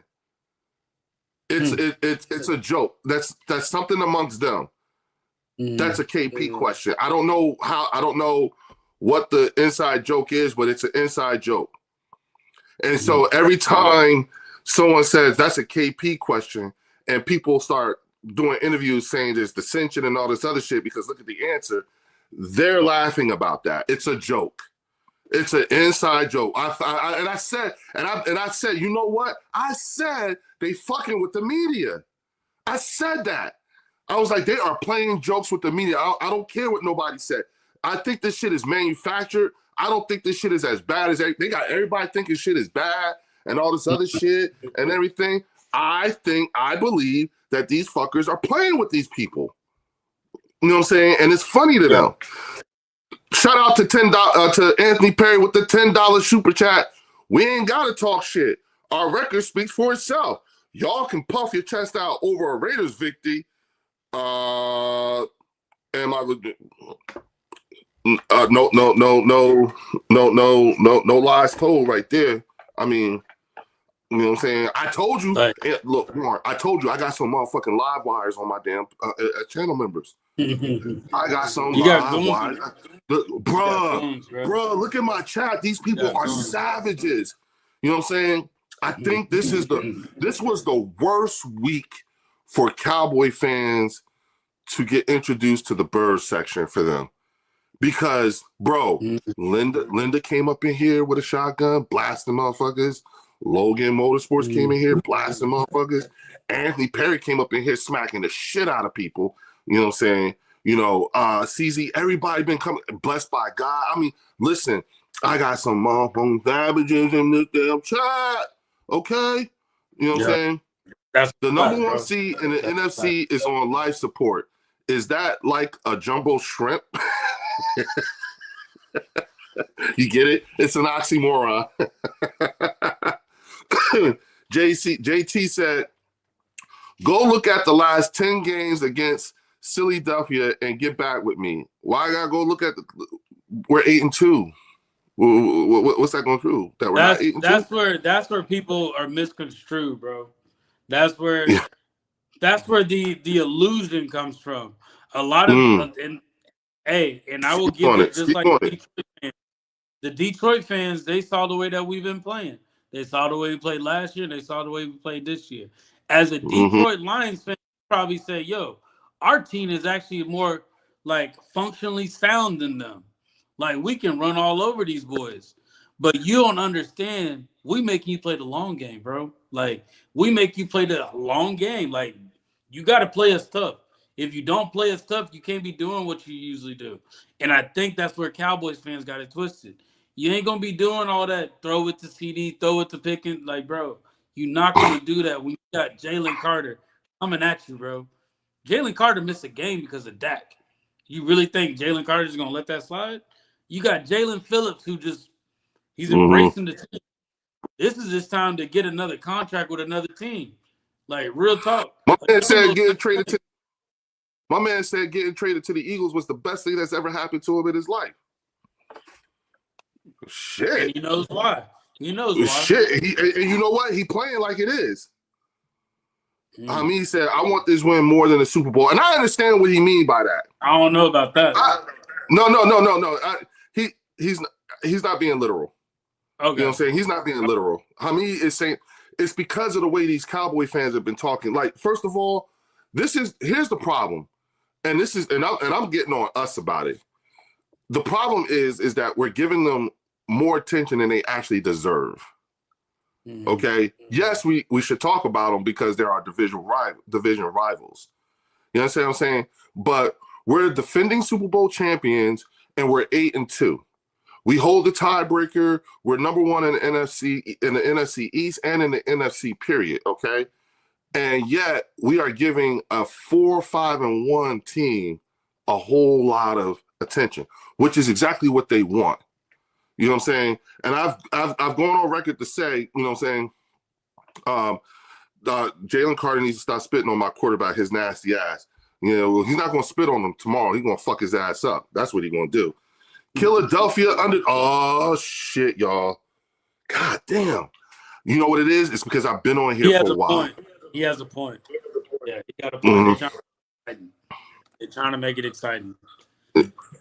It's a joke. That's something amongst them. That's a KP question. I don't know what the inside joke is, but it's an inside joke. And so every time someone says that's a KP question, and people start doing interviews saying there's dissension and all this other shit because look at the answer, they're laughing about that. It's a joke. It's an inside joke. I said, you know what? I said they fucking with the media. I said that. I was like, they are playing jokes with the media. I don't care what nobody said. I think this shit is manufactured. I don't think this shit is as bad as they got everybody thinking shit is bad and all this other shit and everything. I believe that these fuckers are playing with these people. You know what I'm saying? And it's funny to them. Shout out to to Anthony Perry with the $10 super chat. We ain't gotta talk shit. Our record speaks for itself. Y'all can puff your chest out over a Raiders victory. No lies told right there. I mean, you know what I'm saying? I told you. Look, Warren, I told you I got some motherfucking live wires on my damn channel members. I got some You got live. Bruh, look at my chat. These people are savages. You know what I'm saying? I think this was the worst week for Cowboy fans to get introduced to the bird section for them. Because, bro, Linda came up in here with a shotgun, blasting motherfuckers. Logan Motorsports came in here, blasting motherfuckers. Anthony Perry came up in here smacking the shit out of people. You know what I'm saying? You know, CZ, everybody been coming, blessed by God. I mean, listen, I got some motherfucking savages in this damn chat. Okay? You know what I'm saying? That's the number one seed in the NFC is on life support. Is that like a jumbo shrimp? You get it? It's an oxymoron. JT said, go look at the last 10 games against Philadelphia and get back with me. Why I gotta go look at we're 8-2. What's that going through? That we're not 8-2? That's where people are misconstrued, bro. That's where the illusion comes from. A lot of and I will give it just like the Detroit fans, they saw the way that we've been playing. They saw the way we played last year, and they saw the way we played this year. As a Detroit Lions fan, you probably say, yo, our team is actually more like functionally sound than them. Like we can run all over these boys. But you don't understand, we make you play the long game, bro. Like we make you play the long game. Like you got to play us tough. If you don't play us tough, you can't be doing what you usually do. And I think that's where Cowboys fans got it twisted. You ain't going to be doing all that, throw it to CD, throw it to Pickens. Like, bro, you're not going to do that when you got Jalen Carter coming at you, bro. Jalen Carter missed a game because of Dak. You really think Jalen Carter is going to let that slide? You got Jalen Phillips who he's embracing the team. This is his time to get another contract with another team. Like, real talk. My man said getting traded to the Eagles was the best thing that's ever happened to him in his life. Shit. And he knows why. Shit. And you know what? He playing like it is. I mean, he said, I want this win more than a Super Bowl. And I understand what he mean by that. I don't know about that. No. He's not being literal. Okay. You know what I'm saying? He's not being literal. Hamid is saying it's because of the way these Cowboy fans have been talking. Like, first of all, here's the problem. And I'm getting on us about it. The problem is that we're giving them more attention than they actually deserve. Okay? Yes, we should talk about them because they're our division rivals. You know what I'm saying? But we're defending Super Bowl champions and we're 8-2. We hold the tiebreaker. We're number one in the NFC East and in the NFC period, okay? And yet we are giving a 4-5-1 team a whole lot of attention, which is exactly what they want. You know what I'm saying? And I've gone on record to say, you know what I'm saying, Jalen Carter needs to stop spitting on my quarterback, his nasty ass. You know, he's not going to spit on him tomorrow. He's going to fuck his ass up. That's what he's going to do. Philadelphia oh shit, y'all. God damn. You know what it is? It's because I've been on here for a while. He has a point. Yeah, he got a point. They're trying to make it exciting.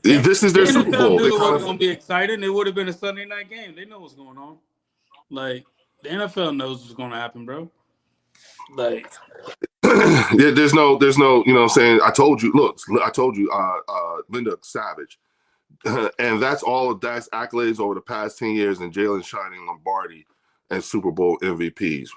This is their Super Bowl. It wasn't going to be exciting. It would have been a Sunday night game. They know what's going on. Like, the NFL knows what's going to happen, bro. Like, there's no, you know what I'm saying? I told you, Linda Savage. And that's all of Dak's accolades over the past 10 years and Jalen shining Lombardi and Super Bowl MVPs.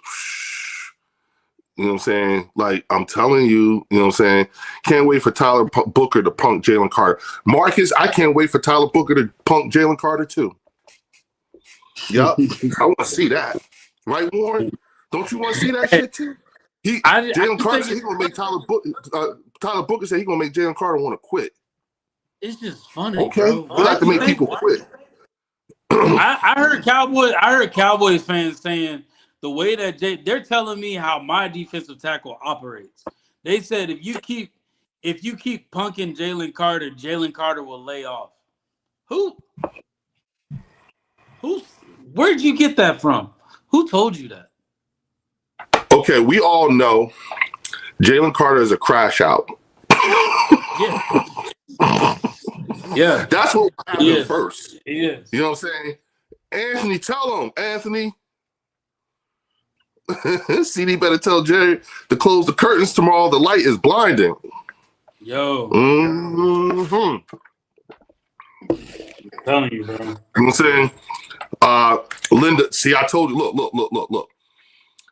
You know what I'm saying? Like, I'm telling you, you know what I'm saying? Can't wait for Tyler Booker to punk Jalen Carter. Marcus, I can't wait for Tyler Booker to punk Jalen Carter too. Yup. I want to see that. Right, Warren? Don't you want to see that shit too? Jalen Carter said he's going to make Tyler Booker said he's going to make Jalen Carter want to quit. It's just funny. Okay, bro. we have to make people quit. I heard Cowboys fans saying the way that they're telling me how my defensive tackle operates. They said if you keep punking Jalen Carter will lay off. Where'd you get that from? Who told you that? Okay, we all know Jalen Carter is a crash out. Yeah. That's what happened first. He is. You know what I'm saying? Anthony, tell him, Anthony. CD better tell Jerry to close the curtains tomorrow. The light is blinding. Yo. Mm-hmm. I'm telling you, bro. You know what I'm saying? Linda, see, I told you, look.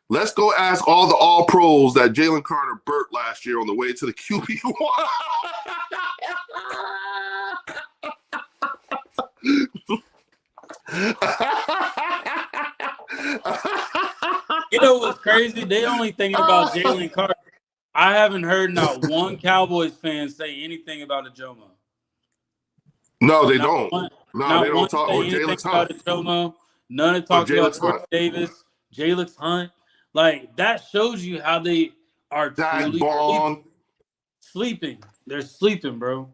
Let's go ask all the all-pros that Jalen Carter burnt last year on the way to the QB1. You know what's crazy? They only thinking about Jalen Carter. I haven't heard not one Cowboys fan say anything about Ajomo. No, they don't. No, they don't talk. Or Jalen Hunt. Ajomo. None of talk about Jordan Davis, Jalen Hunt. Like, that shows you how they are truly sleeping. They're sleeping, bro.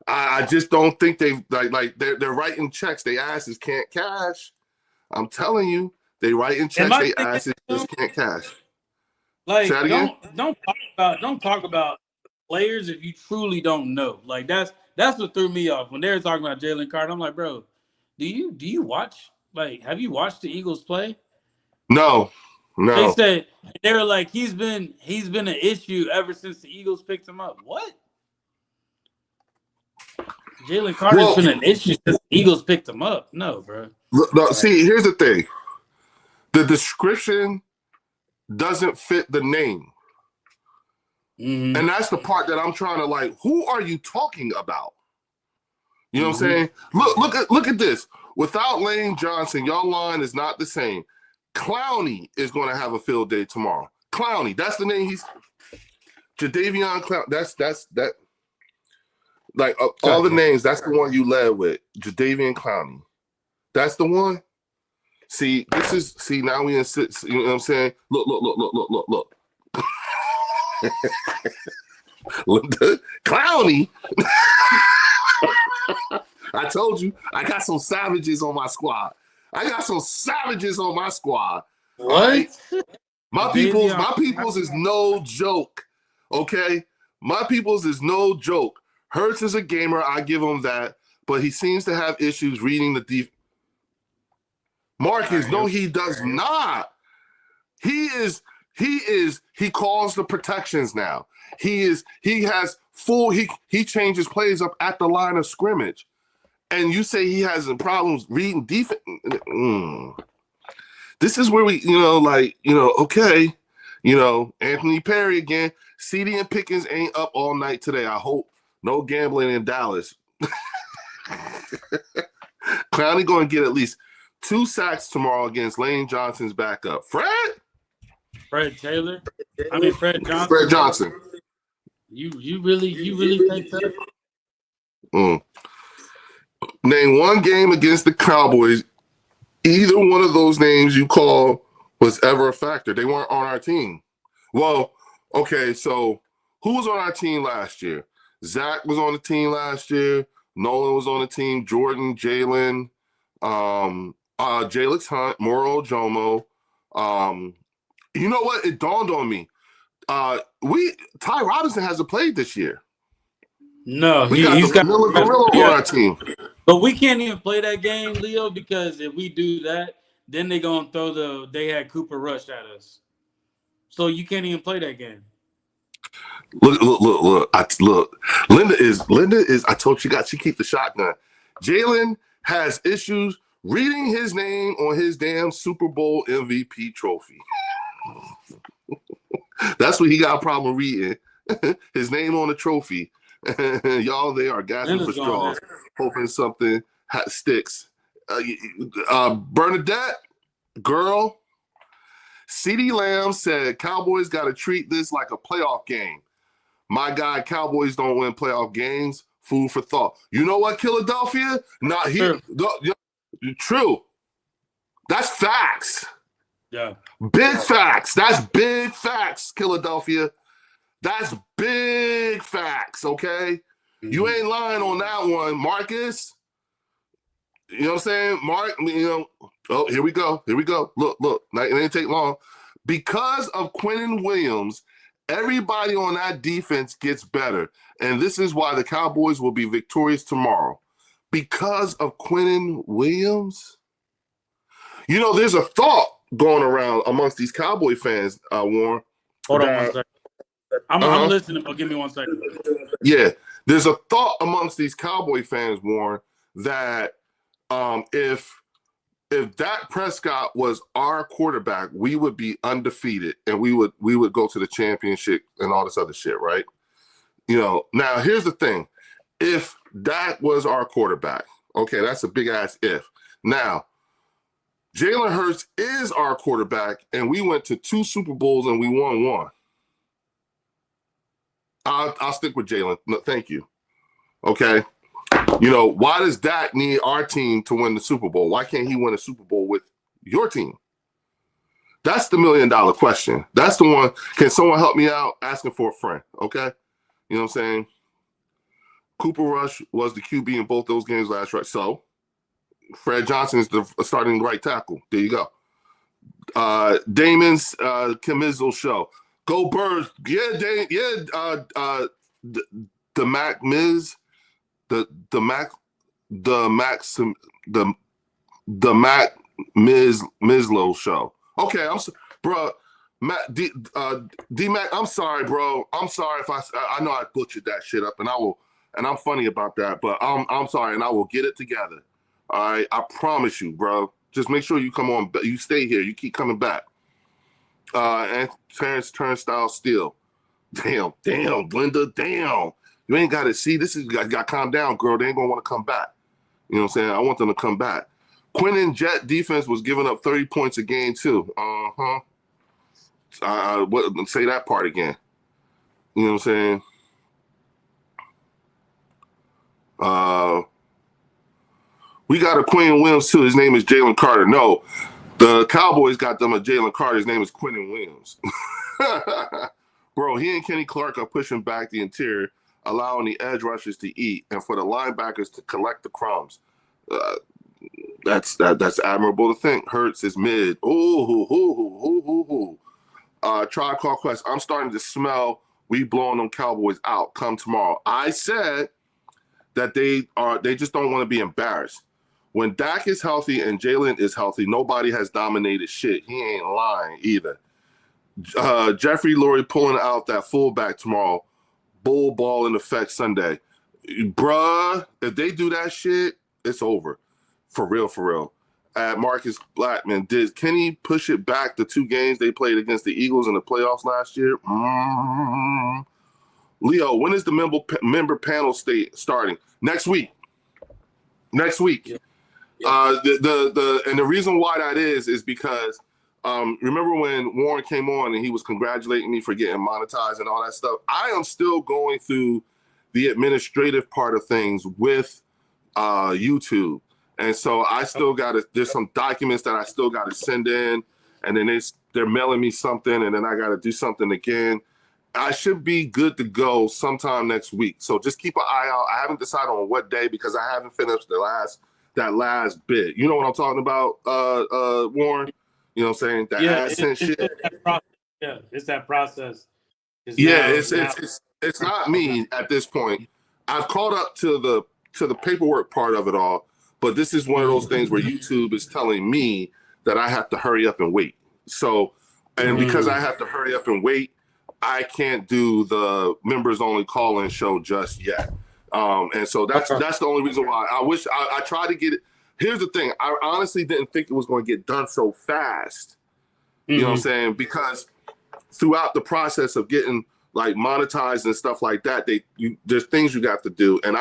I just don't think they they're writing checks. They asses can't cash. I'm telling you, they writing checks. They asses just can't cash. Like, don't talk about players if you truly don't know. Like, that's what threw me off when they were talking about Jalen Carter. I'm like, bro, do you watch? Like, have you watched the Eagles play? No. They said they were like, he's been an issue ever since the Eagles picked him up. What? Jalen Carter's been an issue since the Eagles picked him up. No, bro. No, see, here's the thing. The description doesn't fit the name. Mm-hmm. And that's the part that I'm trying to who are you talking about? You know what I'm saying? Look at this. Without Lane Johnson, your line is not the same. Clowney is going to have a field day tomorrow. Clowney, that's the name he's Jadeveon Clown. That's that. All the names, that's the one you led with. Jadeveon Clowney. That's the one. See, now we in six, you know what I'm saying? Look. Clowney. I told you, I got some savages on my squad. What? Right? My people's is no joke. Okay? My people's is no joke. Hurts is a gamer, I give him that, but he seems to have issues reading the deep. Marcus, no, he does not. He calls the protections now. He changes plays up at the line of scrimmage. And you say he has problems reading defense. This is where we, okay. Anthony Perry again. CD and Pickens ain't up all night today. I hope. No gambling in Dallas. Clowney going to get at least 2 sacks tomorrow against Lane Johnson's backup. Fred Johnson. Fred Johnson. You really think that? Name one game against the Cowboys. Either one of those names you call was ever a factor. They weren't on our team. Well, okay, so who was on our team last year? Zach was on the team last year. Nolan was on the team. Jordan, Jalen, Jalix Hunt, Moro Jomo. You know what? It dawned on me. Ty Robinson hasn't played this year. No, he's got Gorilla on our team. But we can't even play that game, Leo, because if we do that, then they're gonna throw they had Cooper Rush at us. So you can't even play that game. Look. Linda is. I told you, she keep the shotgun. Jalen has issues reading his name on his damn Super Bowl MVP trophy. That's what he got a problem reading. His name on the trophy. Y'all, they are gasping for straws, hoping something sticks. Bernadette, girl. CeeDee Lamb said Cowboys got to treat this like a playoff game. My guy, Cowboys don't win playoff games. Food for thought. You know what, Philadelphia? Not here. True. That's facts. Yeah. Big facts. That's big facts, Philadelphia. That's big facts, okay? Mm-hmm. You ain't lying on that one, Marcus. You know what I'm saying? Mark, oh, here we go. Look. It ain't take long. Because of Quinnen Williams Everybody on that defense gets better. And this is why the Cowboys will be victorious tomorrow. Because of Quinnen Williams. You know, there's a thought going around amongst these Cowboy fans, Warren. Hold on 1 second. I'm listening, but give me 1 second. Yeah. There's a thought amongst these Cowboy fans, Warren, that if Dak Prescott was our quarterback, we would be undefeated and we would go to the championship and all this other shit, right? You know, now here's the thing. If Dak was our quarterback, okay, that's a big ass if. Now, Jalen Hurts is our quarterback and we went to 2 Super Bowls and we won 1. I'll stick with Jalen. No, thank you. Okay. You know, why does Dak need our team to win the Super Bowl? Why can't he win a Super Bowl with your team? That's the $1 million question. That's the one. Can someone help me out? Asking for a friend. Okay. You know what I'm saying? Cooper Rush was the QB in both those games last right. So Fred Johnson is the starting right tackle. There you go. Damon's Camizzle show. Go Birds. Yeah, the Mac Miz. The Mac Mizlo show. Okay, bro. D Mac, I'm sorry, bro. I'm sorry if I know I butchered that shit up, and I'm funny about that, but I'm sorry, and I will get it together. All right, I promise you, bro. Just make sure you come on. You stay here. You keep coming back. And Terrence Turnstile Steel. Damn, Glenda, damn. You ain't got to see. This is got to calm down, girl. They ain't gonna want to come back. You know what I'm saying? I want them to come back. Quinn and Jet defense was giving up 30 points a game too. Say that part again. You know what I'm saying? We got a Quinn Williams too. His name is Jalen Carter. No, the Cowboys got them a Jalen Carter. His name is Quinn Williams. Bro, he and Kenny Clark are pushing back the interior, allowing the edge rushers to eat, and for the linebackers to collect the crumbs. That's admirable to think. Hurts is mid. Try call quest. I'm starting to smell we blowing them Cowboys out come tomorrow. I said that they just don't want to be embarrassed. When Dak is healthy and Jalen is healthy, nobody has dominated shit. He ain't lying either. Jeffrey Lurie pulling out that fullback tomorrow. Bull ball in effect Sunday. Bruh, if they do that shit, it's over. For real. Marcus Blackman, did Kenny push it back the 2 games they played against the Eagles in the playoffs last year? Leo, when is the member panel starting? Next week. Yeah. And the reason why that is because remember when Warren came on and he was congratulating me for getting monetized and all that stuff? I am still going through the administrative part of things with YouTube. And so I still there's some documents that I still got to send in, and then they're mailing me something, and then I got to do something again. I should be good to go sometime next week. So just keep an eye out. I haven't decided on what day because I haven't finished that last bit. You know what I'm talking about, Warren? You know what I'm saying? That AdSense shit. It's that process. It's not me at this point. I've caught up to the paperwork part of it all. But this is one of those things where YouTube is telling me that I have to hurry up and wait. So, and because I have to hurry up and wait, I can't do the members only call-in show just yet. And so that's the only reason why. I wish I tried to get it. Here's the thing. I honestly didn't think it was going to get done so fast. You know what I'm saying? Because throughout the process of getting like monetized and stuff like that, there's things you got to do. And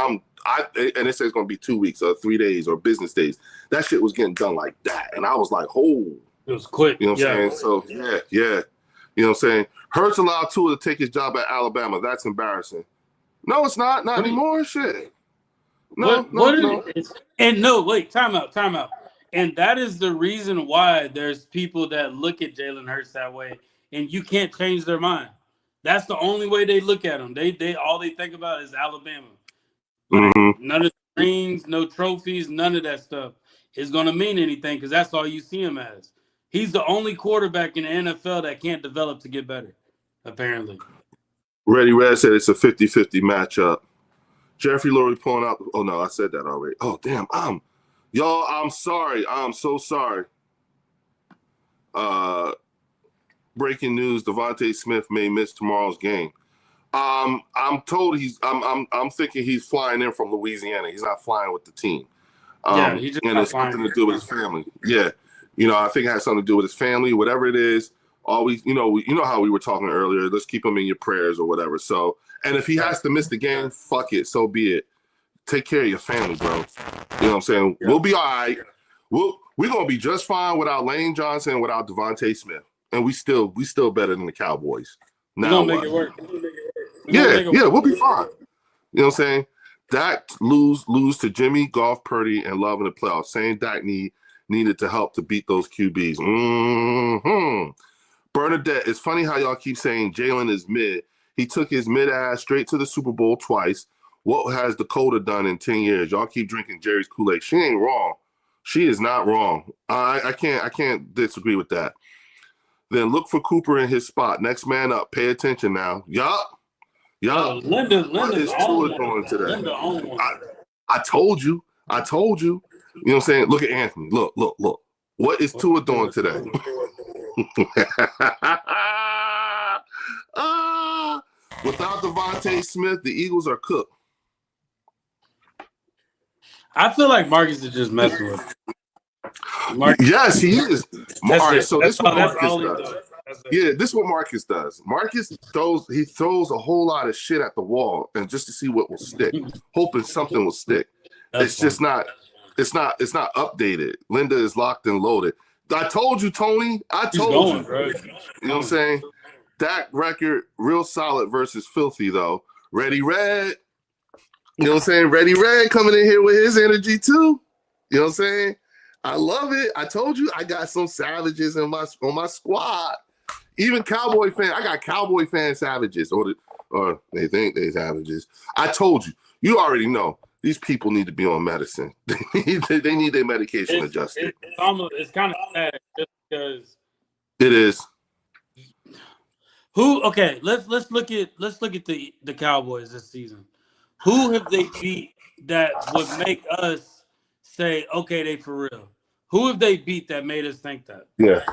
and it says it's going to be 2 weeks or 3 days or business days. That shit was getting done like that. And I was like, oh. It was quick. You know what I'm saying? So, yeah. You know what I'm saying? Hurts allowed Tua to take his job at Alabama. That's embarrassing. No, it's not. Not anymore. Shit. No. And no, wait, time out. And that is the reason why there's people that look at Jalen Hurts that way, and you can't change their mind. That's the only way they look at him. They all they think about is Alabama. None of the rings, no trophies, none of that stuff is going to mean anything because that's all you see him as. He's the only quarterback in the NFL that can't develop to get better. apparently. Ready Red said it's a 50-50 matchup. Jeffrey Lurie pulling out. Oh, no, I said that already. Oh, damn. Y'all, I'm sorry. I'm so sorry. Breaking news: Devonte Smith may miss tomorrow's game. I'm told I'm thinking he's flying in from Louisiana. He's not flying with the team. He just and it's something to do with his family. Yeah, I think it has something to do with his family. Whatever it is, always, you know how we were talking earlier. Let's keep him in your prayers or whatever. So, and if he has to miss the game, fuck it. So be it. Take care of your family, bro. You know what I'm saying? Yeah. We'll be all right. We're gonna be just fine without Lane Johnson, without Devonte Smith, and we still better than the Cowboys. Now we're gonna make it work. We'll be fine. You know what I'm saying? Dak lose to Jimmy, Goff, Purdy, and Love in the playoffs. Saying Dak needed to help to beat those QBs. Bernadette, it's funny how y'all keep saying Jalen is mid. He took his mid ass straight to the Super Bowl twice. What has Dakota done in 10 years? Y'all keep drinking Jerry's Kool-Aid. She ain't wrong. She is not wrong. I can't disagree with that. Then look for Cooper in his spot. Next man up. Pay attention now. Yup. Linda's what is Tua doing today? I told you. You know what I'm saying? Look at Anthony. Look. What is Tua doing today? Without Devonte Smith, the Eagles are cooked. I feel like Marcus is just messing with him. Yes, he is. All right, so this is what Marcus does. Yeah, this is what Marcus does. Marcus throws a whole lot of shit at the wall and just to see what will stick, hoping something will stick. It's not updated. Linda is locked and loaded. I told you, Tony. I told you. Bro. You know what I'm saying? Dak record, real solid versus filthy, though. Ready Red. You know what I'm saying? Ready Red coming in here with his energy, too. You know what I'm saying? I love it. I told you I got some savages on my squad. Even Cowboy fan. I got Cowboy fan savages, or they think they savages. I told you. You already know. These people need to be on medicine. They need their medication adjusted. It's kind of sad just because it is. Okay, let's look at the Cowboys this season. Who have they beat that would make us say, okay, they for real? Who have they beat that made us think that? Yeah.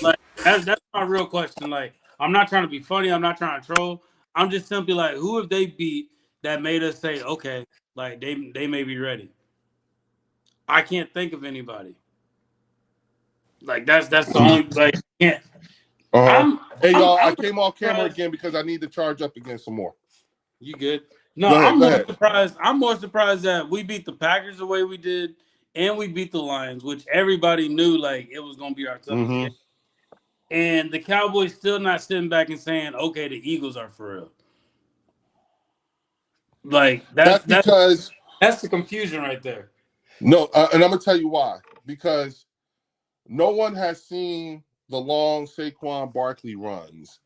Like that's my real question. Like, I'm not trying to be funny. I'm not trying to troll. I'm just simply like, who have they beat that made us say, okay, like they may be ready? I can't think of anybody. Like that's the only like can't. Hey y'all, I came off camera again because I need to charge up again some more. You good? No, I'm more surprised. I'm more surprised that we beat the Packers the way we did, and we beat the Lions, which everybody knew like it was gonna be our toughest game. And the Cowboys still not sitting back and saying, okay, the Eagles are for real. Like that's because that's the confusion right there. No, and I'm gonna tell you why. Because no one has seen the long Saquon Barkley runs.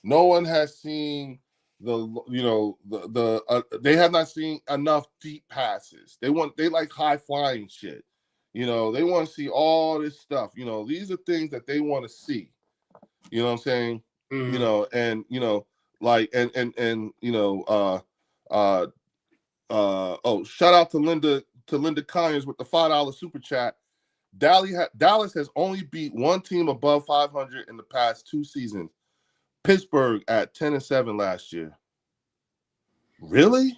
No one has seen they have not seen enough deep passes. They like high flying shit. They want to see all this stuff. These are things that they want to see. You know what I'm saying? Shout out to Linda Conyers with the $5 super chat. Dallas has only beat one team above 500 in the past 2 seasons. Pittsburgh at 10-7 last year. Really?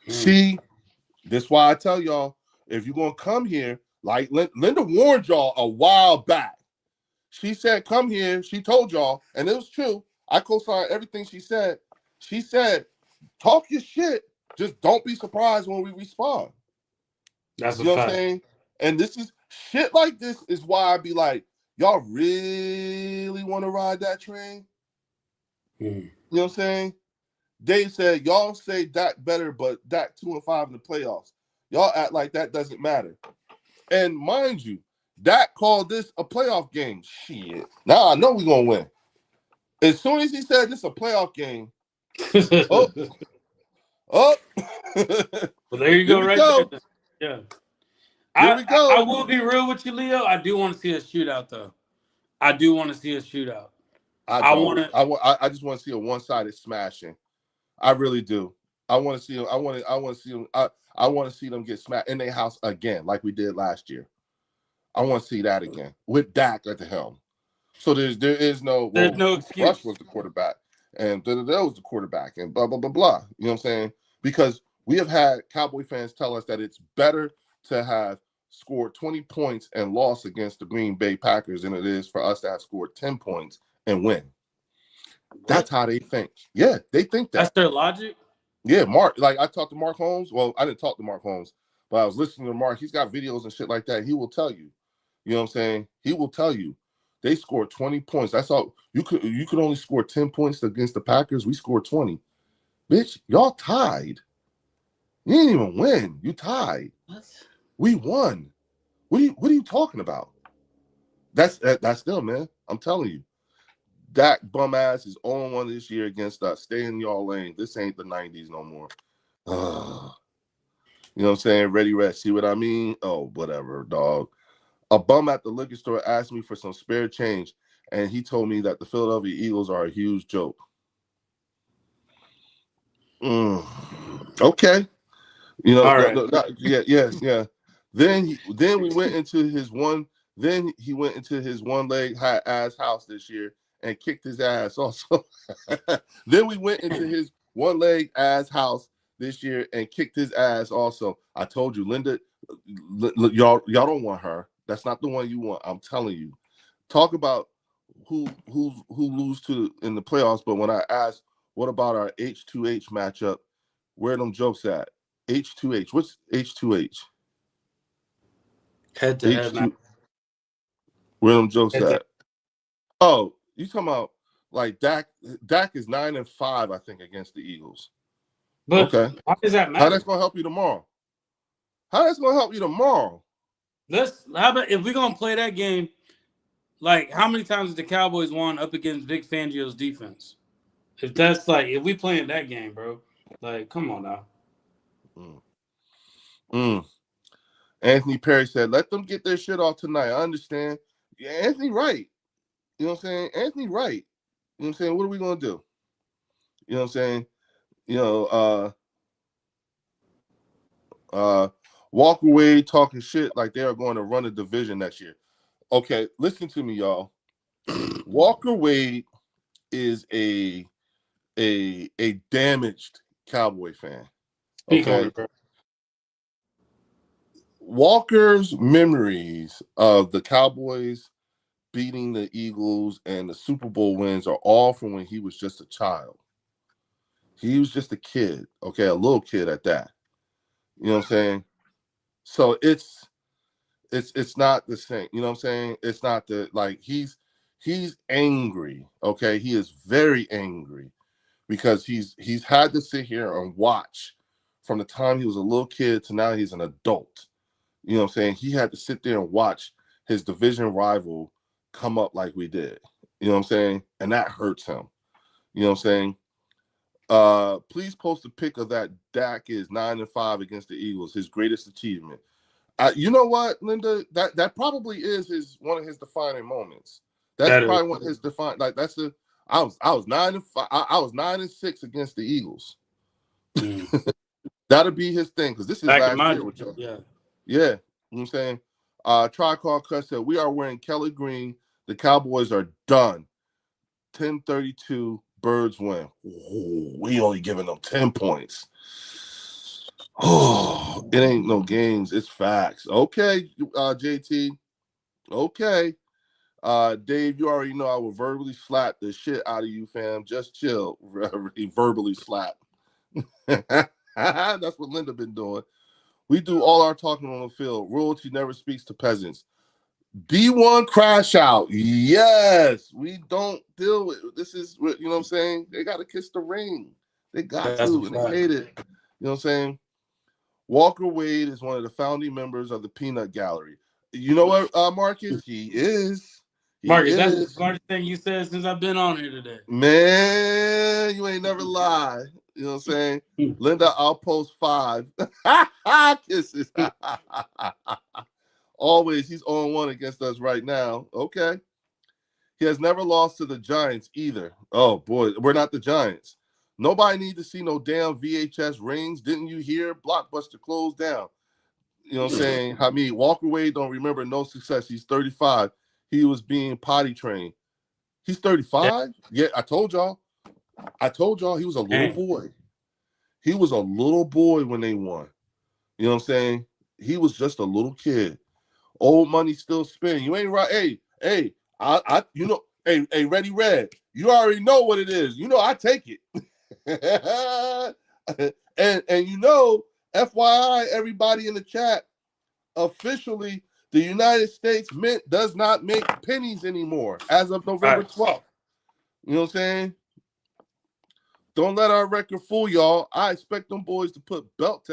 See, this is why I tell y'all, if you're gonna come here, like Linda warned y'all a while back. She said, "Come here." She told y'all, and it was true. I co-signed everything she said. She said, "Talk your shit. Just don't be surprised when we respond." That's you know what I'm saying. And this is shit like this is why I be like, y'all really want to ride that train? You know what I'm saying? Dave said, y'all say Dak better, but Dak 2-5 in the playoffs. Y'all act like that doesn't matter. And mind you, Dak called this a playoff game. Shit. Now I know we're going to win. As soon as he said this is a playoff game, well, there you go, right there. Yeah. Here we go. I will be real with you, Leo. I do want to see a shootout, though. I do want to see a shootout. I I don't. want to. I just want to see a one-sided smashing. I really do. I want to see them. I want to see them. I want to see them get smacked in their house again, like we did last year. I want to see that again with Dak at the helm. So there is no. There's Well, no Rush excuse. was the quarterback, and that was the quarterback, and blah blah blah blah. You know what I'm saying? Because we have had Cowboy fans tell us that it's better to have scored 20 points and lost against the Green Bay Packers than it is for us to have scored 10 points and win. That's how they think. Yeah, they think that. That's their logic. Yeah, Mark. Like I talked to Mark Holmes. Well, I didn't talk to Mark Holmes, but I was listening to Mark. He's got videos and shit like that. He will tell you. You know what I'm saying? He will tell you. They scored 20 points. That's all. You could only score 10 points against the Packers. We scored 20. Bitch, y'all tied. You didn't even win. You tied. What? We won. What are you talking about? That's them, man. I'm telling you. Dak bum ass is 0-1 this year against us. Stay in y'all lane. This ain't the 90s no more. You know what I'm saying? Ready, rest. See what I mean? Oh, whatever, dog. A bum at the liquor store asked me for some spare change, and he told me that the Philadelphia Eagles are a huge joke. Okay. You know, All right. yeah. Then we went into his one. Then he went into his one-leg high ass house this year and kicked his ass also. Then we went into his one-leg ass house this year and kicked his ass also. I told you, Linda, y'all don't want her. That's not the one you want. I'm telling you. Talk about who lose to in the playoffs. But when I asked, what about our H2H matchup? Where are them jokes at? H2H. What's H2H? Head to head. H2. Where them jokes Head to- at? Oh, you talking about like Dak? Dak is 9-5, I think, against the Eagles. But okay. How does that matter? How that's gonna help you tomorrow? How about if we're gonna play that game? Like, how many times has the Cowboys won up against Vic Fangio's defense? If we playing that game, bro, like, come on now. Anthony Perry said, let them get their shit off tonight. I understand. Yeah, Anthony right. You know what I'm saying? Anthony right. You know what I'm saying? What are we gonna do? You know what I'm saying? You know, walk away talking shit like they are going to run a division next year. Okay, listen to me, y'all. Walker Wade is a damaged Cowboy fan. Okay. Walker's memories of the Cowboys beating the Eagles and the Super Bowl wins are all from when he was just a child. He was just a kid, okay, a little kid at that. You know what I'm saying? So it's not the same. You know what I'm saying? It's not he's angry, okay? He is very angry because he's had to sit here and watch from the time he was a little kid to now he's an adult. You know what I'm saying? He had to sit there and watch his division rival come up like we did. You know what I'm saying? And that hurts him. You know what I'm saying? Please post a pic of that Dak is 9-5 against the Eagles, his greatest achievement. You know what, Linda? That probably is one of his defining moments. That's probably one of his defining. Like that's the I was 9-5. I was 9-6 against the Eagles. That'll be his thing because this is last year with y'all. Yeah. Yeah. You know what I'm saying? Tri-Call Cut said, we are wearing Kelly Green. The Cowboys are done. 10-32, Birds win. Ooh, we only giving them 10 points. Oh, it ain't no games. It's facts. Okay, JT. Okay. Dave, you already know I will verbally slap the shit out of you, fam. Just chill. Verbally slap. That's what Linda been doing. We do all our talking on the field. Royalty never speaks to peasants. D1 crash out. Yes, we don't deal with this. Is you know what I'm saying? They got to kiss the ring. They got to, and they hate it. You know what I'm saying? Walker Wade is one of the founding members of the Peanut Gallery. You know what, Marcus? He is. Marcus, that's the smartest thing you said since I've been on here today. Man, you ain't never lie. You know what I'm saying? Linda, I'll post 5. Kisses. Always, he's on 1 against us right now. Okay. He has never lost to the Giants either. Oh, boy, we're not the Giants. Nobody need to see no damn VHS rings. Didn't you hear? Blockbuster closed down. You know what I'm saying? Hamid, walk away, don't remember no success. He's 35. He was being potty trained. He's 35? Yeah, I told y'all he was a little boy. He was a little boy when they won. You know what I'm saying? He was just a little kid. Old money still spinning. You ain't right. Hey, you know, hey, Ready Red. You already know what it is. You know I take it. and you know, FYI, everybody in the chat, officially, the United States Mint does not make pennies anymore as of November 12th. You know what I'm saying? Don't let our record fool y'all. I expect them boys to put belt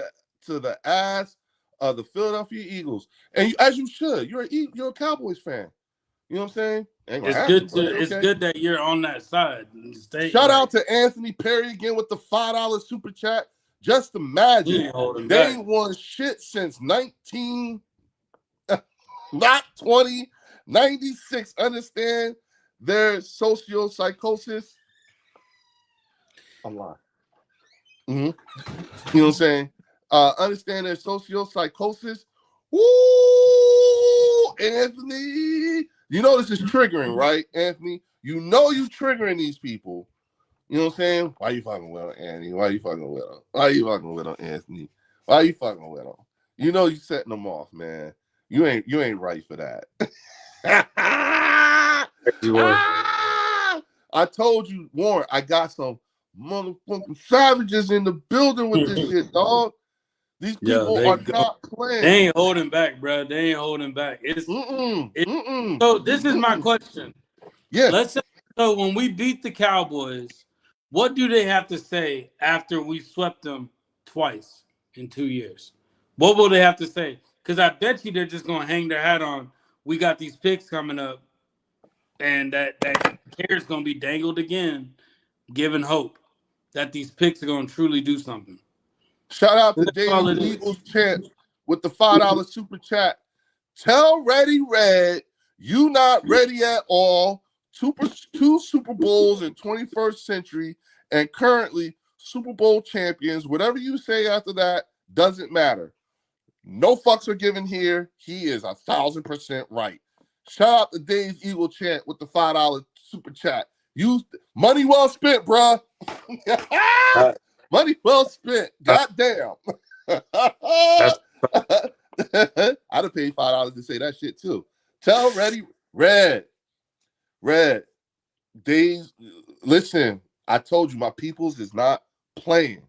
to the ass of the Philadelphia Eagles. And as you should. You're a Cowboys fan. You know what I'm saying? It's good that you're on that side. Shout out to Anthony Perry again with the $5 super chat. Just imagine they ain't won shit since 96. Understand their sociopsychosis. I'm lying. You know what I'm saying? Understand their sociopsychosis. Woo, Anthony. You know this is triggering, right, Anthony? You know you triggering these people. You know what I'm saying? Why you fucking with him, Anthony? Why you fucking with him? Why you fucking with him, Anthony? Why you fucking with him? You know you setting them off, man. You ain't right for that. I told you, Warren, I got some motherfucking savages in the building with this shit, dog. These people are not playing. They ain't holding back, bro. They ain't holding back. So this is my question. Yeah. Let's say, so when we beat the Cowboys, what do they have to say after we swept them twice in 2 years? What will they have to say? Because I bet you they're just going to hang their hat on, we got these picks coming up, and that chair's going to be dangled again, giving hope that these picks are going to truly do something. Shout out to David Eagles Champ with the $5 super chat. Tell Ready Red you not ready at all. Two Super Bowls in 21st century and currently Super Bowl champions. Whatever you say after that doesn't matter. No fucks are given here. He is 1,000% right. Shout out to Dave's Eagle Chant with the $5 super chat. Money well spent, bruh. Money well spent. Goddamn. I'd have paid $5 to say that shit too. Tell Ready Red. Days. Listen, I told you my peoples is not playing.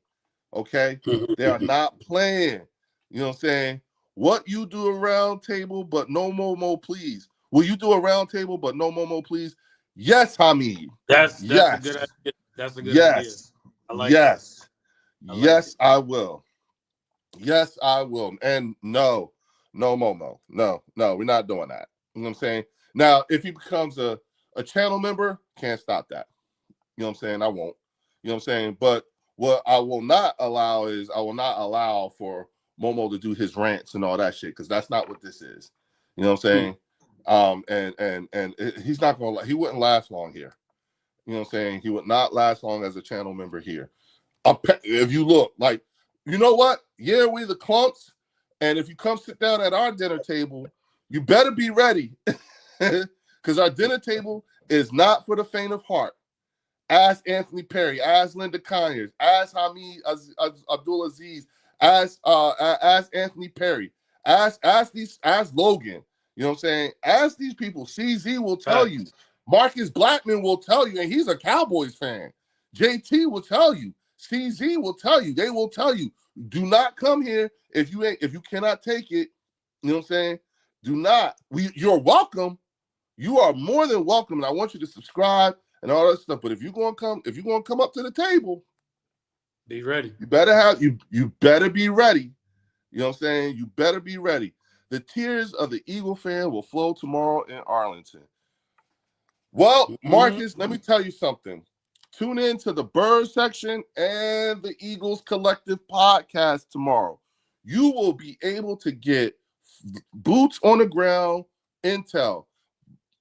Okay? They are not playing. You know what I'm saying? What you do a round table, but no more, please. Will you do a round table, but no more, please? Yes, Hamid. That's a good idea. That's a good idea. I like that. Yes, I will. Yes, I will. And no, Momo. No, we're not doing that. You know what I'm saying? Now, if he becomes a channel member, can't stop that. You know what I'm saying? I won't. You know what I'm saying? But what I will not allow is I will not allow for Momo to do his rants and all that shit, because that's not what this is. You know what I'm saying? And he's not gonna. He wouldn't last long here. You know what I'm saying? He would not last long as a channel member here. If you look, like, you know what? Yeah, we the clumps, and if you come sit down at our dinner table, you better be ready, because our dinner table is not for the faint of heart. Ask Anthony Perry, ask Linda Conyers, ask Hamid Abdul Aziz, ask Anthony Perry, ask Logan. You know what I'm saying? Ask these people. CZ will tell you. Marcus Blackman will tell you, and he's a Cowboys fan. JT will tell you. CZ will tell you. They will tell you. Do not come here if you cannot take it. You know what I'm saying? Do not. You're welcome. You are more than welcome, and I want you to subscribe and all that stuff. But if you're gonna come up to the table, be ready. You better be ready. You know what I'm saying? You better be ready. The tears of the Eagle fan will flow tomorrow in Arlington. Well, Marcus, let me tell you something. Tune in to the Bird section and the Eagles Collective podcast tomorrow. You will be able to get boots on the ground intel.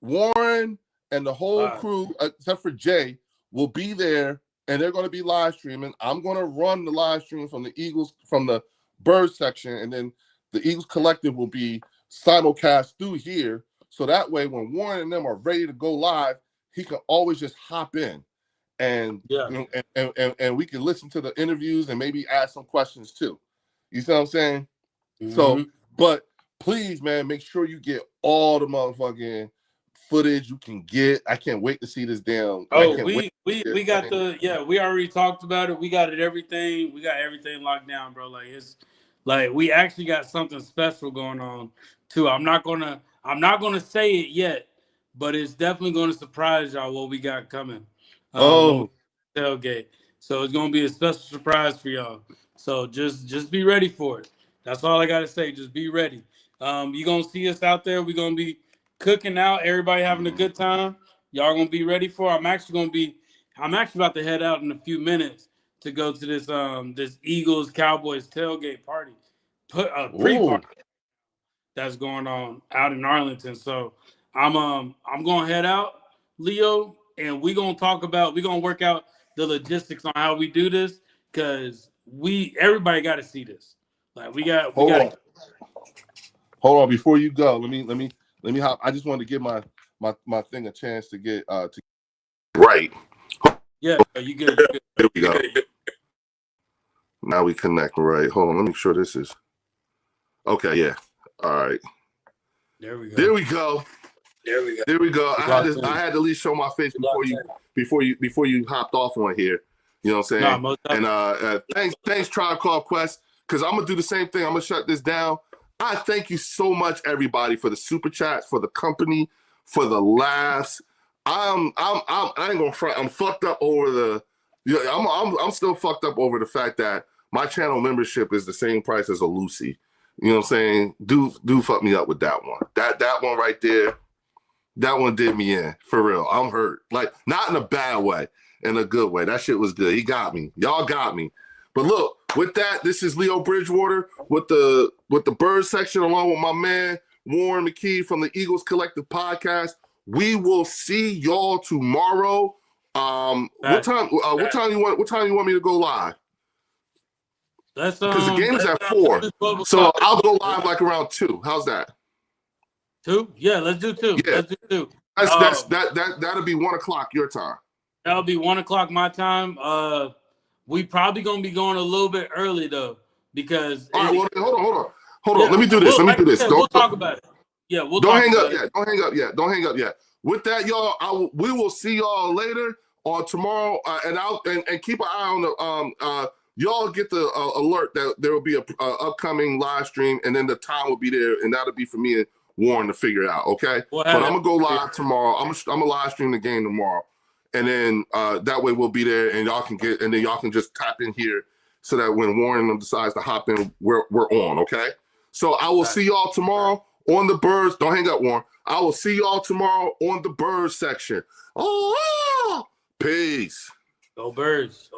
Warren and the whole crew, except for Jay, will be there, and they're going to be live streaming. I'm going to run the live stream from the Eagles, from the Bird section, and then the Eagles Collective will be simulcast through here. So that way, when Warren and them are ready to go live, he can always just hop in, and and we can listen to the interviews and maybe ask some questions too. You see what I'm saying? Mm-hmm. So, but please, man, make sure you get all the motherfucking footage you can get. I can't wait to see this damn. We got we already talked about it. We got everything. We got everything locked down, bro. Like it's like we actually got something special going on too. I'm not gonna say it yet, but it's definitely gonna surprise y'all what we got coming. Tailgate. So it's gonna be a special surprise for y'all. So just be ready for it. That's all I gotta say. Just be ready. You're gonna see us out there. We're gonna be cooking out, everybody having a good time. Y'all gonna be ready for it. I'm actually about to head out in a few minutes to go to this Eagles Cowboys tailgate party. Pre-party that's going on out in Arlington. So I'm gonna head out, Leo, and we're gonna work out the logistics on how we do this, because everybody gotta see this. Like hold on before you go. Let me hop. I just wanted to give my thing a chance to get to right. Yeah, you good. There we go. Now we connect. Right. Hold on. Let me make sure this is okay. Yeah. All right. There we go. There we go. I had to at least show my face before you hopped off on here. You know what I'm saying? And thanks Tribe Called Quest, because I'm gonna do the same thing. I'm gonna shut this down. I thank you so much, everybody, for the super chats, for the company, for the laughs. I ain't gonna front. I'm fucked up over I'm still fucked up over the fact that my channel membership is the same price as a Lucy. You know what I'm saying? Do fuck me up with that one. That one right there. That one did me in, for real. I'm hurt. Like, not in a bad way, in a good way. That shit was good. He got me. Y'all got me. But look, with that, this is Leo Bridgewater with the Bird section, along with my man Warren McKee from the Eagles Collective Podcast. We will see y'all tomorrow. What time you want me to go live? That's because the game is at 4. So I'll go live like around 2. How's that? 2? Yeah, let's do 2. Yeah. Let's do 2. That'll be 1 o'clock your time. That'll be 1 o'clock my time. We probably gonna be going a little bit early though, because all right. Well, hold on. Let me do this. We'll talk about it. Yeah, don't hang up yet. Don't hang up yet. With that, y'all, we will see y'all later or tomorrow, and keep an eye on the y'all get the alert that there will be a upcoming live stream, and then the time will be there, and that'll be for me and Warren to figure it out. Okay, but I'm gonna go live tomorrow. I'm gonna live stream the game tomorrow, and then that way we'll be there, and y'all can just tap in here so that when Warren decides to hop in, we're on. Okay, so I will see y'all tomorrow on the Birds. Don't hang up, Warren. I will see y'all tomorrow on the Birds section. Oh, peace. Go Birds.